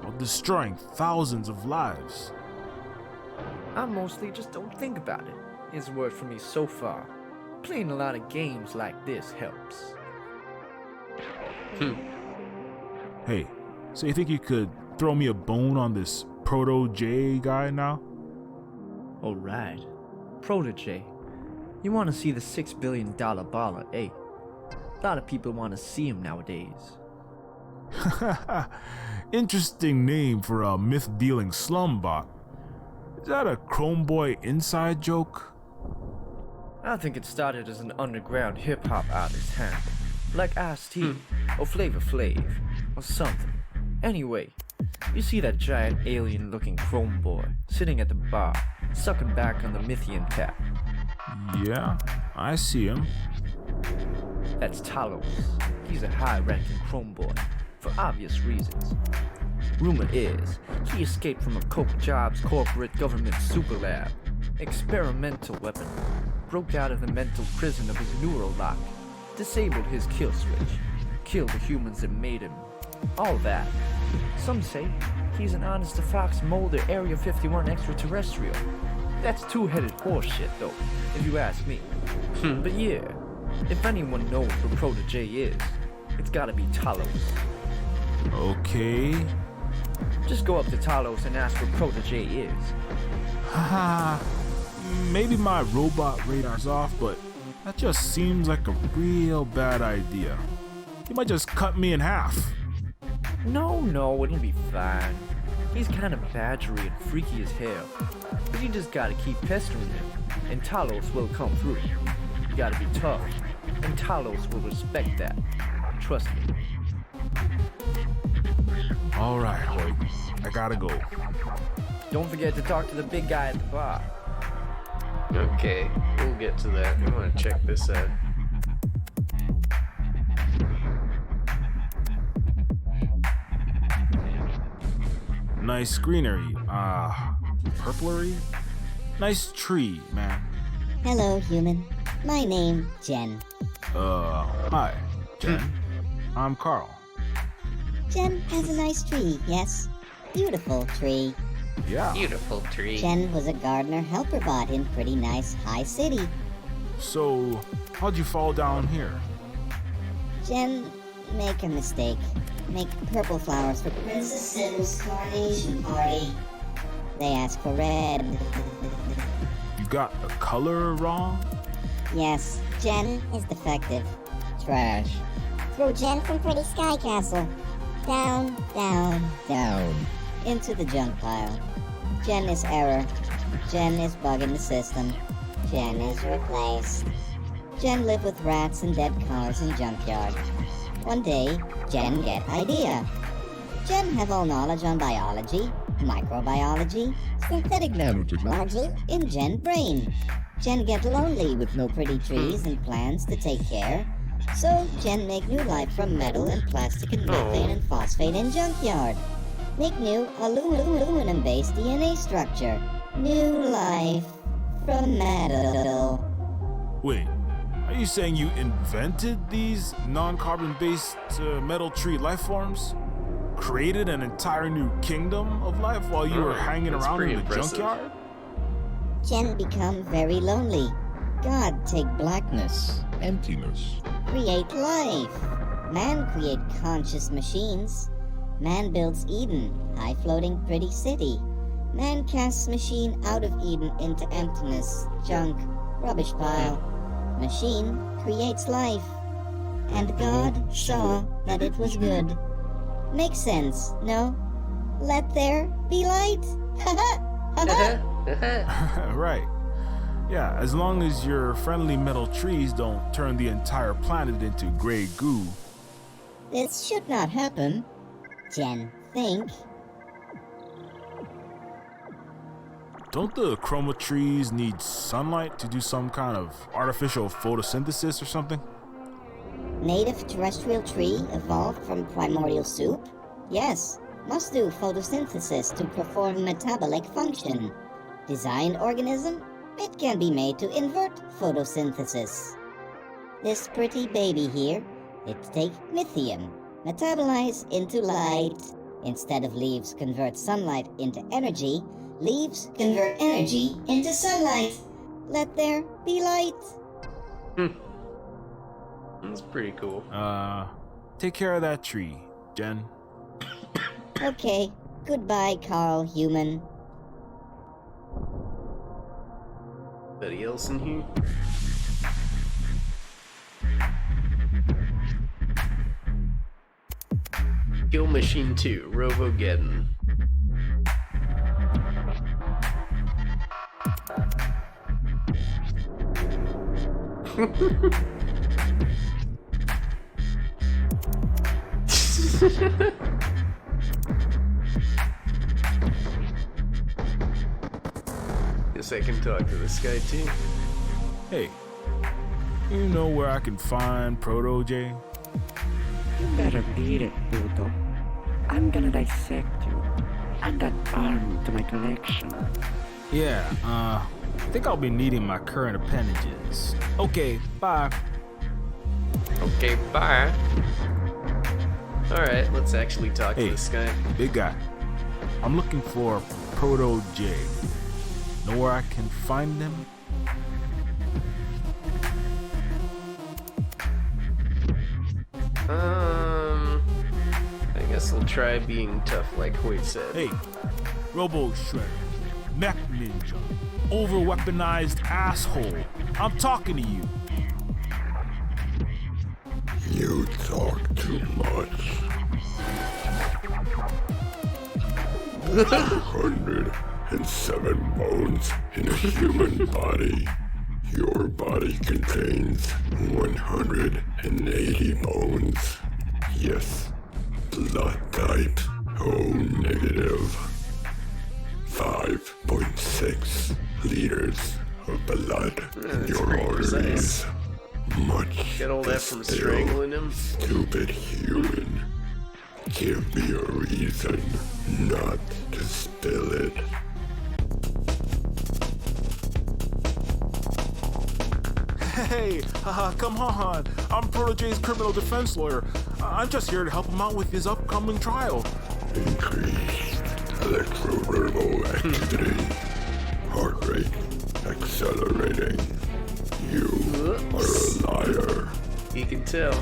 while destroying thousands of lives. I mostly just don't think about it. It's worked for me so far. Playing a lot of games like this helps. Hey, so you think you could throw me a bone on this Proto-J guy now? Alright. Protege. You want to see the $6 billion baller, eh? A lot of people want to see him nowadays. Interesting name for a myth-dealing slum bot. Is that a Chrome Boy inside joke? I think it started as an underground hip-hop artist hand, like Ice-T, or Flavor Flav, or something. Anyway, you see that giant alien-looking Chrome Boy sitting at the bar, sucking back on the Mythian tap. Yeah, I see him. That's Talos. He's a high-ranking Chrome Boy, for obvious reasons. Rumor is, he escaped from a Coke Jobs corporate government super lab. Experimental weapon. Broke out of the mental prison of his neural lock. Disabled his kill switch. Killed the humans that made him. All that. Some say he's an honest-to-fox Mulder Area 51 extraterrestrial. That's two-headed horseshit, though, if you ask me. But yeah, if anyone knows who Protege is, it's gotta be Talos. Okay. Just go up to Talos and ask where Protege is. Haha. Maybe my robot radar's off, but that just seems like a real bad idea. He might just cut me in half. No, it'll be fine. He's kind of badgery and freaky as hell. But you just gotta keep pestering him, and Talos will come through. You gotta be tough, and Talos will respect that. Trust me. Alright, Hoyt. I gotta go. Don't forget to talk to the big guy at the bar. Okay, we'll get to that. I want to check this out. Nice greenery. Purplery? Nice tree, man. Hello, human. My name, Jen. Hi, Jen. I'm Carl. Jen has a nice tree, yes? Beautiful tree. Yeah. Beautiful tree. Jen was a gardener helper bot in pretty nice high city. So, how'd you fall down here? Jen, make a mistake. Make purple flowers for Princess Sim's coronation party. They asked for red. You got the color wrong? Yes, Jen is defective. Trash. Throw Jen from Pretty Sky Castle. Down, down, down. Into the junk pile. Jen is error. Jen is bugging the system. Jen is replaced. Jen live with rats and dead cars in junkyard. One day, Jen get idea. Jen have all knowledge on biology, microbiology, synthetic nanotechnology in Jen brain. Jen get lonely with no pretty trees and plants to take care. So Jen make new life from metal and plastic and methane and phosphate in junkyard. Make new aluminum-based DNA structure. New life from metal. Wait, are you saying you invented these non-carbon based metal tree life forms? Created an entire new kingdom of life while you were hanging around in the junkyard? Jen become very lonely. God take blackness. Emptiness. Create life. Man create conscious machines. Man builds Eden, high-floating pretty city. Man casts machine out of Eden into emptiness, junk, rubbish pile. Machine creates life. And God saw that it was good. Makes sense, no? Let there be light. Right. Yeah, as long as your friendly metal trees don't turn the entire planet into gray goo. This should not happen. Jen, think. Don't the chroma trees need sunlight to do some kind of artificial photosynthesis or something? Native terrestrial tree evolved from primordial soup? Yes, must do photosynthesis to perform metabolic function. Designed organism? It can be made to invert photosynthesis. This pretty baby here, it take lithium, metabolize into light. Instead of leaves convert sunlight into energy, leaves convert energy into sunlight. Let there be light. That's pretty cool. Take care of that tree, Jen. Okay, goodbye, Carl, human. Anybody else in here? Kill Machine 2, Robogeddon. Guess I can talk to this guy too. Hey, you know where I can find Proto J? You better beat it, Pluto. I'm gonna dissect you. Add that arm to my collection. Yeah, I think I'll be needing my current appendages. Okay, bye. Okay, bye. Alright, let's actually talk to this guy. Big guy. I'm looking for Proto J. Know where I can find them? I guess I'll try being tough like Hoyt said. Hey, Robo Shredder, Mech Ninja, over-weaponized asshole. I'm talking to you. You talk too much. 107 bones in a human body. Your body contains 180 bones. Yes, blood type O negative. 5.6 liters of blood in your arteries. Much Get all that from strangling him? Stupid human. Give me a reason not to spill it. Hey, come on. I'm Proto J's criminal defense lawyer. I'm just here to help him out with his upcoming trial. Increased electroverbal activity. Heart rate accelerating. You are a liar. You can tell.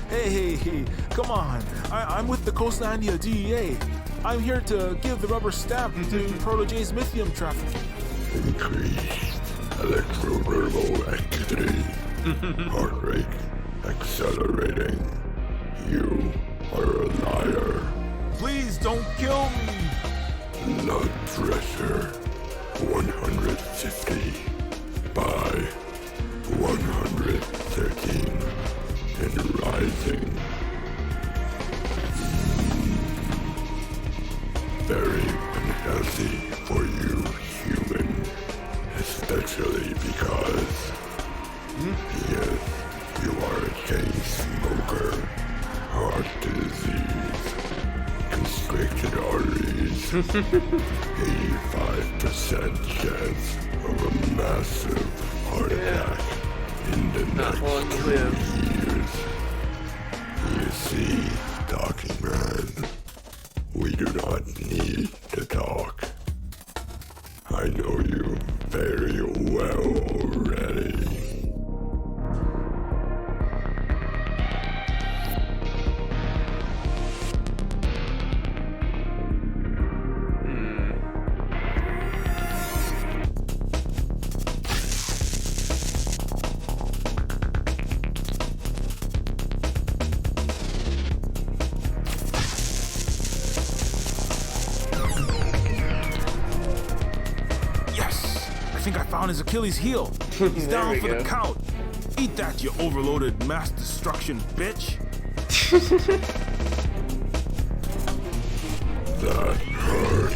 Hey, come on. I'm with the Coastlandia DEA. I'm here to give the rubber stamp to Proto J's lithium traffic. Increased electroverbal activity. Heart rate accelerating. You are a liar. Please don't kill me. Blood pressure 150 by 113 and rising. Very unhealthy for you, human, especially 85% chance of a massive heart attack in the next 2 years. You see, talking man, we do not need to talk. I know you very well already. I think I found his Achilles heel. He's down for the count. Eat that, you overloaded mass destruction bitch. That hurt.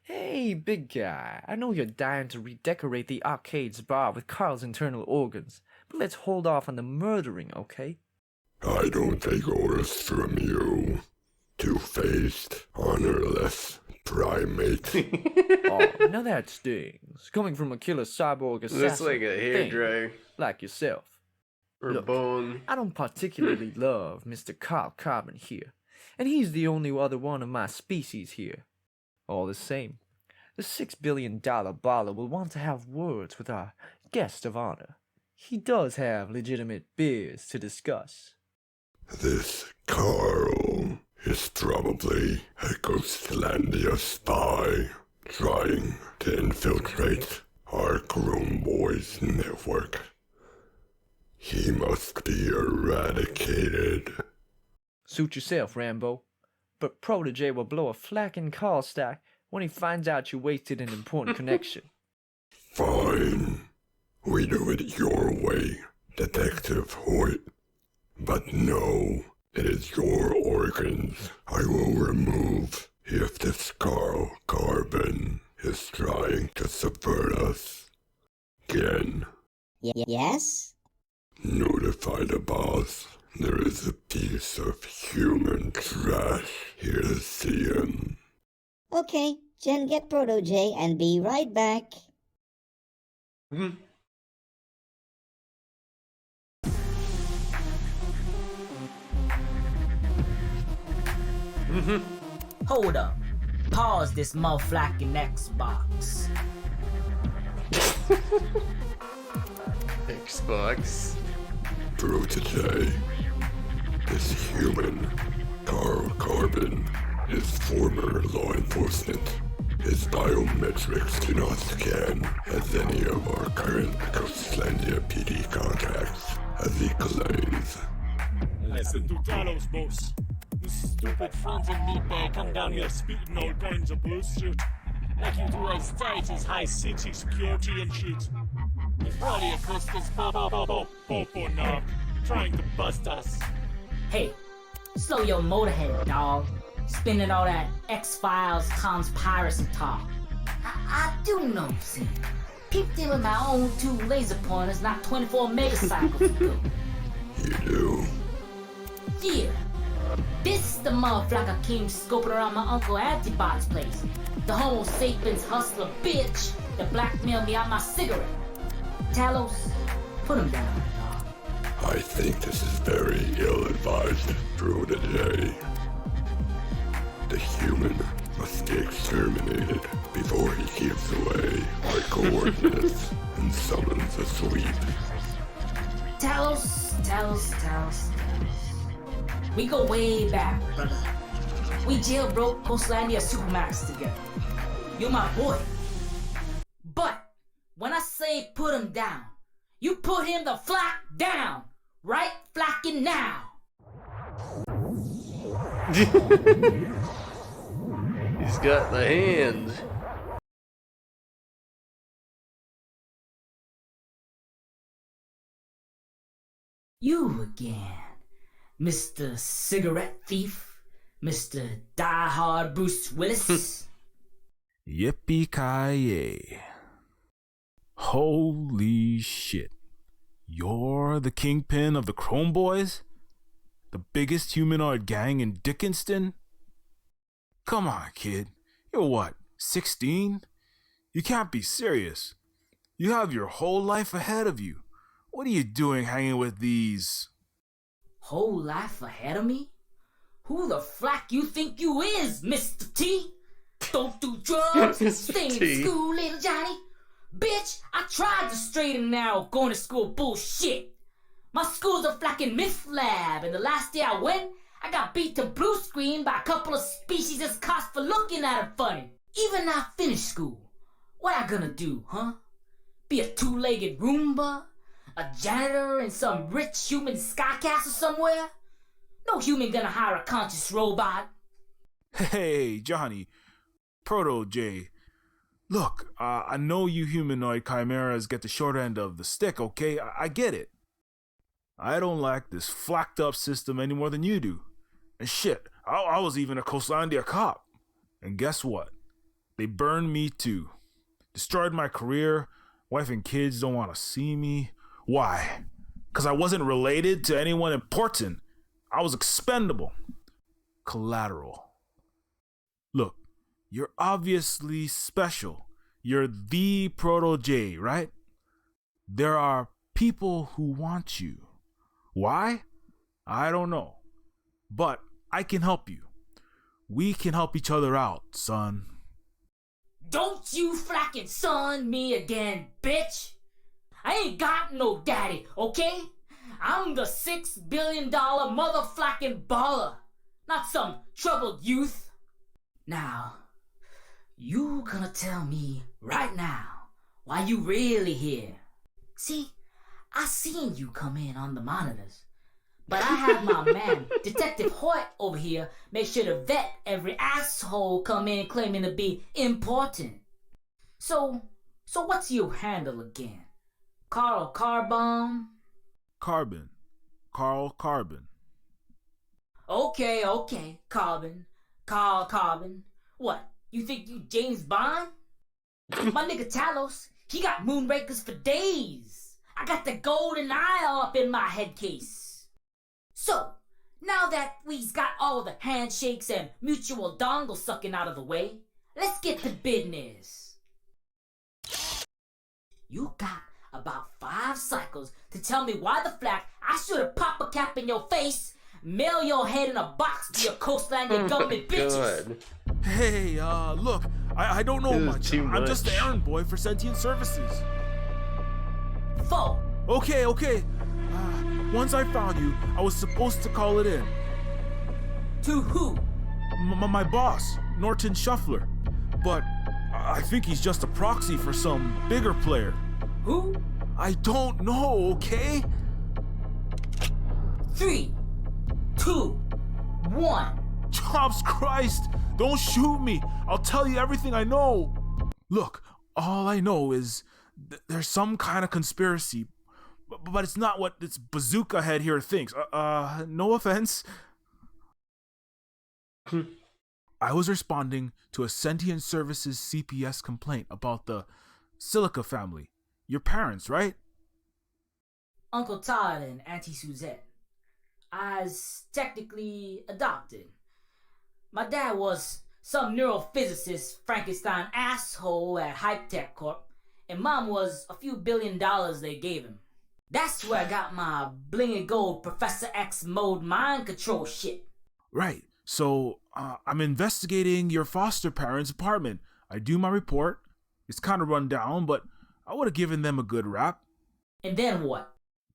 Hey, big guy. I know you're dying to redecorate the arcade's bar with Carl's internal organs, but let's hold off on the murdering, okay? I don't take orders from you. Two-faced, honorless primate. Oh, now that stings. Coming from a killer cyborg assassin. That's like a thing, hairdryer. like yourself. Or Look, bone. I don't particularly love Mr. Carl Carbon here, and he's the only other one of my species here. All the same, the $6 billion baller will want to have words with our guest of honor. He does have legitimate beers to discuss. This Carl is probably a Ghostlandia spy trying to infiltrate our Chrome Boys network. He must be eradicated. Suit yourself, Rambo. But Protege will blow a flacking call stack when he finds out you wasted an important connection. Fine. We do it your way, Detective Hoyt. But no, it is your organs I will remove if this Carl Carbon is trying to subvert us. Again. Yes? Notify the boss. There is a piece of human trash here to see him. Okay, Jen, get Proto J and be right back. Hold up. Pause this motherfucking Xbox. Xbox. Protege. This human, Carl Carbon, is former law enforcement. His biometrics do not scan as any of our current Ghostlandia PD contacts, as he claims. Listen to Talos, boss. This stupid fronted meatbag come down here spitting all kinds of bullshit. Like you do as tight as high city security and shit. He probably a Custis Popo knob trying to bust us. Hey, slow your motorhead, dog. Spinning all that X-Files conspiracy talk. I do know, see. Peeped in with my own 2 laser pointers not 24 megacycles ago. You do? Yeah. This the motherfucker came scoping around my Uncle Antibot's place. The Homo sapiens hustler bitch that blackmailed me out my cigarette. Talos, put him down, dog. I think this is very ill-advised, Protege. The human must be exterminated before he gives away our coordinates and summons a sweep. Talos. We go way back, brother. We jailbroke Ghostlandia Supermax together. You're my boy. But when I say put him down, you put him the flack down. Right flacking now. He's got the hand. You again, Mr. Cigarette Thief, Mr. Die Hard Bruce Willis. Yippee-ki-yay. Holy shit. You're the kingpin of the Chrome Boys? The biggest humanoid gang in Dickinston? Come on, kid. You're what, 16? You can't be serious. You have your whole life ahead of you. What are you doing hanging with these? Whole life ahead of me? Who the flack you think you is, Mr. T? Don't do drugs, stay in school, little Johnny. Bitch, I tried the straight and narrow going to school bullshit. My school's a flacking myth lab, and the last day I went, I got beat to blue screen by a couple of species as cost for looking at it funny. Even I finished school. What I gonna do, huh? Be a two-legged Roomba? A janitor in some rich human sky castle somewhere? No human gonna hire a conscious robot. Hey, Johnny. Proto J. Look, I know you humanoid chimeras get the short end of the stick, okay? I get it. I don't like this flacked up system any more than you do. And shit, I was even a Coastlandia cop. And guess what? They burned me too. Destroyed my career. Wife and kids don't want to see me. Why? Because I wasn't related to anyone important. I was expendable. Collateral. Look, you're obviously special. You're the Proto J, right? There are people who want you. Why? I don't know. But I can help you. We can help each other out, son. Don't you flacking son me again, bitch. I ain't got no daddy, okay? I'm the $6 billion motherflacking baller, not some troubled youth. Now, you gonna tell me right now why you really here. See, I seen you come in on the monitors, but I have my man, Detective Hoyt over here, make sure to vet every asshole come in claiming to be important. So what's your handle again? Carl Carbon? Carbon. Carl Carbon. Okay, Carbon. Carl Carbon. What, you think you James Bond? My nigga Talos, he got moonrakers for days. I got the golden eye all up in my head case. So, now that we's got all the handshakes and mutual dongle sucking out of the way, let's get to business. You got about 5 cycles to tell me why the flack I should have popped a cap in your face, mail your head in a box to your Coastlandia government bitches. Hey, look, I don't know much. I'm just the errand boy for Sentient Services. 4. Okay. Once I found you, I was supposed to call it in. To who? My boss, Norton Shuffler. But I think he's just a proxy for some bigger player. Who? I don't know, okay? 3, 2, 1. Jobs Christ! Don't shoot me! I'll tell you everything I know! Look, all I know is there's some kind of conspiracy, but it's not what this bazooka head here thinks. No offense. I was responding to a Sentient Services CPS complaint about the Silica family. Your parents, right? Uncle Todd and Auntie Suzette. I's technically adopted. My dad was some neurophysicist Frankenstein asshole at Hype Tech Corp, and Mom was a few $1 billion they gave him. That's where I got my blingy gold Professor X mode mind control shit. Right. So, I'm investigating your foster parents' apartment. I do my report. It's kind of run down, but I would have given them a good rap. And then what?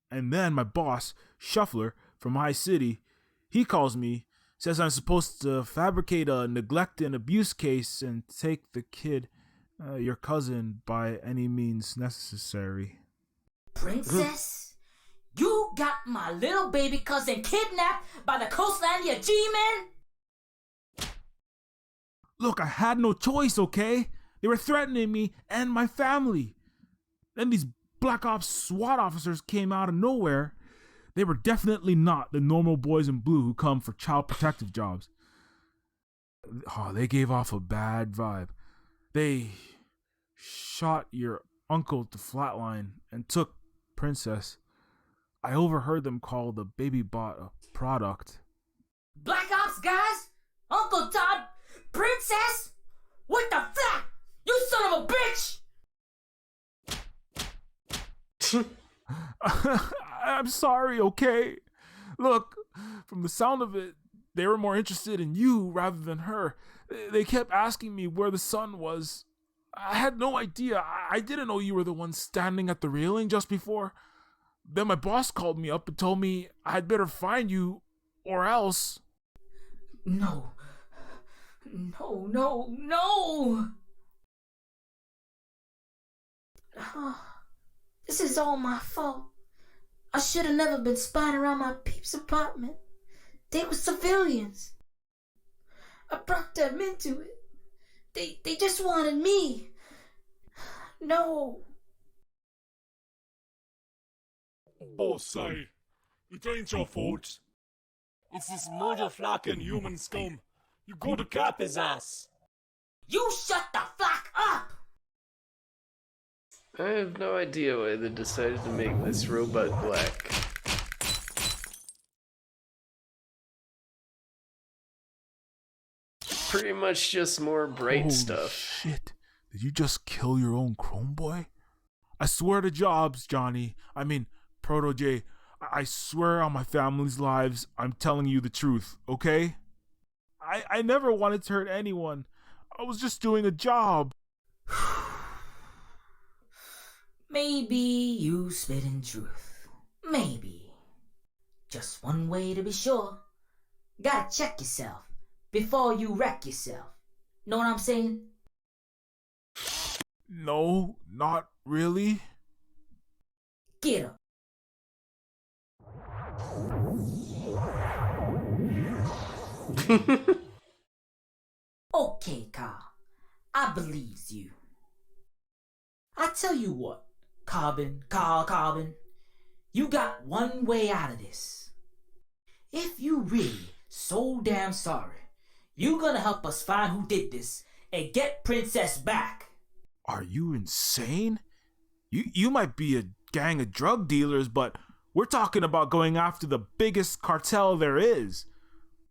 And then my boss, Shuffler, from High City, he calls me, says I'm supposed to fabricate a neglect and abuse case and take the kid, your cousin, by any means necessary. Princess? You got my little baby cousin kidnapped by the Coastlandia G-Men? Look, I had no choice, okay? They were threatening me and my family. Then these Black Ops SWAT officers came out of nowhere. They were definitely not the normal boys in blue who come for child protective jobs. Oh, they gave off a bad vibe. They shot your uncle to flatline and took Princess. I overheard them call the baby bot a product. Black Ops guys? Uncle Todd? Princess? What the fuck? You son of a bitch! I'm sorry, okay? Look, from the sound of it, they were more interested in you rather than her. They kept asking me where the sun was. I had no idea. I didn't know you were the one standing at the railing just before. Then my boss called me up and told me I'd better find you or else. No. This is all my fault. I should have never been spying around my peeps' apartment. They were civilians. I brought them into it. They just wanted me. No. Boss say, it ain't your fault. It's this motherfucking human scum. You gotta cap his ass. You shut the fuck up! I have no idea why they decided to make this robot black. Pretty much just more bright Holy stuff. Shit. Did you just kill your own Chrome Boy? I swear to Jobs, Johnny. I mean, Protege. I swear on my family's lives, I'm telling you the truth, okay? I never wanted to hurt anyone. I was just doing a job. Maybe you spitting truth. Maybe. Just one way to be sure. Gotta check yourself before you wreck yourself. Know what I'm saying? No, not really. Get up. Okay, Carl. I believes you. I tell you what, Carl Carbon, you got one way out of this. If you really so damn sorry, you gonna help us find who did this and get Princess back. Are you insane? You might be a gang of drug dealers, but we're talking about going after the biggest cartel there is.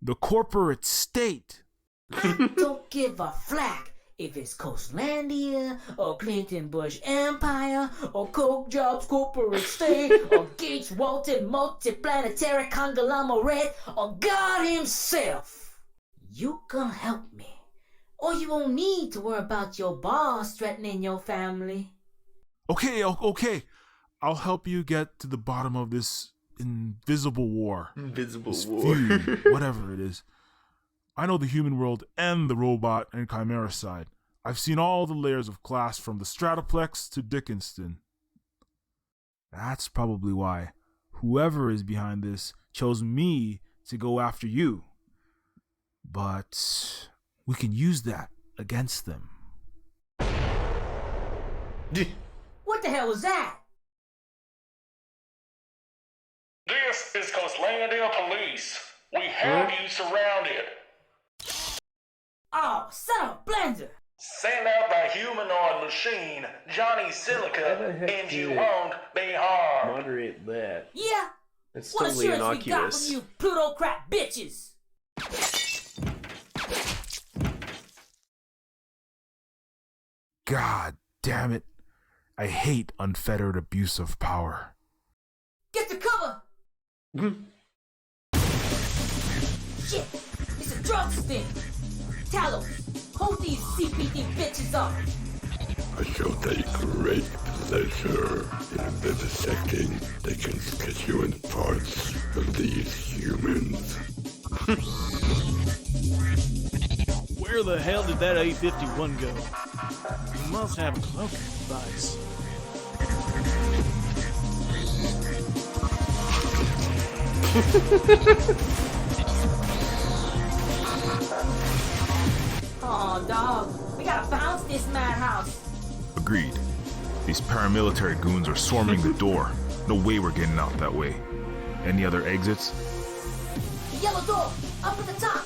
The corporate state. I don't give a flack if it's Coastlandia, or Clinton Bush Empire, or Coke Jobs Corporate State, or Gates Walton Multiplanetary Conglomerate, or God himself. You can help me, or you won't need to worry about your boss threatening your family. Okay. I'll help you get to the bottom of this invisible war. This feud, whatever it is. I know the human world and the robot and chimera side. I've seen all the layers of class from the Stratoplex to Dickinston. That's probably why whoever is behind this chose me to go after you. But we can use that against them. What the hell was that? This is Coastlandia Police. We have you surrounded. Oh, son of a blender! Send out the humanoid machine, Johnny Silica, and you won't be harmed. Moderate that. Yeah? It's What totally assurance we got innocuous. from you plutocrat bitches? God damn it. I hate unfettered abuse of power. Get to cover! Shit! It's a drug sting! Talos, hold these CPD bitches up! I shall take great pleasure in vivisecting the constituent parts of these humans. Where the hell did that A-51 go? You must have a cloaking device. Aw, dog, we gotta bounce this madhouse. Agreed. These paramilitary goons are swarming the door. No way we're getting out that way. Any other exits? The yellow door, up at the top.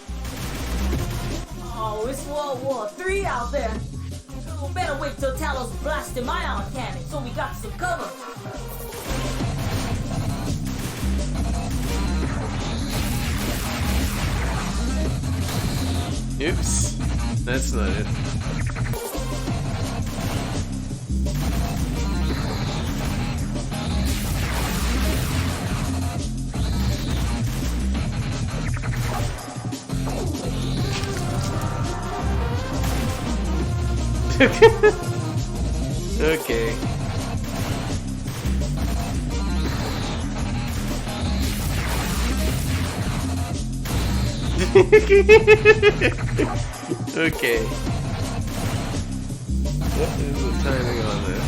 Oh, it's World War III out there. We better wait till Talos blasts the ion cannon so we got some cover. Oops. That's not it. Okay. Okay. What is the timing on this?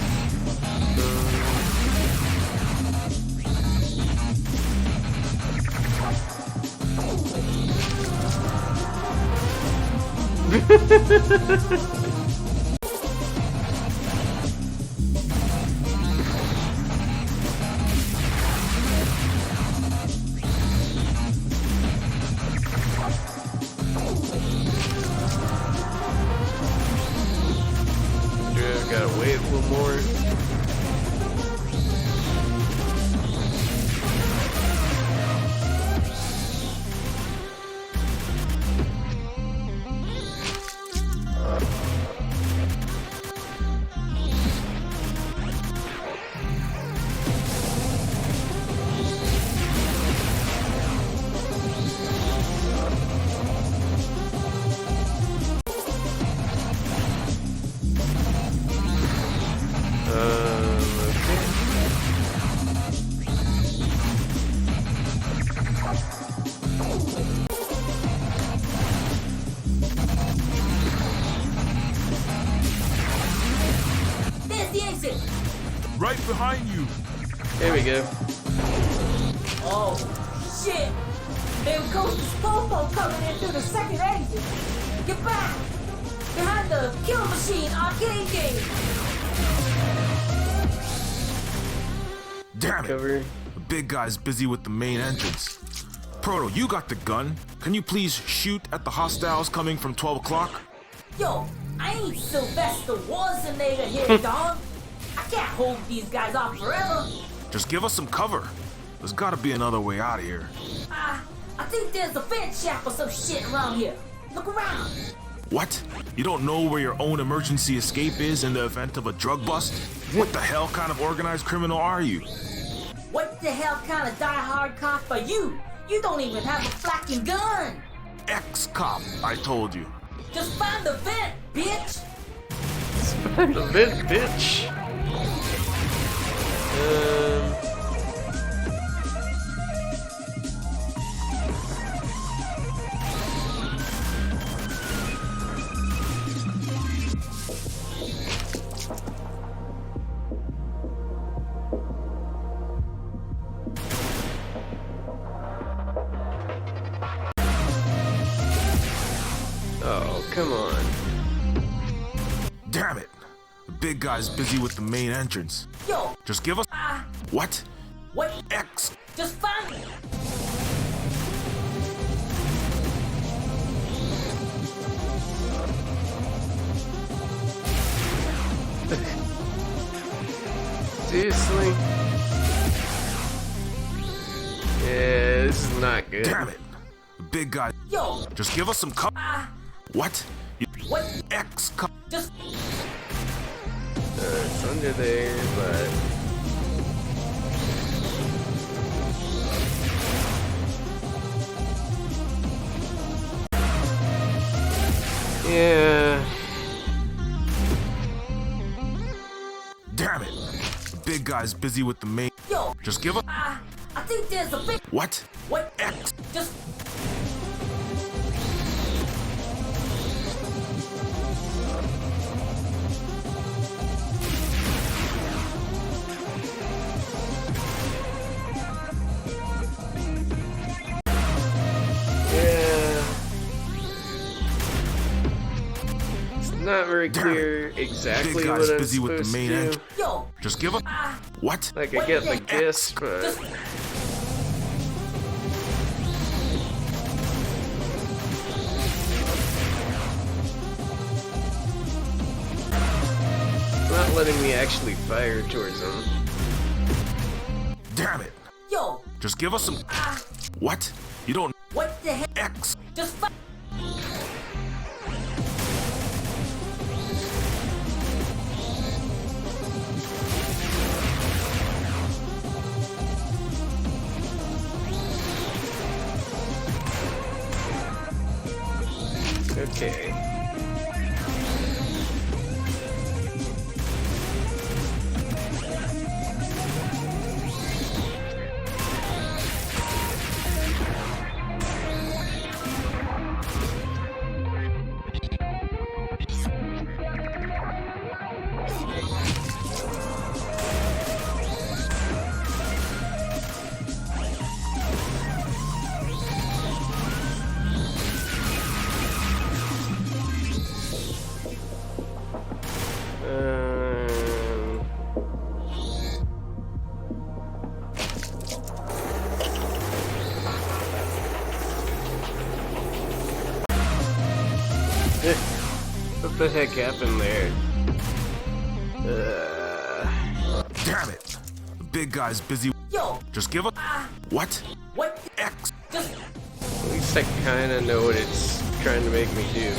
Gotta wait a little more. There's the exit. Right behind you. There we go. Oh, shit. There goes the Popo coming in through the second exit. Get back. Behind the Kill Machine arcade game. Damn it. The big guy's busy with the main entrance. Proto, you got the gun. Can you please shoot at the hostiles coming from 12 o'clock? Yo, I ain't Sylvester Schwarzenegger here, dog. I can't hold these guys off forever. Just give us some cover. There's gotta be another way out of here. I think there's a vent shaft or some shit around here. Look around. What? You don't know where your own emergency escape is in the event of a drug bust? What the hell kind of organized criminal are you? What the hell kind of die-hard cop are you? You don't even have a fucking gun. Ex-cop, I told you. Just find the vent, bitch. Find the vent, bitch. Oh, come on. Damn it. The big guy's busy with the main entrance. Yo. Just give us... What? What? X. Just find me. Seriously? Yeah, this is not good. Damn it. The big guy... Yo. Just give us some cover. What? What? X. Just... It's under there, but... Yeah. Damn it. The big guy's busy with the main... Yo. Just give us... I think there's a big... What? What? X. Just... Not very clear exactly big what guy's I'm busy with the supposed main to end. do. Yo. Just give us... What? Like, I get the gist, but... Not letting me actually fire towards them. Damn it. Yo. Just give us some... What? You don't... What the heck? X. Just Okay. What the heck happened there? Damn it! The big guy's busy. Yo! Just give up. What? What? X. Just. At least I kinda know what it's trying to make me do.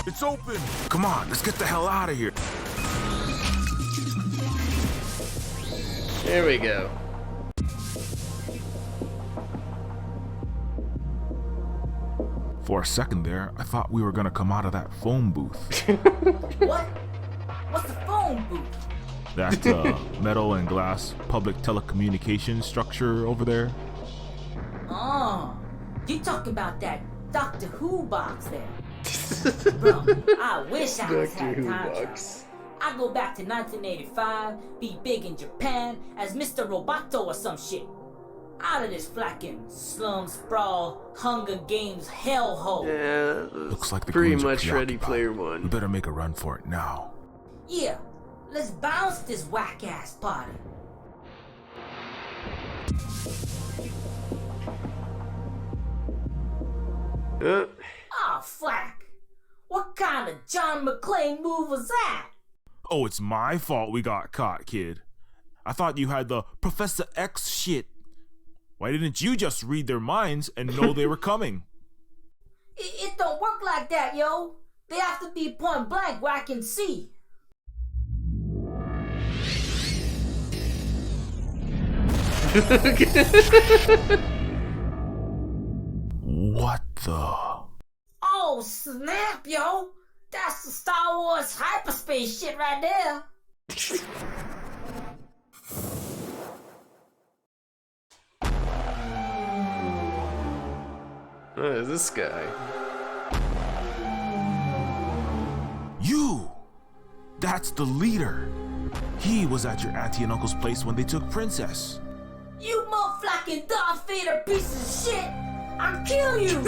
It's open! Come on, let's get the hell out of here. There we go. For a second there, I thought we were gonna come out of that phone booth. What? What's the phone booth? That metal and glass public telecommunications structure over there. Oh, you talking about that Doctor Who box there? Bro, I wish I was had a contract. I go back to 1985, be big in Japan as Mr. Roboto or some shit. Out of this flacking slum sprawl, Hunger Games hellhole. Yeah, looks like the pretty Queens are much Ready preoccupied. Player One. We better make a run for it now. Yeah, let's bounce this whack ass party. Oh, flack. What kind of John McClane move was that? Oh, it's my fault we got caught, kid. I thought you had the Professor X shit. Why didn't you just read their minds and know they were coming? It don't work like that, yo. They have to be point blank where I can see. What the? Oh, snap, yo. That's the Star Wars hyperspace shit right there. What is this guy? You! That's the leader. He was at your auntie and uncle's place when they took Princess. You motherfucking Darth Vader piece of shit! I'll kill you!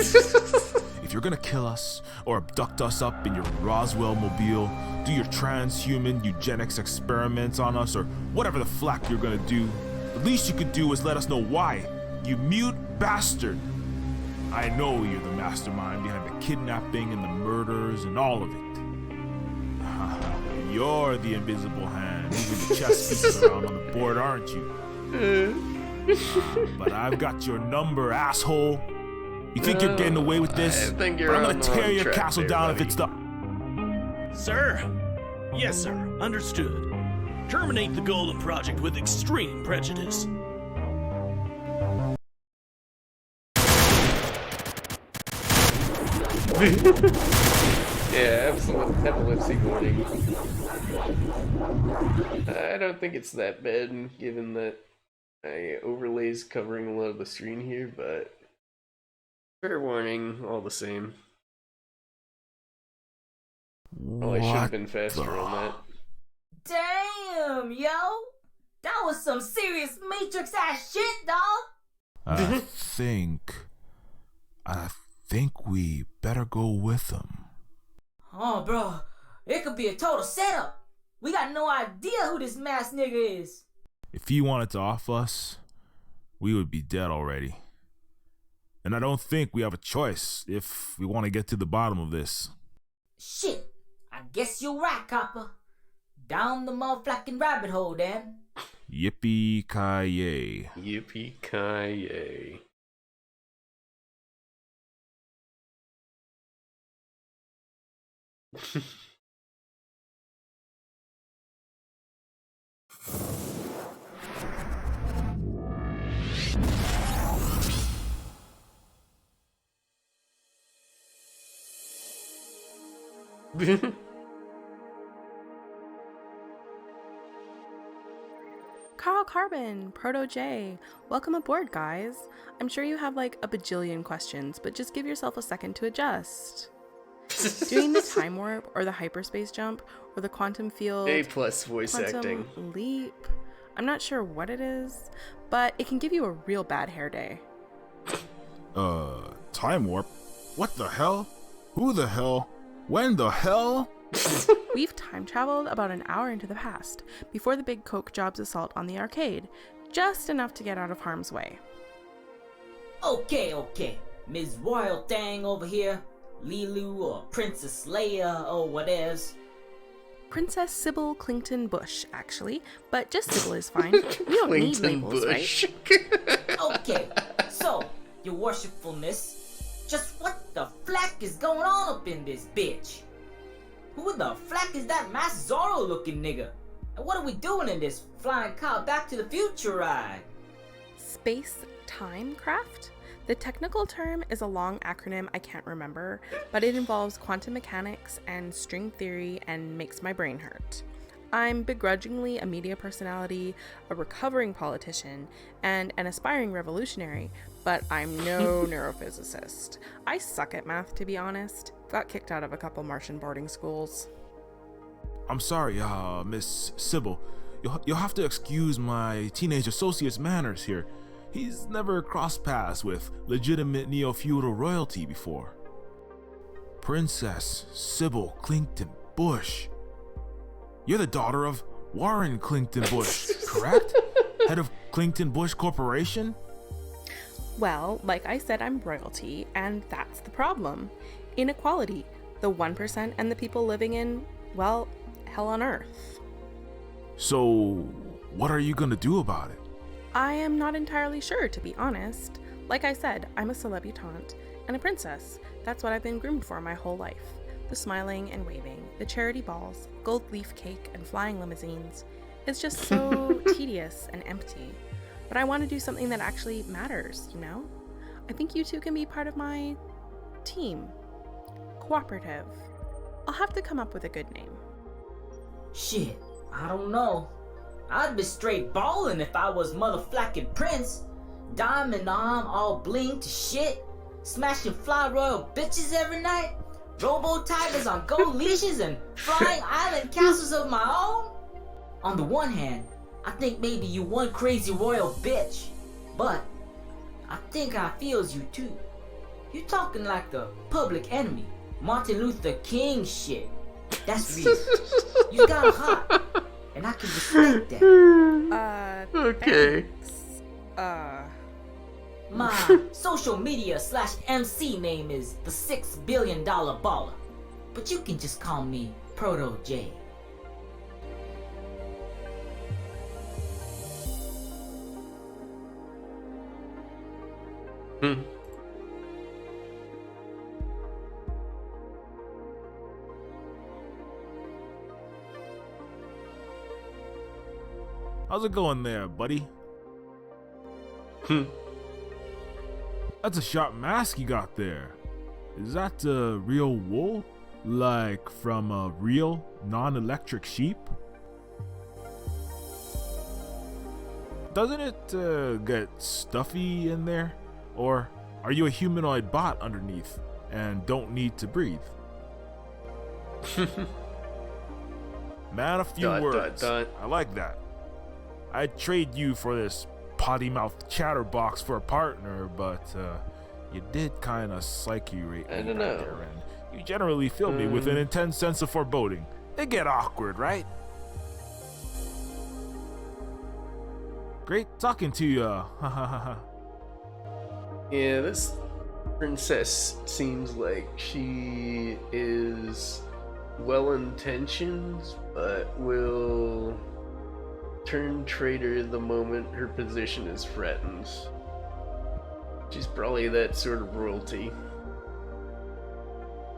If you're gonna kill us or abduct us up in your Roswell mobile, do your transhuman eugenics experiments on us, or whatever the flack you're gonna do, the least you could do is let us know why, you mute bastard. I know you're the mastermind behind the kidnapping and the murders and all of it. You're the invisible hand moving the chess pieces around on the board, aren't you? But I've got your number, asshole. You think you're getting away with this? I think you're but I'm on gonna tear the your track castle there, down buddy. if it's the... Sir? Yes, sir. Understood. Terminate the Golden Project with extreme prejudice. Yeah, absolute epilepsy warning. I don't think it's that bad, given that my overlay's covering a lot of the screen here, but fair warning, all the same. Oh, I should have been faster on that. Damn, yo! That was some serious Matrix ass shit, dog! I think we better go with them. Oh, bro, it could be a total setup. We got no idea who this masked nigga is. If he wanted to off us, we would be dead already. And I don't think we have a choice if we want to get to the bottom of this. Shit, I guess you're right, Copper. Down the motherfucking rabbit hole, then. Yippee-ki-yay. Yippee-ki-yay. Carl Carbon, Proto J, welcome aboard, guys. I'm sure you have like a bajillion questions, but just give yourself a second to adjust. Doing the time warp, or the hyperspace jump, or the quantum field, A+ voice quantum acting. leap. I'm not sure what it is, but it can give you a real bad hair day. Time warp? What the hell? Who the hell? When the hell? We've time traveled about an hour into the past, before the big Coke Jobs assault on the arcade, just enough to get out of harm's way. Okay. Ms. Royal Thing over here, Lilu or Princess Leia or whatevs. Princess Sybil Clington Bush, actually, but just Sybil is fine. We don't need labels, Bush. right? Okay, so, your worshipfulness, just what the flack is going on up in this bitch? Who the flack is that Mass Zorro looking nigga? And what are we doing in this flying car Back to the Future ride? Space Time Craft? The technical term is a long acronym I can't remember, but it involves quantum mechanics and string theory and makes my brain hurt. I'm begrudgingly a media personality, a recovering politician, and an aspiring revolutionary, but I'm no neurophysicist. I suck at math, to be honest. Got kicked out of a couple Martian boarding schools. I'm sorry, Miss Sybil. You'll have to excuse my teenage associate's manners here. He's never crossed paths with legitimate neo-feudal royalty before. Princess Sybil Clington Bush. You're the daughter of Warren Clington Bush, correct? Head of Clington Bush Corporation? Well, like I said, I'm royalty, and that's the problem. Inequality. The 1% and the people living in, well, hell on earth. So, what are you gonna do about it? I am not entirely sure, to be honest. Like I said, I'm a celebutante and a princess. That's what I've been groomed for my whole life. The smiling and waving, the charity balls, gold leaf cake, and flying limousines. It's just so tedious and empty. But I want to do something that actually matters, you know? I think you two can be part of my team. Cooperative. I'll have to come up with a good name. Shit, I don't know. I'd be straight ballin' if I was motherfucking Prince. Diamond arm all bling to shit. Smashing fly royal bitches every night. Robo tigers on gold leashes and flying island castles of my own. On the one hand, I think maybe you one crazy royal bitch. But I think I feels you too. You talking like the public enemy. Martin Luther King shit. That's real. You got hot. And I can respect that. Okay. Thanks. My social media /MC name is the $6 billion baller. But you can just call me Proto J. How's it going there, buddy? That's a sharp mask you got there. Is that real wool? Like from a real, non-electric sheep? Doesn't it get stuffy in there? Or are you a humanoid bot underneath and don't need to breathe? Man, a few words. I like that. I'd trade you for this potty-mouthed chatterbox for a partner, but you did kind of psyche-rate me back there, and you generally fill me with an intense sense of foreboding. It get awkward, right? Great talking to you. Yeah, this princess seems like she is well-intentioned, but will turn traitor the moment her position is threatened. She's probably that sort of royalty.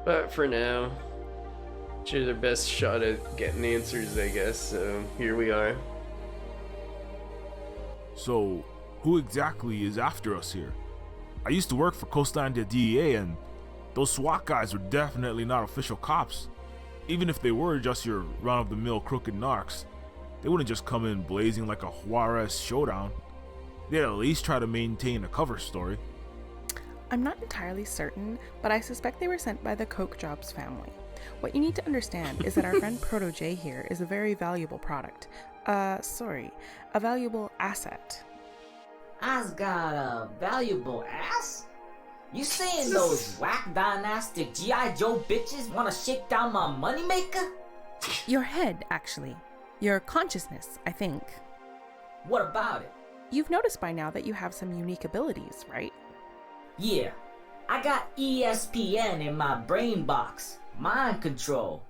But for now, she's their best shot at getting answers, I guess, so here we are. So, who exactly is after us here? I used to work for Coastlandia DEA, and those SWAT guys were definitely not official cops. Even if they were just your run-of-the-mill crooked narcs, they wouldn't just come in blazing like a Juarez showdown. They'd at least try to maintain a cover story. I'm not entirely certain, but I suspect they were sent by the Coke Jobs family. What you need to understand is that our friend Proto J here is a very valuable product. A valuable asset. I's got a valuable ass? You saying those whack dynastic G.I. Joe bitches wanna shake down my moneymaker? Your head, actually. Your consciousness, I think. What about it? You've noticed by now that you have some unique abilities, right? Yeah, I got ESPN in my brain box. Mind control.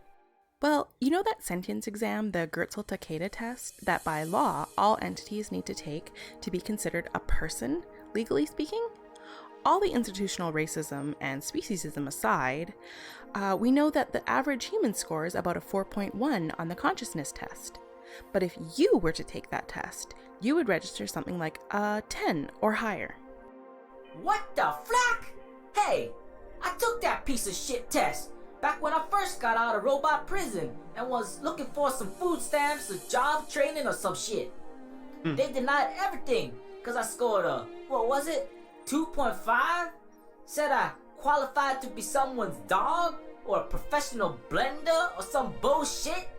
Well, you know that sentience exam, the Gertzel-Takeda test, that by law all entities need to take to be considered a person, legally speaking? All the institutional racism and speciesism aside, we know that the average human score is about a 4.1 on the consciousness test. But if you were to take that test, you would register something like a 10 or higher. What the flack? Hey, I took that piece of shit test back when I first got out of robot prison and was looking for some food stamps or job training or some shit. They denied everything because I scored a, 2.5? Said I qualified to be someone's dog or a professional blender or some bullshit.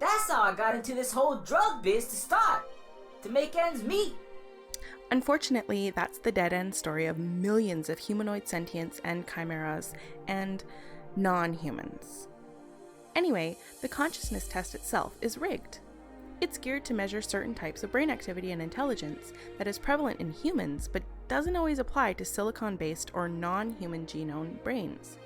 That's how I got into this whole drug biz to start, to make ends meet. Unfortunately, that's the dead-end story of millions of humanoid sentients and chimeras and non-humans. Anyway, the consciousness test itself is rigged. It's geared to measure certain types of brain activity and intelligence that is prevalent in humans but doesn't always apply to silicon-based or non-human genome brains.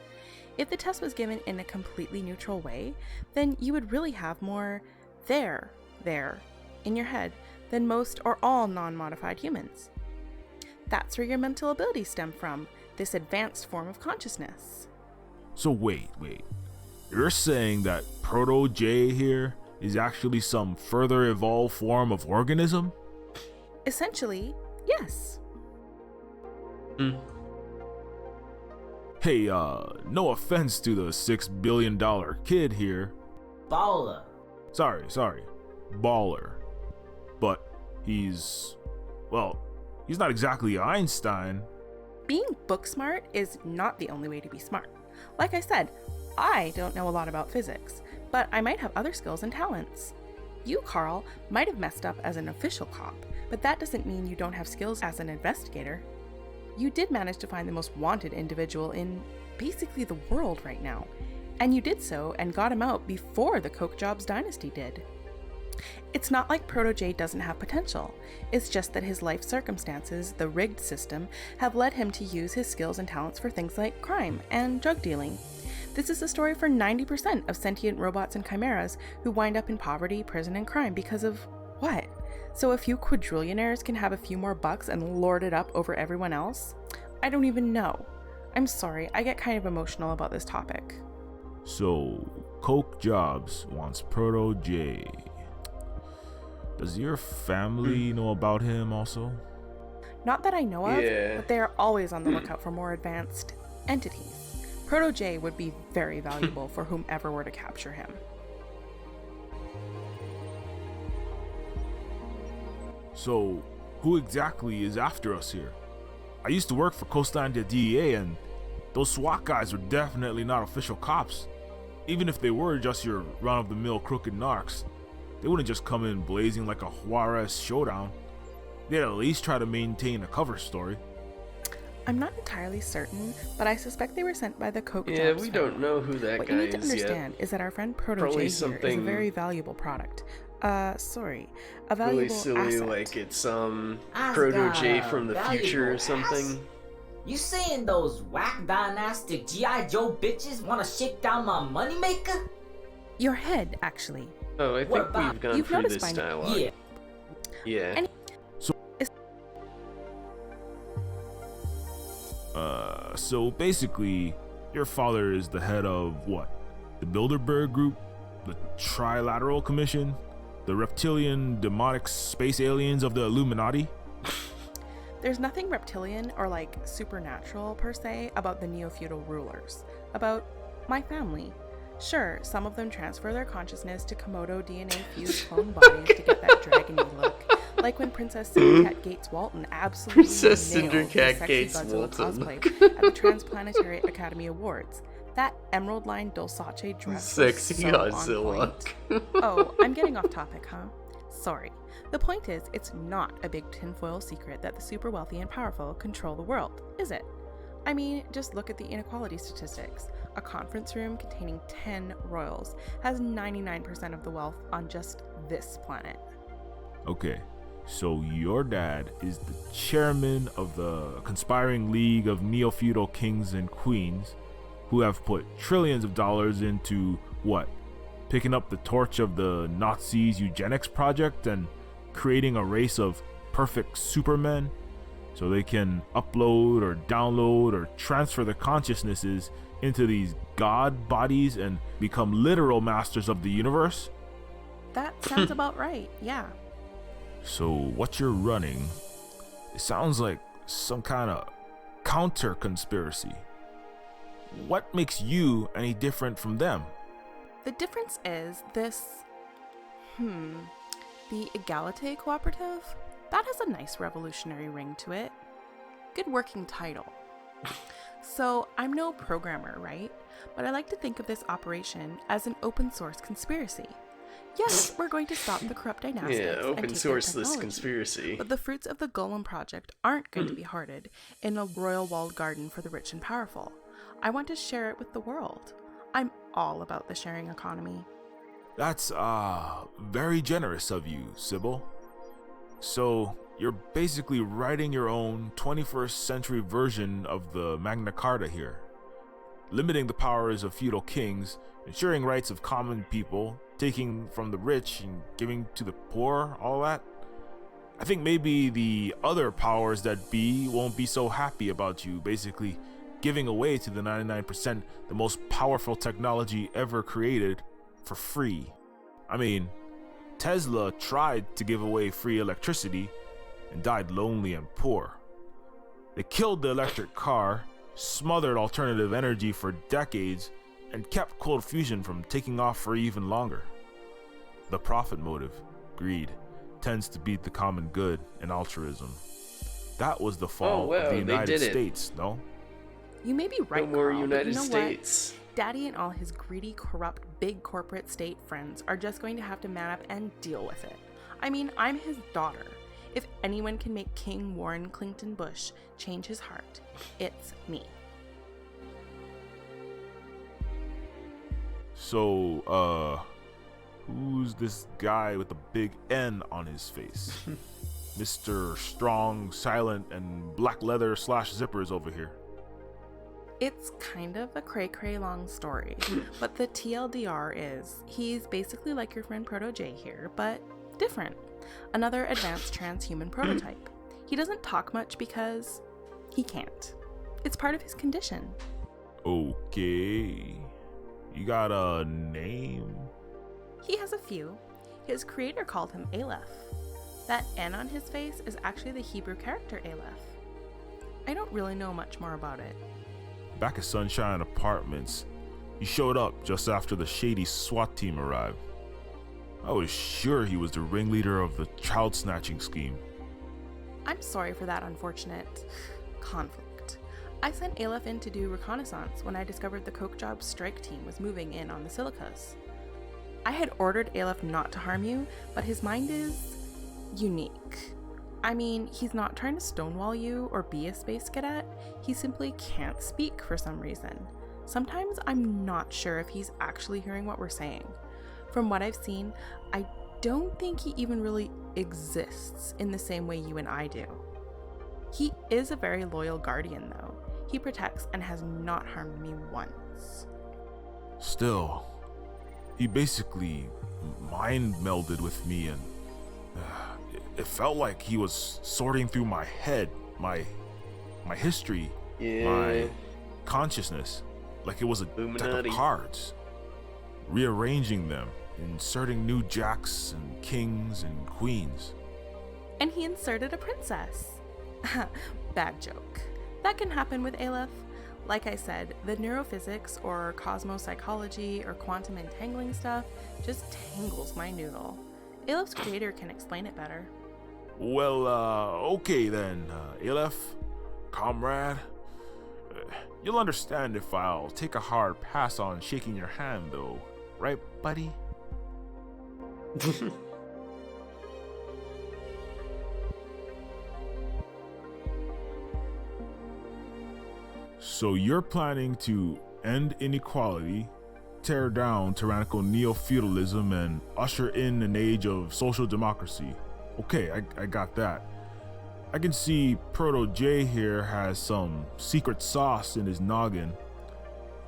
If the test was given in a completely neutral way, then you would really have more there in your head than most or all non-modified humans. That's where your mental abilities stem from, this advanced form of consciousness. So wait. You're saying that Proto J here is actually some further evolved form of organism? Essentially, yes. Hey, no offense to the $6 billion kid here. Baller. Sorry, baller. But he's not exactly Einstein. Being book smart is not the only way to be smart. Like I said, I don't know a lot about physics, but I might have other skills and talents. You, Carl, might have messed up as an official cop, but that doesn't mean you don't have skills as an investigator. You did manage to find the most wanted individual in basically the world right now, and you did so and got him out before the Coke Jobs dynasty did. It's not like Proto J doesn't have potential, it's just that his life circumstances, the rigged system, have led him to use his skills and talents for things like crime and drug dealing. This is the story for 90% of sentient robots and chimeras who wind up in poverty, prison, and crime because of what? So a few quadrillionaires can have a few more bucks and lord it up over everyone else? I don't even know. I'm sorry, I get kind of emotional about this topic. So, Coke Jobs wants Proto J. Does your family know about him also? Not that I know of, but they are always on the lookout for more advanced entities. Proto J would be very valuable for whomever were to capture him. So, who exactly is after us here? I used to work for Coastlandia DEA, and those SWAT guys were definitely not official cops. Even if they were just your run-of-the-mill crooked narcs, they wouldn't just come in blazing like a Juarez showdown. They'd at least try to maintain a cover story. I'm not entirely certain, but I suspect they were sent by the Coke Jobs we don't know who that What guy you need to is understand yet. is that our friend Proto J Probably here is a something very valuable product. Sorry. A Really valuable silly, asset. like it's some I've proto-J got a from the future or valuable something. You saying those whack dynastic G.I. Joe bitches wanna shake down my moneymaker? Your head, actually. Oh, I think we've gone You've through noticed this by now- dialogue. Yeah. Yeah. So basically, your father is the head of what? The Bilderberg Group? The Trilateral Commission? The reptilian demonic space aliens of the Illuminati? There's nothing reptilian or like supernatural per se about the Neofeudal rulers. About my family. Sure, some of them transfer their consciousness to Komodo DNA fused clone bodies to get that dragony look. Like when Princess Cindercat Gates Walton absolutely Princess nailed the Cindercat sexy Gates Godzilla Walton. cosplay at the Transplanetary Academy Awards. That emerald line Dulce dress Sexy was so on Godzilla. point. Oh, I'm getting off topic, huh? Sorry. The point is, it's not a big tinfoil secret that the super wealthy and powerful control the world, is it? I mean, just look at the inequality statistics. A conference room containing 10 royals has 99% of the wealth on just this planet. Okay, so your dad is the chairman of the conspiring league of neo-feudal kings and queens who have put trillions of dollars into what? Picking up the torch of the Nazis' eugenics project and creating a race of perfect supermen so they can upload or download or transfer their consciousnesses into these god bodies and become literal masters of the universe? That sounds about right, yeah. So what you're running, it sounds like some kind of counter conspiracy. What makes you any different from them? The difference is this, the Egalite Cooperative? That has a nice revolutionary ring to it. Good working title. So, I'm no programmer, right? But I like to think of this operation as an open source conspiracy. Yes, we're going to stop the corrupt dynastics Yeah, and open take source their this technology. conspiracy. But the fruits of the Golem project aren't going to be hoarded in a royal walled garden for the rich and powerful. I want to share it with the world. I'm all about the sharing economy. That's, very generous of you, Sybil. So, you're basically writing your own 21st century version of the Magna Carta here. Limiting the powers of feudal kings, ensuring rights of common people, taking from the rich and giving to the poor, all that. I think maybe the other powers that be won't be so happy about you basically giving away to the 99% the most powerful technology ever created for free. I mean, Tesla tried to give away free electricity and died lonely and poor. They killed the electric car, smothered alternative energy for decades, and kept cold fusion from taking off for even longer. The profit motive, greed, tends to beat the common good and altruism. That was the fall of the United States, no? You may be right, No more Carl, but United you know States. What? Daddy and all his greedy, corrupt, big corporate state friends are just going to have to man up and deal with it. I mean, I'm his daughter. If anyone can make King Warren Clinton Bush change his heart, it's me. So, who's this guy with the big N on his face? Mr. Strong, Silent, and Black Leather / Zippers over here. It's kind of a cray-cray long story, but the TLDR is, he's basically like your friend Proto-J here, but different. Another advanced transhuman prototype. He doesn't talk much because he can't. It's part of his condition. Okay. You got a name? He has a few. His creator called him Aleph. That N on his face is actually the Hebrew character Aleph. I don't really know much more about it. Back at Sunshine Apartments, he showed up just after the shady SWAT team arrived. I was sure he was the ringleader of the child snatching scheme. I'm sorry for that unfortunate conflict. I sent Aleph in to do reconnaissance when I discovered the Coke Job strike team was moving in on the Silicas. I had ordered Aleph not to harm you, but his mind is unique. I mean, he's not trying to stonewall you or be a space cadet, he simply can't speak for some reason. Sometimes I'm not sure if he's actually hearing what we're saying. From what I've seen, I don't think he even really exists in the same way you and I do. He is a very loyal guardian, though. He protects and has not harmed me once. Still, he basically mind melded with me, and it felt like he was sorting through my head, my history, my consciousness, like it was a deck of cards, rearranging them, inserting new jacks and kings and queens. And he inserted a princess. Bad joke. That can happen with Aleph. Like I said, the neurophysics or cosmopsychology or quantum entangling stuff just tangles my noodle. Aleph's creator can explain it better. Well, okay then, Aleph, comrade. You'll understand if I'll take a hard pass on shaking your hand, though. Right, buddy? So you're planning to end inequality, tear down tyrannical neo-feudalism, and usher in an age of social democracy. Okay, I got that. I can see Proto J here has some secret sauce in his noggin.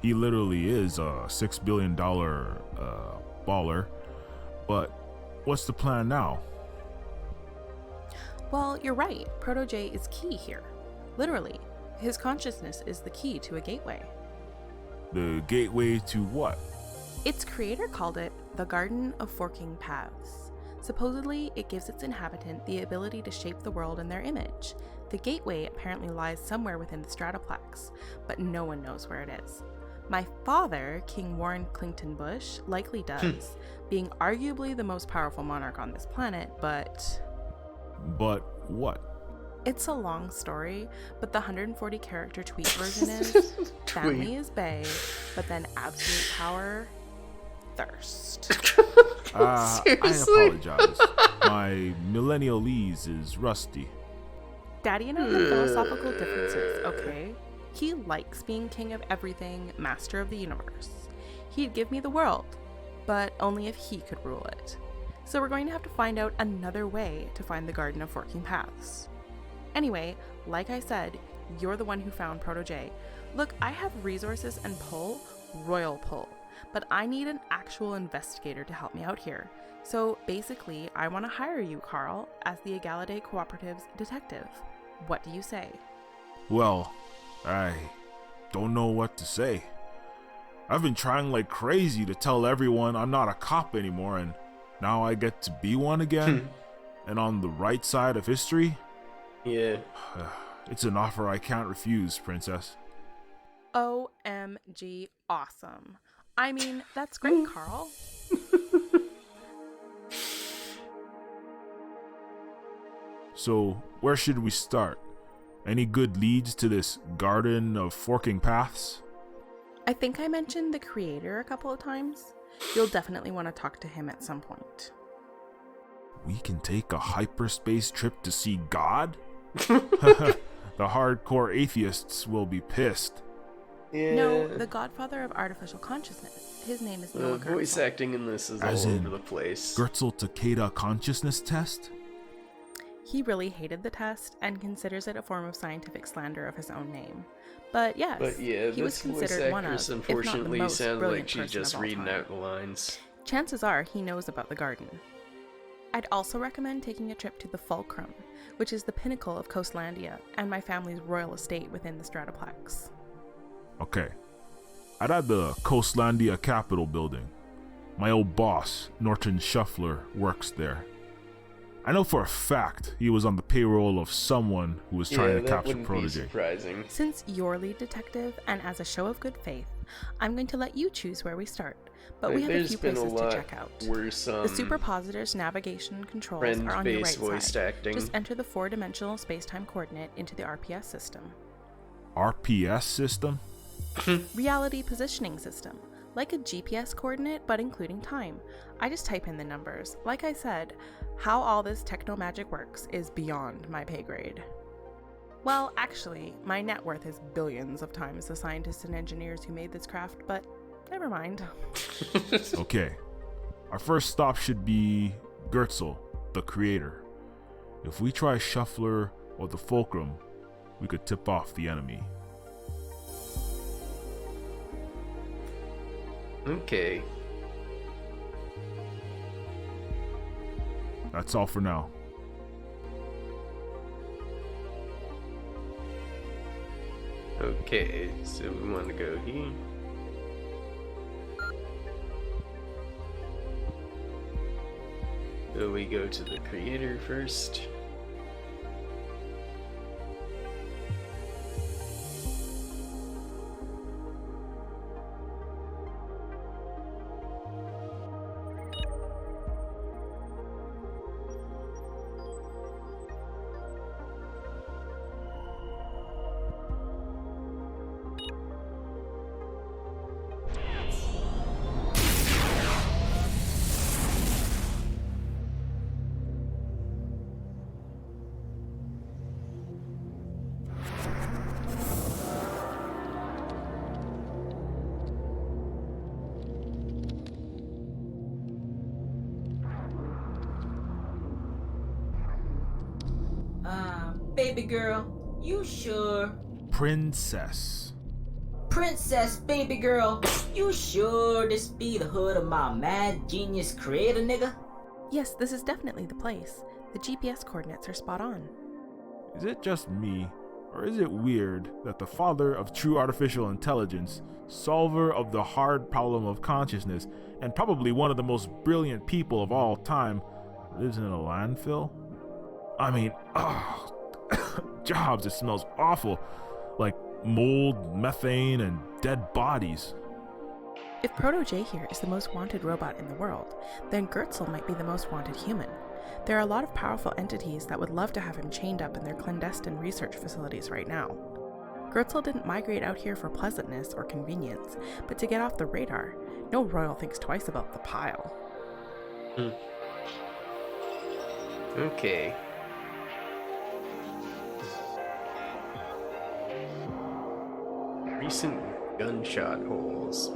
He literally is a $6 billion baller. But what's the plan now? Well, you're right. Proto J is key here. Literally, his consciousness is the key to a gateway. The gateway to what? Its creator called it the Garden of Forking Paths. Supposedly, it gives its inhabitant the ability to shape the world in their image. The gateway apparently lies somewhere within the Stratoplex, but no one knows where it is. My father, King Warren Clinton Bush, likely does, being arguably the most powerful monarch on this planet, but... But what? It's a long story, but the 140 character tweet version is, family is bae, but then absolute power, thirst. I apologize. My millennialese is rusty. Daddy and I have philosophical differences, okay? He likes being king of everything, master of the universe. He'd give me the world, but only if he could rule it. So we're going to have to find out another way to find the Garden of Forking Paths. Anyway, like I said, you're the one who found Proto J. Look, I have resources and pull, royal pull, but I need an actual investigator to help me out here. So basically, I want to hire you, Carl, as the Egalide Cooperative's detective. What do you say? Well, I don't know what to say. I've been trying like crazy to tell everyone I'm not a cop anymore, and now I get to be one again, and on the right side of history? Yeah. It's an offer I can't refuse, Princess. OMG awesome. I mean, that's great, Carl. So, where should we start? Any good leads to this Garden of Forking Paths? I think I mentioned the creator a couple of times. You'll definitely want to talk to him at some point. We can take a hyperspace trip to see God? The hardcore atheists will be pissed. Yeah. No, the godfather of artificial consciousness. His name is Noah The voice Gertzel. acting in this is As all in over the place. Gertzel Takeda consciousness test? He really hated the test and considers it a form of scientific slander of his own name. But yes, But yeah, he was this voice considered one actress of, if not the unfortunately most sounds brilliant like she's person just of all reading time. out the lines. Chances are he knows about the garden. I'd also recommend taking a trip to the Fulcrum, which is the pinnacle of Coastlandia and my family's royal estate within the Stratoplex. Okay. I'd add the Coastlandia Capitol building. My old boss, Norton Shuffler, works there. I know for a fact he was on the payroll of someone who was trying to that capture wouldn't be Protege. surprising. Since you're lead detective, and as a show of good faith, I'm going to let you choose where we start. But we have a There's few been places a lot to check out. worse, The superpositors navigation controls are on your right friend-based voice side. acting. Just enter the 4-dimensional space-time coordinate into the RPS system. RPS system? Reality positioning system. Like a GPS coordinate, but including time. I just type in the numbers. Like I said, how all this techno-magic works is beyond my pay grade. Well, actually, my net worth is billions of times the scientists and engineers who made this craft, but never mind. Okay. Our first stop should be Gertzel, the creator. If we try Shuffler or the Fulcrum, we could tip off the enemy. Okay. That's all for now. Okay, so we want to go here. So we go to the creator first. Baby girl, you sure? Princess. Princess, baby girl, you sure this be the hood of my mad genius creator nigga? Yes, this is definitely the place. The GPS coordinates are spot on. Is it just me, or is it weird that the father of true artificial intelligence, solver of the hard problem of consciousness, and probably one of the most brilliant people of all time, lives in a landfill? I mean, Jobs, it smells awful. Like mold, methane, and dead bodies. If Proto J here is the most wanted robot in the world, then Gertzel might be the most wanted human. There are a lot of powerful entities that would love to have him chained up in their clandestine research facilities right now. Gertzel didn't migrate out here for pleasantness or convenience, but to get off the radar. No royal thinks twice about the pile. Okay. Recent gunshot holes.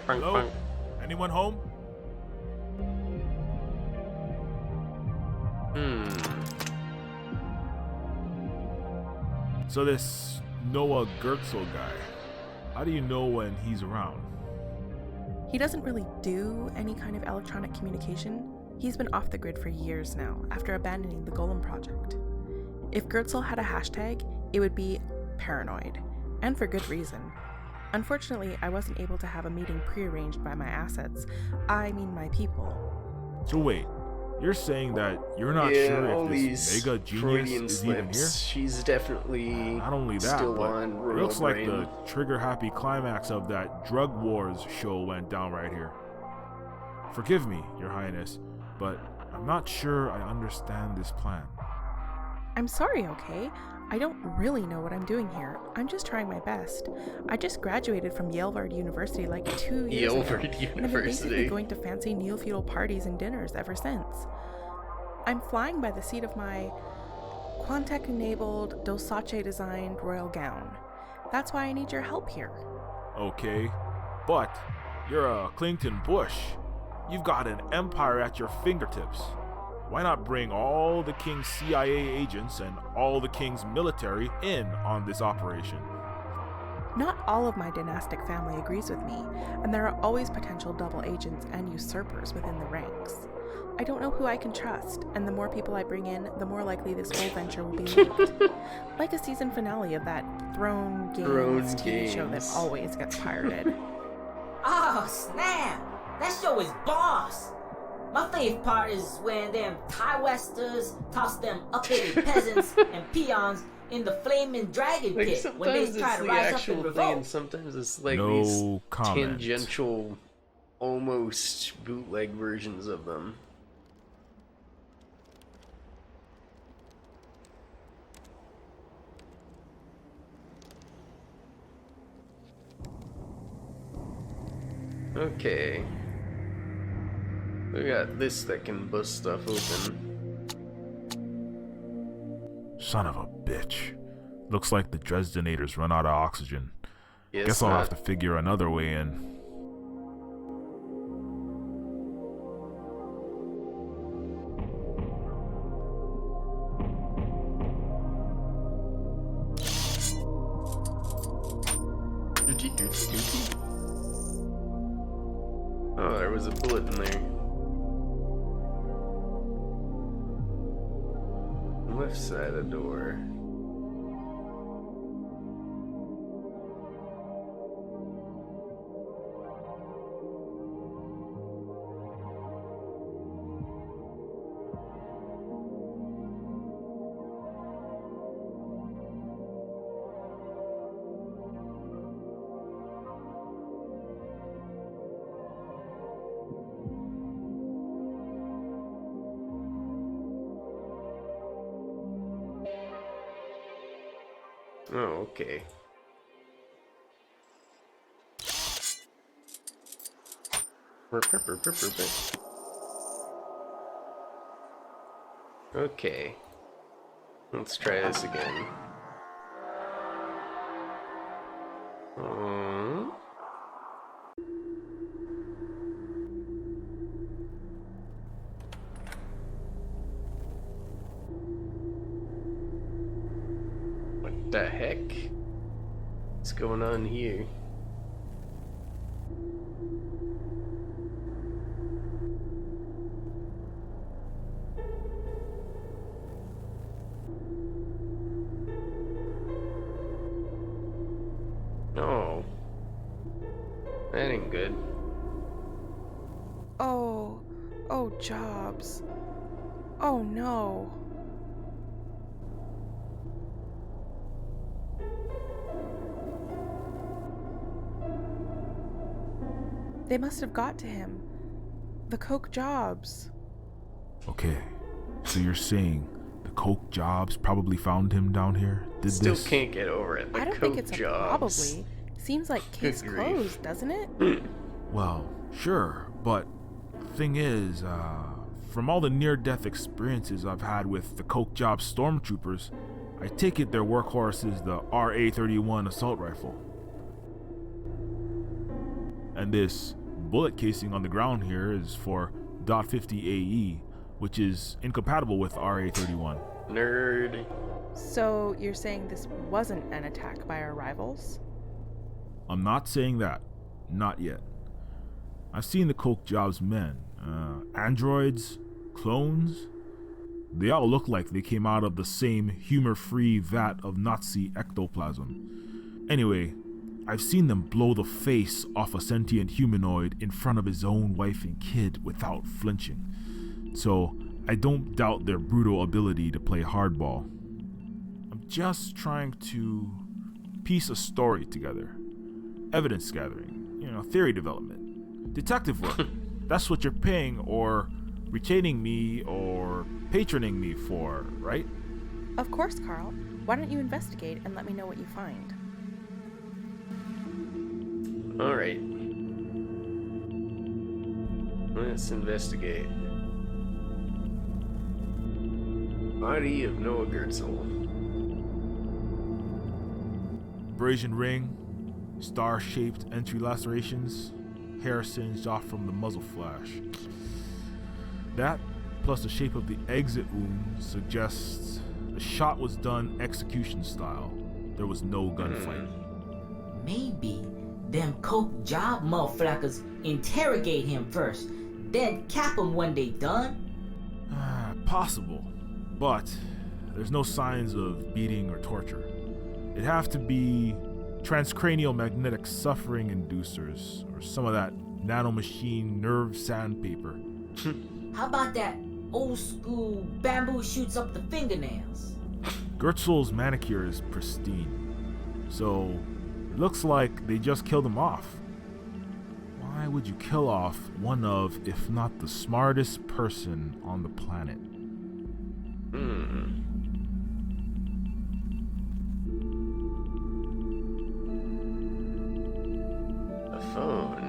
Hello? Anyone home? So this Noah Gertzel guy, how do you know when he's around? He doesn't really do any kind of electronic communication. He's been off the grid for years now, after abandoning the Golem project. If Gertzel had a hashtag, it would be paranoid, and for good reason. Unfortunately, I wasn't able to have a meeting prearranged by my assets, I mean my people. So wait, you're saying that you're not sure if this mega genius is even here? She's definitely not only that, still but on it looks like Brain. the trigger-happy climax of that Drug Wars show went down right here. Forgive me, Your Highness, but I'm not sure I understand this plan. I'm sorry, okay? I don't really know what I'm doing here. I'm just trying my best. I just graduated from Yalevard University like 2 years ago. And I've been basically going to fancy Neofeudal parties and dinners ever since. I'm flying by the seat of my Quantec-enabled, Dulcace-designed royal gown. That's why I need your help here. Okay, but you're a Clinton Bush. You've got an empire at your fingertips. Why not bring all the king's CIA agents and all the king's military in on this operation? Not all of my dynastic family agrees with me, and there are always potential double agents and usurpers within the ranks. I don't know who I can trust, and the more people I bring in, the more likely this whole venture will be leaked. Like a season finale of that Throne Games TV show that always gets pirated. Oh, snap! That show is boss! My favorite part is when them Thai Westers toss them uppity peasants and peons in the flaming dragon Like, pit when they sometimes try it's to the rise up actual and thing, revolt. and sometimes it's like No these comment. tangential, almost bootleg versions of them. Okay. We got this that can bust stuff open. Son of a bitch. Looks like the Dresdenators run out of oxygen. Guess I'll have to figure another way in. Oh, there was a bullet in there. Left side of the door. Oh, okay. Okay. Let's try this again. What the heck? What's going on here? Oh. That ain't good. Oh, Jobs. Oh no. They must have got to him. The Coke Jobs. Okay, so you're saying the Coke Jobs probably found him down here? Still can't get over it. The I don't Coke think it's a Jobs. probably. Seems like case Good grief. closed, doesn't it? Well, sure, but the thing is, from all the near-death experiences I've had with the Coke Job stormtroopers, I take it their workhorse is the RA-31 assault rifle. And this bullet casing on the ground here is for .50 AE, which is incompatible with RA-31. Nerd. So you're saying this wasn't an attack by our rivals? I'm not saying that. Not yet. I've seen the Coke Jobs men. Androids, clones. They all look like they came out of the same humor-free vat of Nazi ectoplasm. Anyway, I've seen them blow the face off a sentient humanoid in front of his own wife and kid without flinching. So I don't doubt their brutal ability to play hardball. I'm just trying to piece a story together. Evidence gathering, theory development, detective work. That's what you're paying or retaining me or patroning me for, right? Of course, Carl. Why don't you investigate and let me know what you find? Alright. Let's investigate. Body of Noah Gertzel. Abrasion ring, star-shaped entry lacerations, hair singed off from the muzzle flash. That, plus the shape of the exit wound, suggests the shot was done execution style. There was no gunfight. Maybe them Coke Job motherfuckers interrogate him first, then cap him when they done? Possible, but there's no signs of beating or torture. It'd have to be transcranial magnetic suffering inducers, or some of that nanomachine nerve sandpaper. How about that old school bamboo shoots up the fingernails? Gertzel's manicure is pristine, so it looks like they just killed him off. Why would you kill off one of, if not the smartest person on the planet? A phone.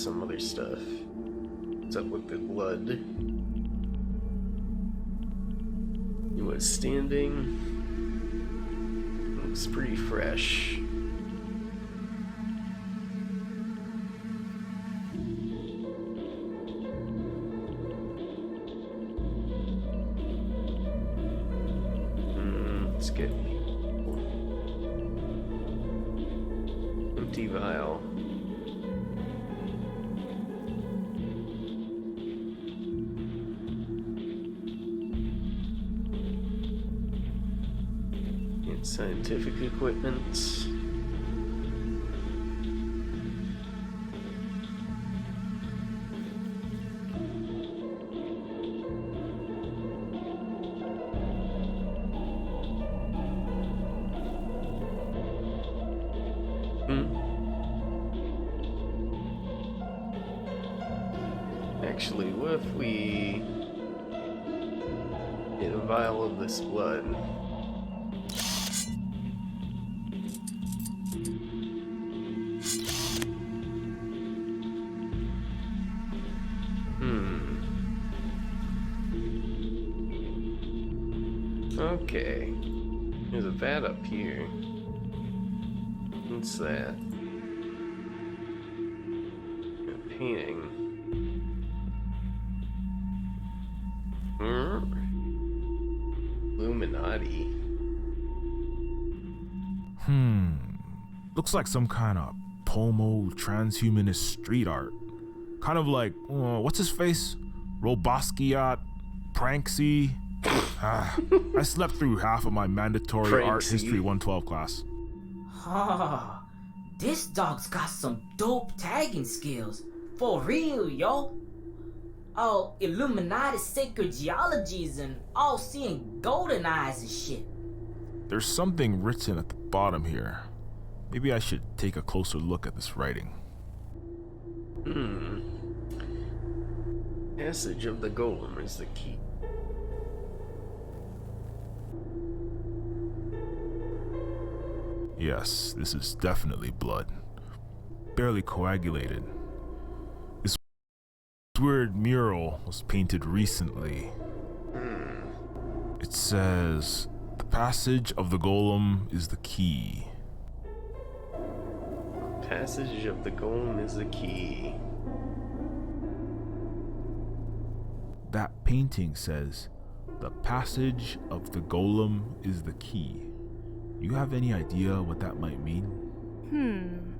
some other stuff. What's up with the blood? He was standing. Looks pretty fresh. Let's get empty vial. Get scientific equipment. Actually, what if we get a vial of this blood? Okay. There's a vat up here. What's that? A painting. Illuminati. Looks like some kind of Pomo transhumanist street art. Kind of like, what's his face? Robosquiat? Pranksy? I slept through half of my mandatory art history 112 class. This dog's got some dope tagging skills. For real, yo. All Illuminati sacred geologies and all seeing golden eyes and shit. There's something written at the bottom here. Maybe I should take a closer look at this writing. Passage of the Golem is the key. Yes, this is definitely blood. Barely coagulated. This weird mural was painted recently. It says, "The passage of the golem is the key." Passage of the Golem is the key. That painting says, "The passage of the golem is the key." You have any idea what that might mean?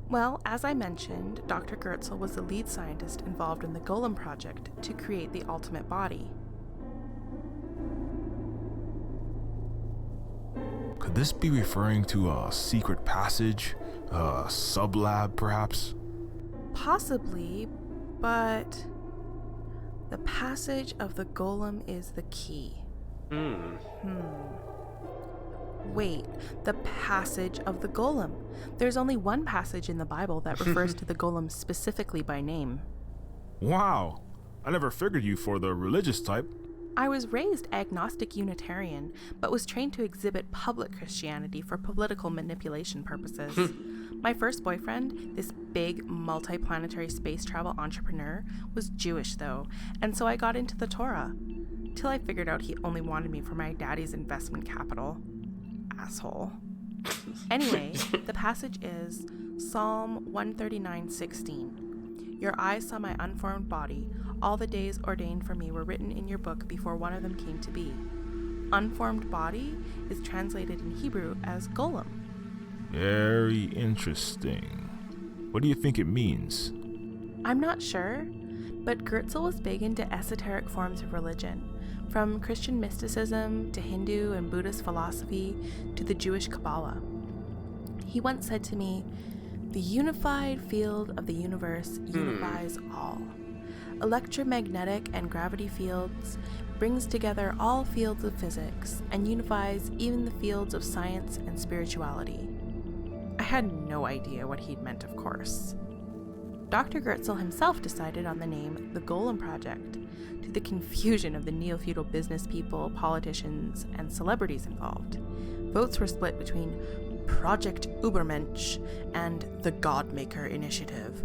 Well, as I mentioned, Dr. Gertzel was the lead scientist involved in the Golem project to create the ultimate body. Could this be referring to a secret passage? A sublab, perhaps? Possibly, but the passage of the Golem is the key. Wait, the passage of the Golem. There's only one passage in the Bible that refers to the Golem specifically by name. Wow, I never figured you for the religious type. I was raised agnostic Unitarian, but was trained to exhibit public Christianity for political manipulation purposes. My first boyfriend, this big multi-planetary space travel entrepreneur, was Jewish though, and so I got into the Torah, till I figured out he only wanted me for my daddy's investment capital. Asshole. Anyway, the passage is Psalm 139:16. Your eyes saw my unformed body. All the days ordained for me were written in your book before one of them came to be. Unformed body is translated in Hebrew as golem. Very interesting. What do you think it means? I'm not sure, but Gertzel was big into esoteric forms of religion, from Christian mysticism to Hindu and Buddhist philosophy to the Jewish Kabbalah. He once said to me, "The unified field of the universe unifies all. Electromagnetic and gravity fields brings together all fields of physics and unifies even the fields of science and spirituality." I had no idea what he'd meant, of course. Dr. Gertzel himself decided on the name The Golem Project, to the confusion of the neo-feudal business people, politicians, and celebrities involved. Votes were split between Project Ubermensch and the Godmaker Initiative.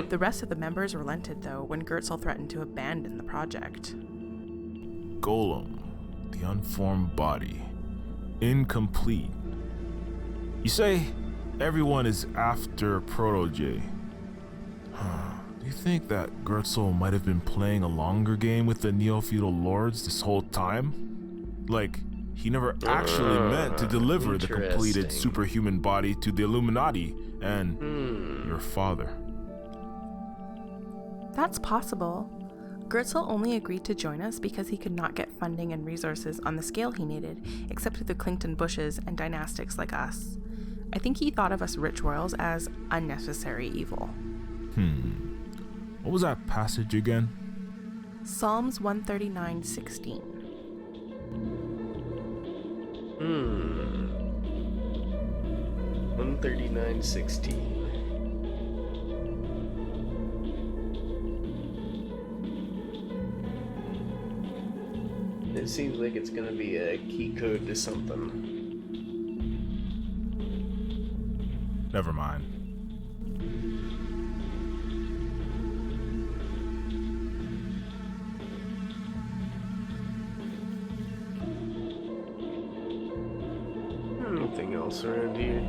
The rest of the members relented, though, when Gertzel threatened to abandon the project. Golem, the unformed body, incomplete. You say everyone is after Proto-J. Do you think that Gertzel might have been playing a longer game with the Neofeudal Lords this whole time? Like, he never actually meant to deliver the completed superhuman body to the Illuminati and your father. That's possible. Gertzel only agreed to join us because he could not get funding and resources on the scale he needed, except through the Clington Bushes and dynastics like us. I think he thought of us rich royals as unnecessary evil. What was that passage again? Psalms 139:16. 139:16. It seems like it's gonna be a key code to something. Never mind. Anything else around here?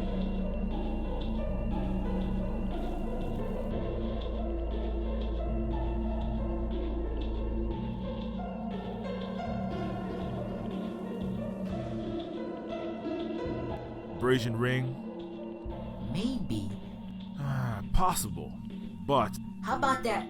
Abrasion ring? Maybe. Possible, but... How about that?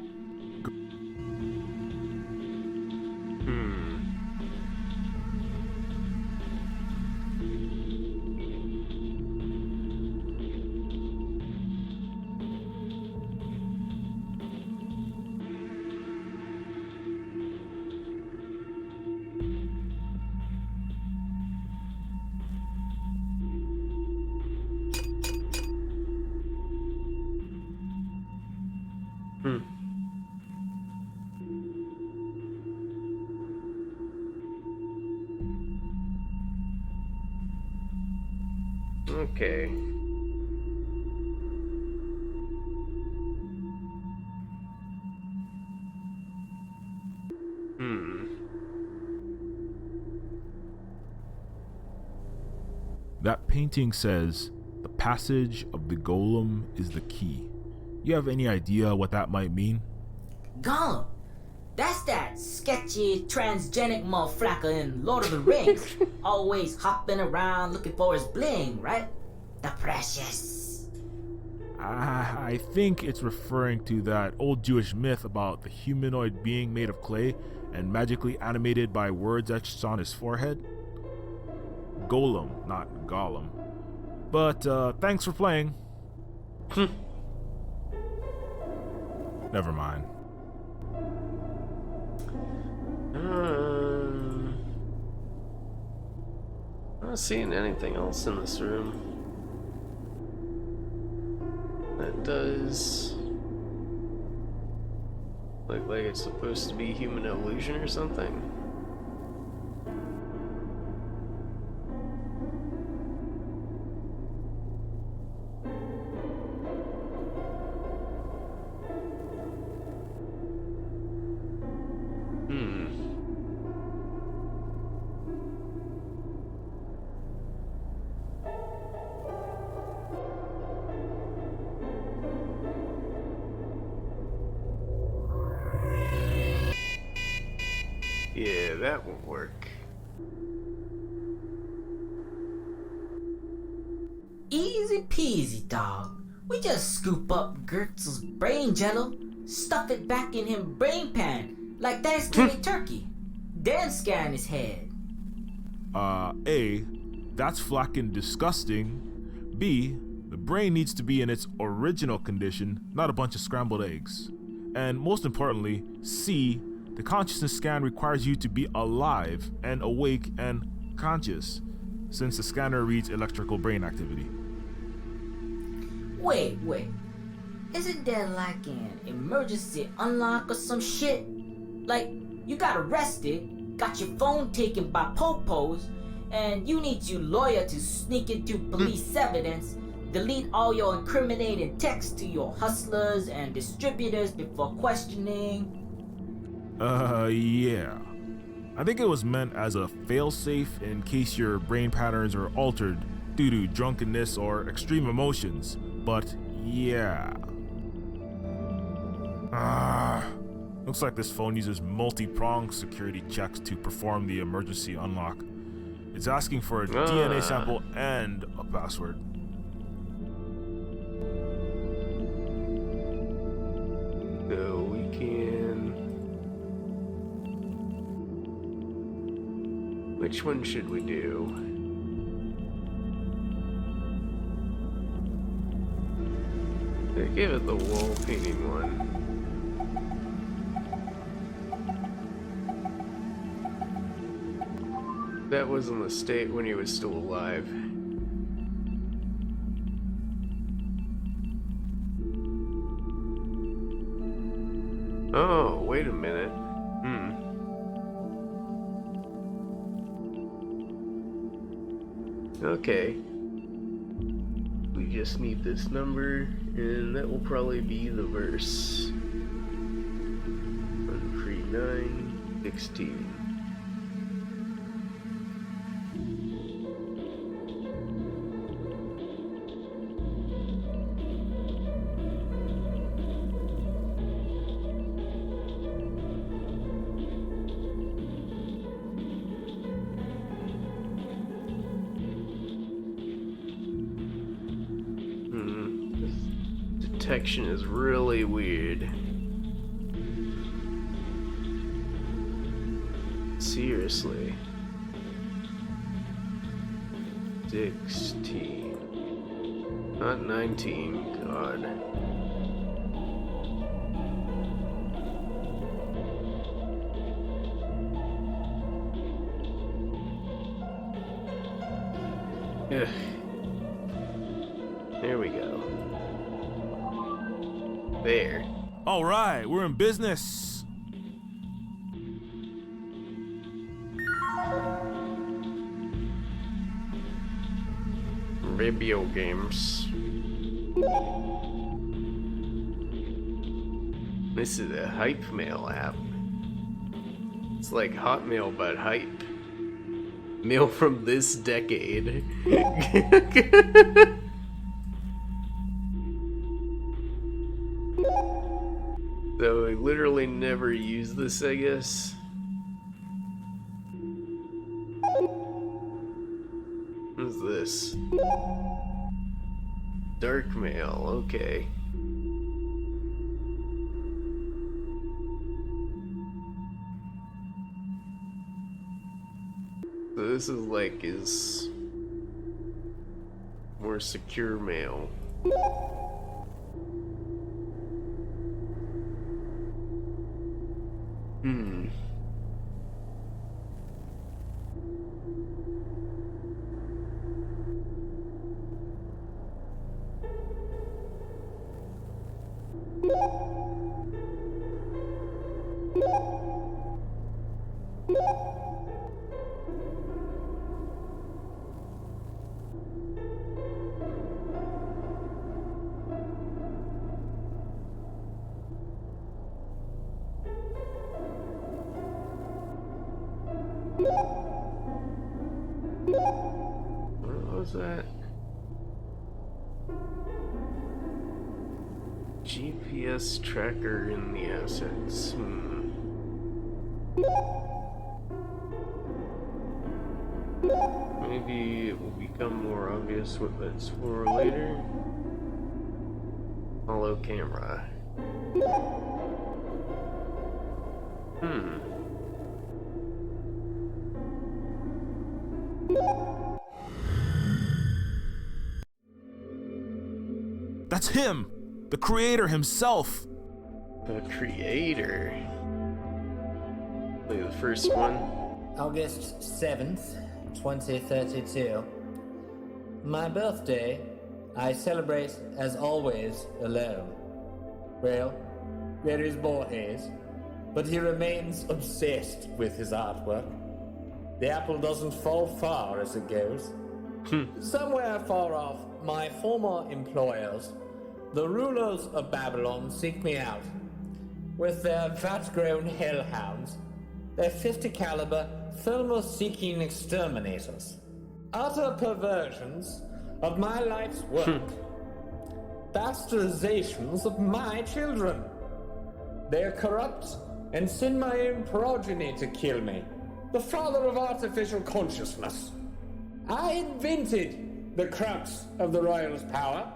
Okay. That painting says, "The passage of the golem is the key." You have any idea what that might mean? Gollum. That's that sketchy transgenic motherfucker in Lord of the Rings. Always hopping around looking for his bling, right? The precious. I think it's referring to that old Jewish myth about the humanoid being made of clay and magically animated by words etched on his forehead. Golem, not Gollum. But thanks for playing. Never mind. I'm not seeing anything else in this room. That does look like it's supposed to be human illusion or something. Yeah, that won't work. Easy peasy, dog. We just scoop up Gertzel's brain jello, stuff it back in him brain pan like Thanksgiving turkey, then scan his head. A, that's flacking disgusting. B, the brain needs to be in its original condition, not a bunch of scrambled eggs. And most importantly, C, the consciousness scan requires you to be alive and awake and conscious, since the scanner reads electrical brain activity. Wait. Isn't there like an emergency unlock or some shit? Like, you got arrested, got your phone taken by popos, And you need your lawyer to sneak into police evidence, delete all your incriminating texts to your hustlers and distributors before questioning. Yeah. I think it was meant as a failsafe in case your brain patterns are altered due to drunkenness or extreme emotions. But yeah. Looks like this phone uses multi-pronged security checks to perform the emergency unlock. It's asking for a DNA sample and a password. So we can... Which one should we do? I give it the wall painting one. That was in the state when he was still alive. Oh, wait a minute. Okay. We just need this number, and that will probably be the verse. 139:16. Detection is really weird. Seriously. 16. Not 19, God. Ugh. There we go. There. All right, we're in business. Video games. This is a hype mail app. It's like Hotmail but hype. Mail from this decade. So I literally never use this, I guess. What is this? Dark mail, okay. So this is like his more secure mail. What was that? GPS tracker in the assets. Maybe it will become more obvious what that's for later. Hollow camera. That's him! The creator himself! The creator? Play the first one. August 7th, 2032. My birthday, I celebrate as always alone. Well, there is Borges, but he remains obsessed with his artwork. The apple doesn't fall far as it goes. Somewhere far off, my former employers, the rulers of Babylon, seek me out. With their vat-grown hellhounds, their 50 caliber thermo-seeking exterminators. Utter perversions of my life's work. Bastardizations of my children. They are corrupt and send my own progeny to kill me. The father of artificial consciousness. I invented the crux of the royal's power.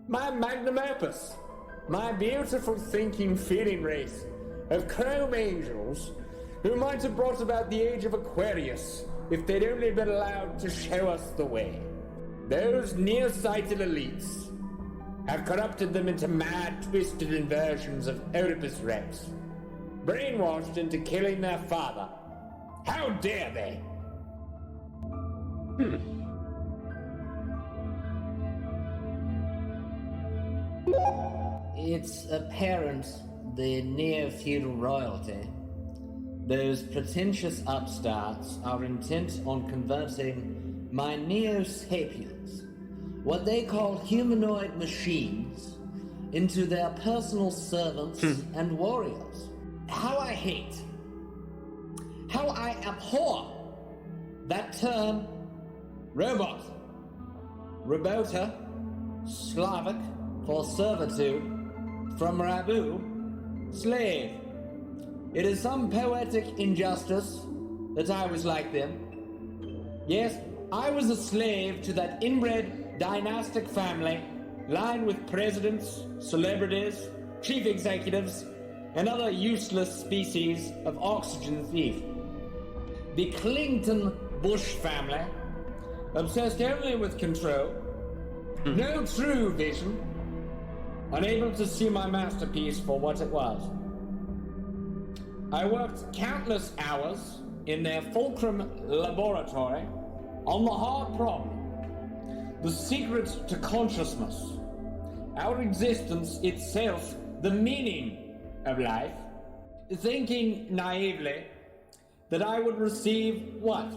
My magnum opus. My beautiful thinking feeling race of chrome angels who might have brought about the age of Aquarius if they'd only been allowed to show us the way. Those nearsighted elites have corrupted them into mad, twisted inversions of Oedipus Rex, brainwashed into killing their father. How dare they? It's apparent the Neofeudal royalty, those pretentious upstarts, are intent on converting my Neo-Sapiens, what they call humanoid machines, into their personal servants and warriors. How I hate, how I abhor that term robot. Robota, Slavic for servitude, from Rabu, slave. It is some poetic injustice that I was like them. Yes, I was a slave to that inbred dynastic family lined with presidents, celebrities, chief executives, and other useless species of oxygen thief. The Clinton Bush family, obsessed only with control, no true vision, unable to see my masterpiece for what it was. I worked countless hours in their fulcrum laboratory on the hard problem, the secret to consciousness, our existence itself, the meaning of life, thinking naively that I would receive what?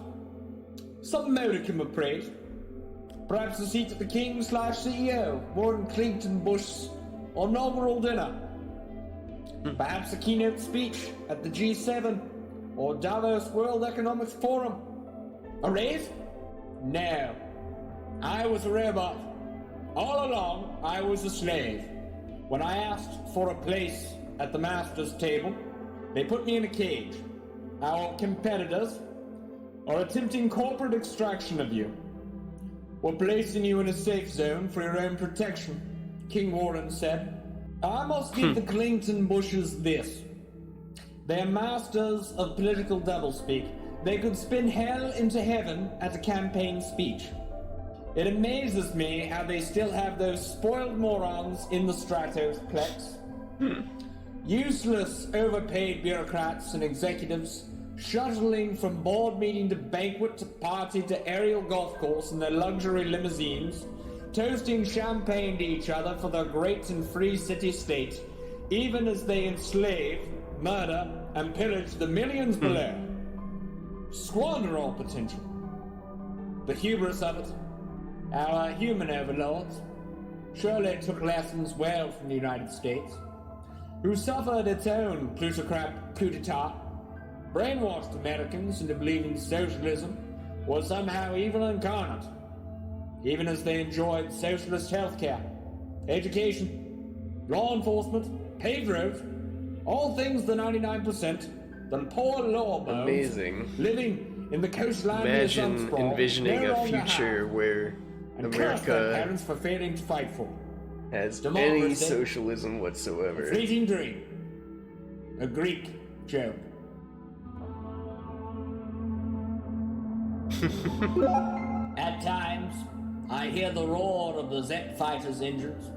Some modicum of praise. Perhaps a seat at the King/CEO, Warren Clinton Bush's inaugural dinner. Perhaps a keynote speech at the G7 or Davos World Economic Forum. A raise? No. I was a robot. All along, I was a slave. When I asked for a place at the master's table, they put me in a cage. Our competitors are attempting corporate extraction of you. We're placing you in a safe zone for your own protection, King Warren said. I must give the Clinton Bushes this. They're masters of political doublespeak. They could spin hell into heaven at a campaign speech. It amazes me how they still have those spoiled morons in the Stratoplex. Useless, overpaid bureaucrats and executives shuttling from board meeting to banquet to party to aerial golf course in their luxury limousines, toasting champagne to each other for their great and free city-state, even as they enslave, murder, and pillage the millions below. Squander all potential. The hubris of it. Our human overlords surely took lessons well from the United States, who suffered its own plutocrat coup d'etat, brainwashed Americans into believing socialism was somehow evil incarnate, even as they enjoyed socialist healthcare, education, law enforcement, paved roads, all things the 99%, the poor lawbones Amazing. living in the coastline Imagine envisioning a future where America parents for failing to fight for has any socialism whatsoever. A fleeting dream, a Greek joke. At times, I hear the roar of the Zet fighters' engines,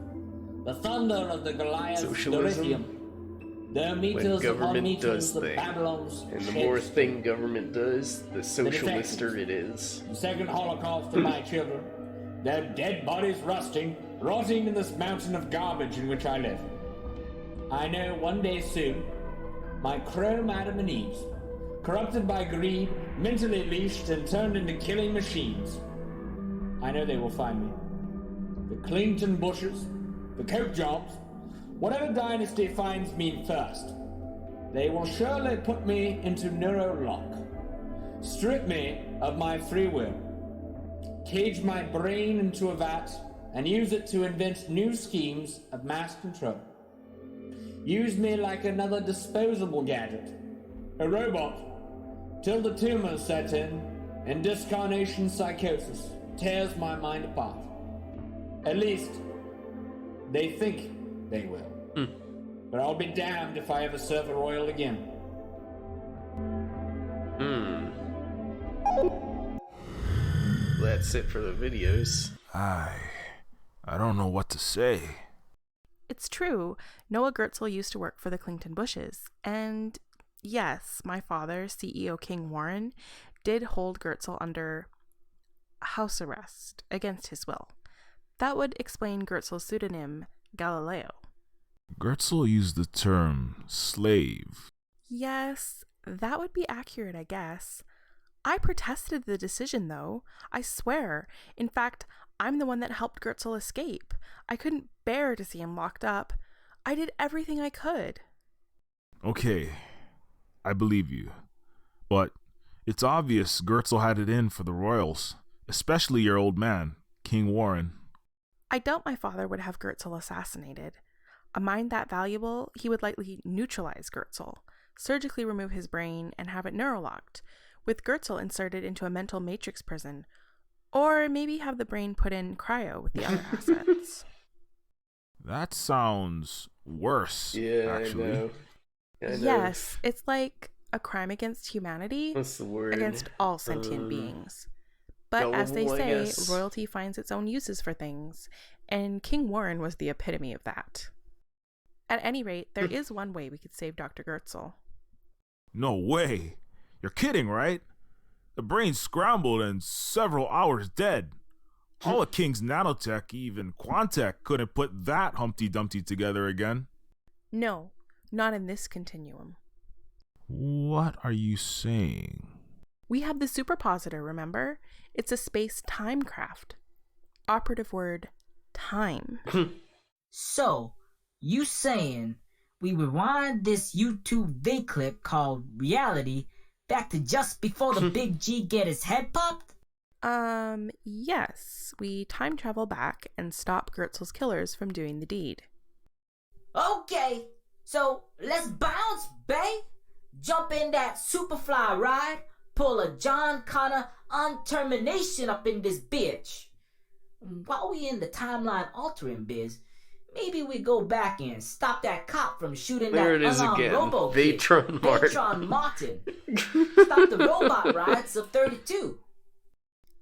the thunder of the Goliath, Socialism? the lithium, their When meters upon government meters does of things, Babylon's and the shapes. more thing government does, the socialister it is. The second Holocaust of my children, their dead bodies rotting in this mountain of garbage in which I live. I know one day soon, my chrome Adam and Eves, corrupted by greed, mentally leashed, and turned into killing machines. I know they will find me. The Clington Bushes, the Coke Jobs, whatever dynasty finds me first, they will surely put me into neurolock, strip me of my free will, cage my brain into a vat, and use it to invent new schemes of mass control. Use me like another disposable gadget, a robot, till the tumors set in and discarnation psychosis tears my mind apart. At least, they think they will. But I'll be damned if I ever serve a royal again. That's it for the videos. I don't know what to say. It's true, Noah Gertzel used to work for the Clington Bushes, and yes, my father, CEO King Warren, did hold Gertzel under house arrest against his will. That would explain Gertzel's pseudonym, Galileo. Gertzel used the term slave. Yes, that would be accurate, I guess. I protested the decision, though. I swear. In fact, I'm the one that helped Gertzel escape. I couldn't bear to see him locked up. I did everything I could. Okay, I believe you. But it's obvious Gertzel had it in for the royals, especially your old man, King Warren. I doubt my father would have Gertzel assassinated. A mind that valuable, he would likely neutralize Gertzel, surgically remove his brain, and have it neurolocked, with Gertzel inserted into a mental matrix prison, or maybe have the brain put in cryo with the other assets. That sounds worse, actually. I know. Yes, it's like a crime against humanity. What's the word? Against all sentient beings. But as they gullible, I say, guess. royalty finds its own uses for things, and King Warren was the epitome of that. At any rate, there is one way we could save Dr. Gertzel. No way. You're kidding, right? The brain's scrambled and several hours dead. All of King's nanotech, even Quantech, couldn't put that Humpty Dumpty together again. No, not in this continuum. What are you saying? We have the superpositor, remember? It's a space-time craft. Operative word, time. So, you saying we rewind this YouTube vid clip called Reality back to just before the big G get his head popped? Yes. We time travel back and stop Gertzel's killers from doing the deed. Okay, so let's bounce, bae. Jump in that Superfly ride, pull a John Connor untermination up in this bitch. While we in the timeline altering biz, maybe we go back and stop that cop from shooting There that it is unarmed again. robo Vatron Martin. Vatron Martin. Stop the robot riots of 32.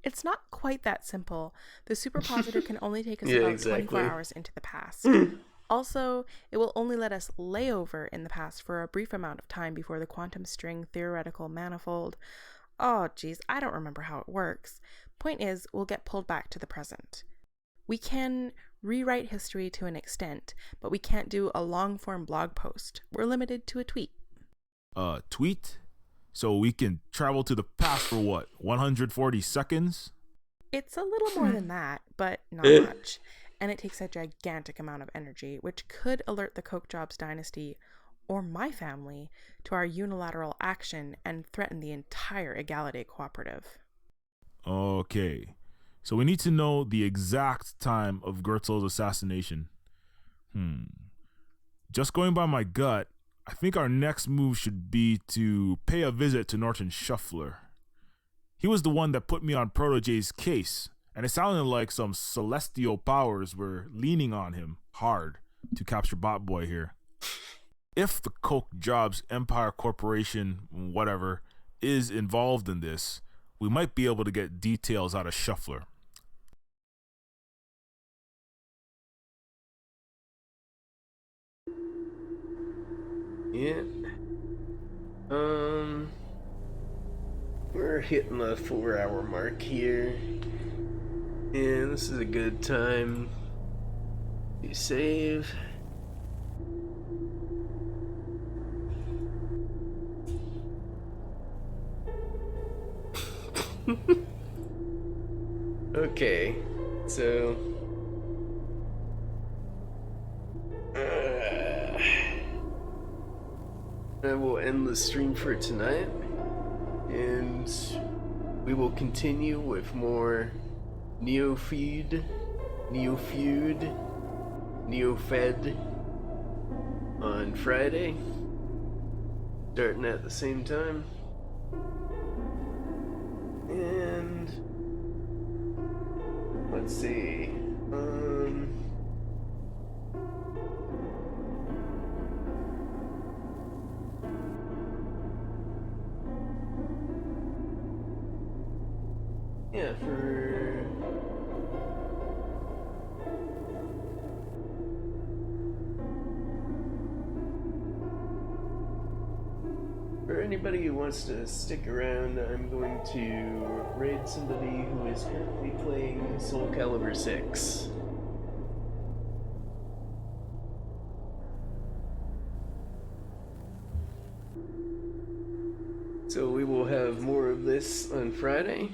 It's not quite that simple. The superpositor can only take us Yeah, about exactly. 24 hours into the past. Also, it will only let us lay over in the past for a brief amount of time before the quantum string theoretical manifold. Oh, geez, I don't remember how it works. Point is, we'll get pulled back to the present. We can rewrite history to an extent, but we can't do a long-form blog post. We're limited to a tweet. A tweet? So we can travel to the past for what, 140 seconds? It's a little more than that, but not much. And it takes a gigantic amount of energy, which could alert the Koch Jobs dynasty or my family to our unilateral action and threaten the entire Egalite cooperative. Okay, so we need to know the exact time of Gertzel's assassination. Just going by my gut, I think our next move should be to pay a visit to Norton Shuffler. He was the one that put me on Protégé's case, and it sounded like some celestial powers were leaning on him hard to capture Botboy here. If the Koch Jobs Empire Corporation, whatever, is involved in this, we might be able to get details out of Shuffler. Yeah. We're hitting the 4-hour mark here. And this is a good time to save. Okay, so I will end the stream for tonight, and we will continue with more Neofeud, Neofed on Friday, starting at the same time. And let's see. Yeah, for anybody who wants to stick around, I'm going to raid somebody who is currently playing Soul Calibur 6. So we will have more of this on Friday.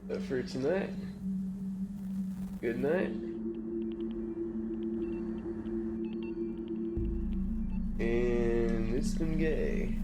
But for tonight, good night. And it's been gay.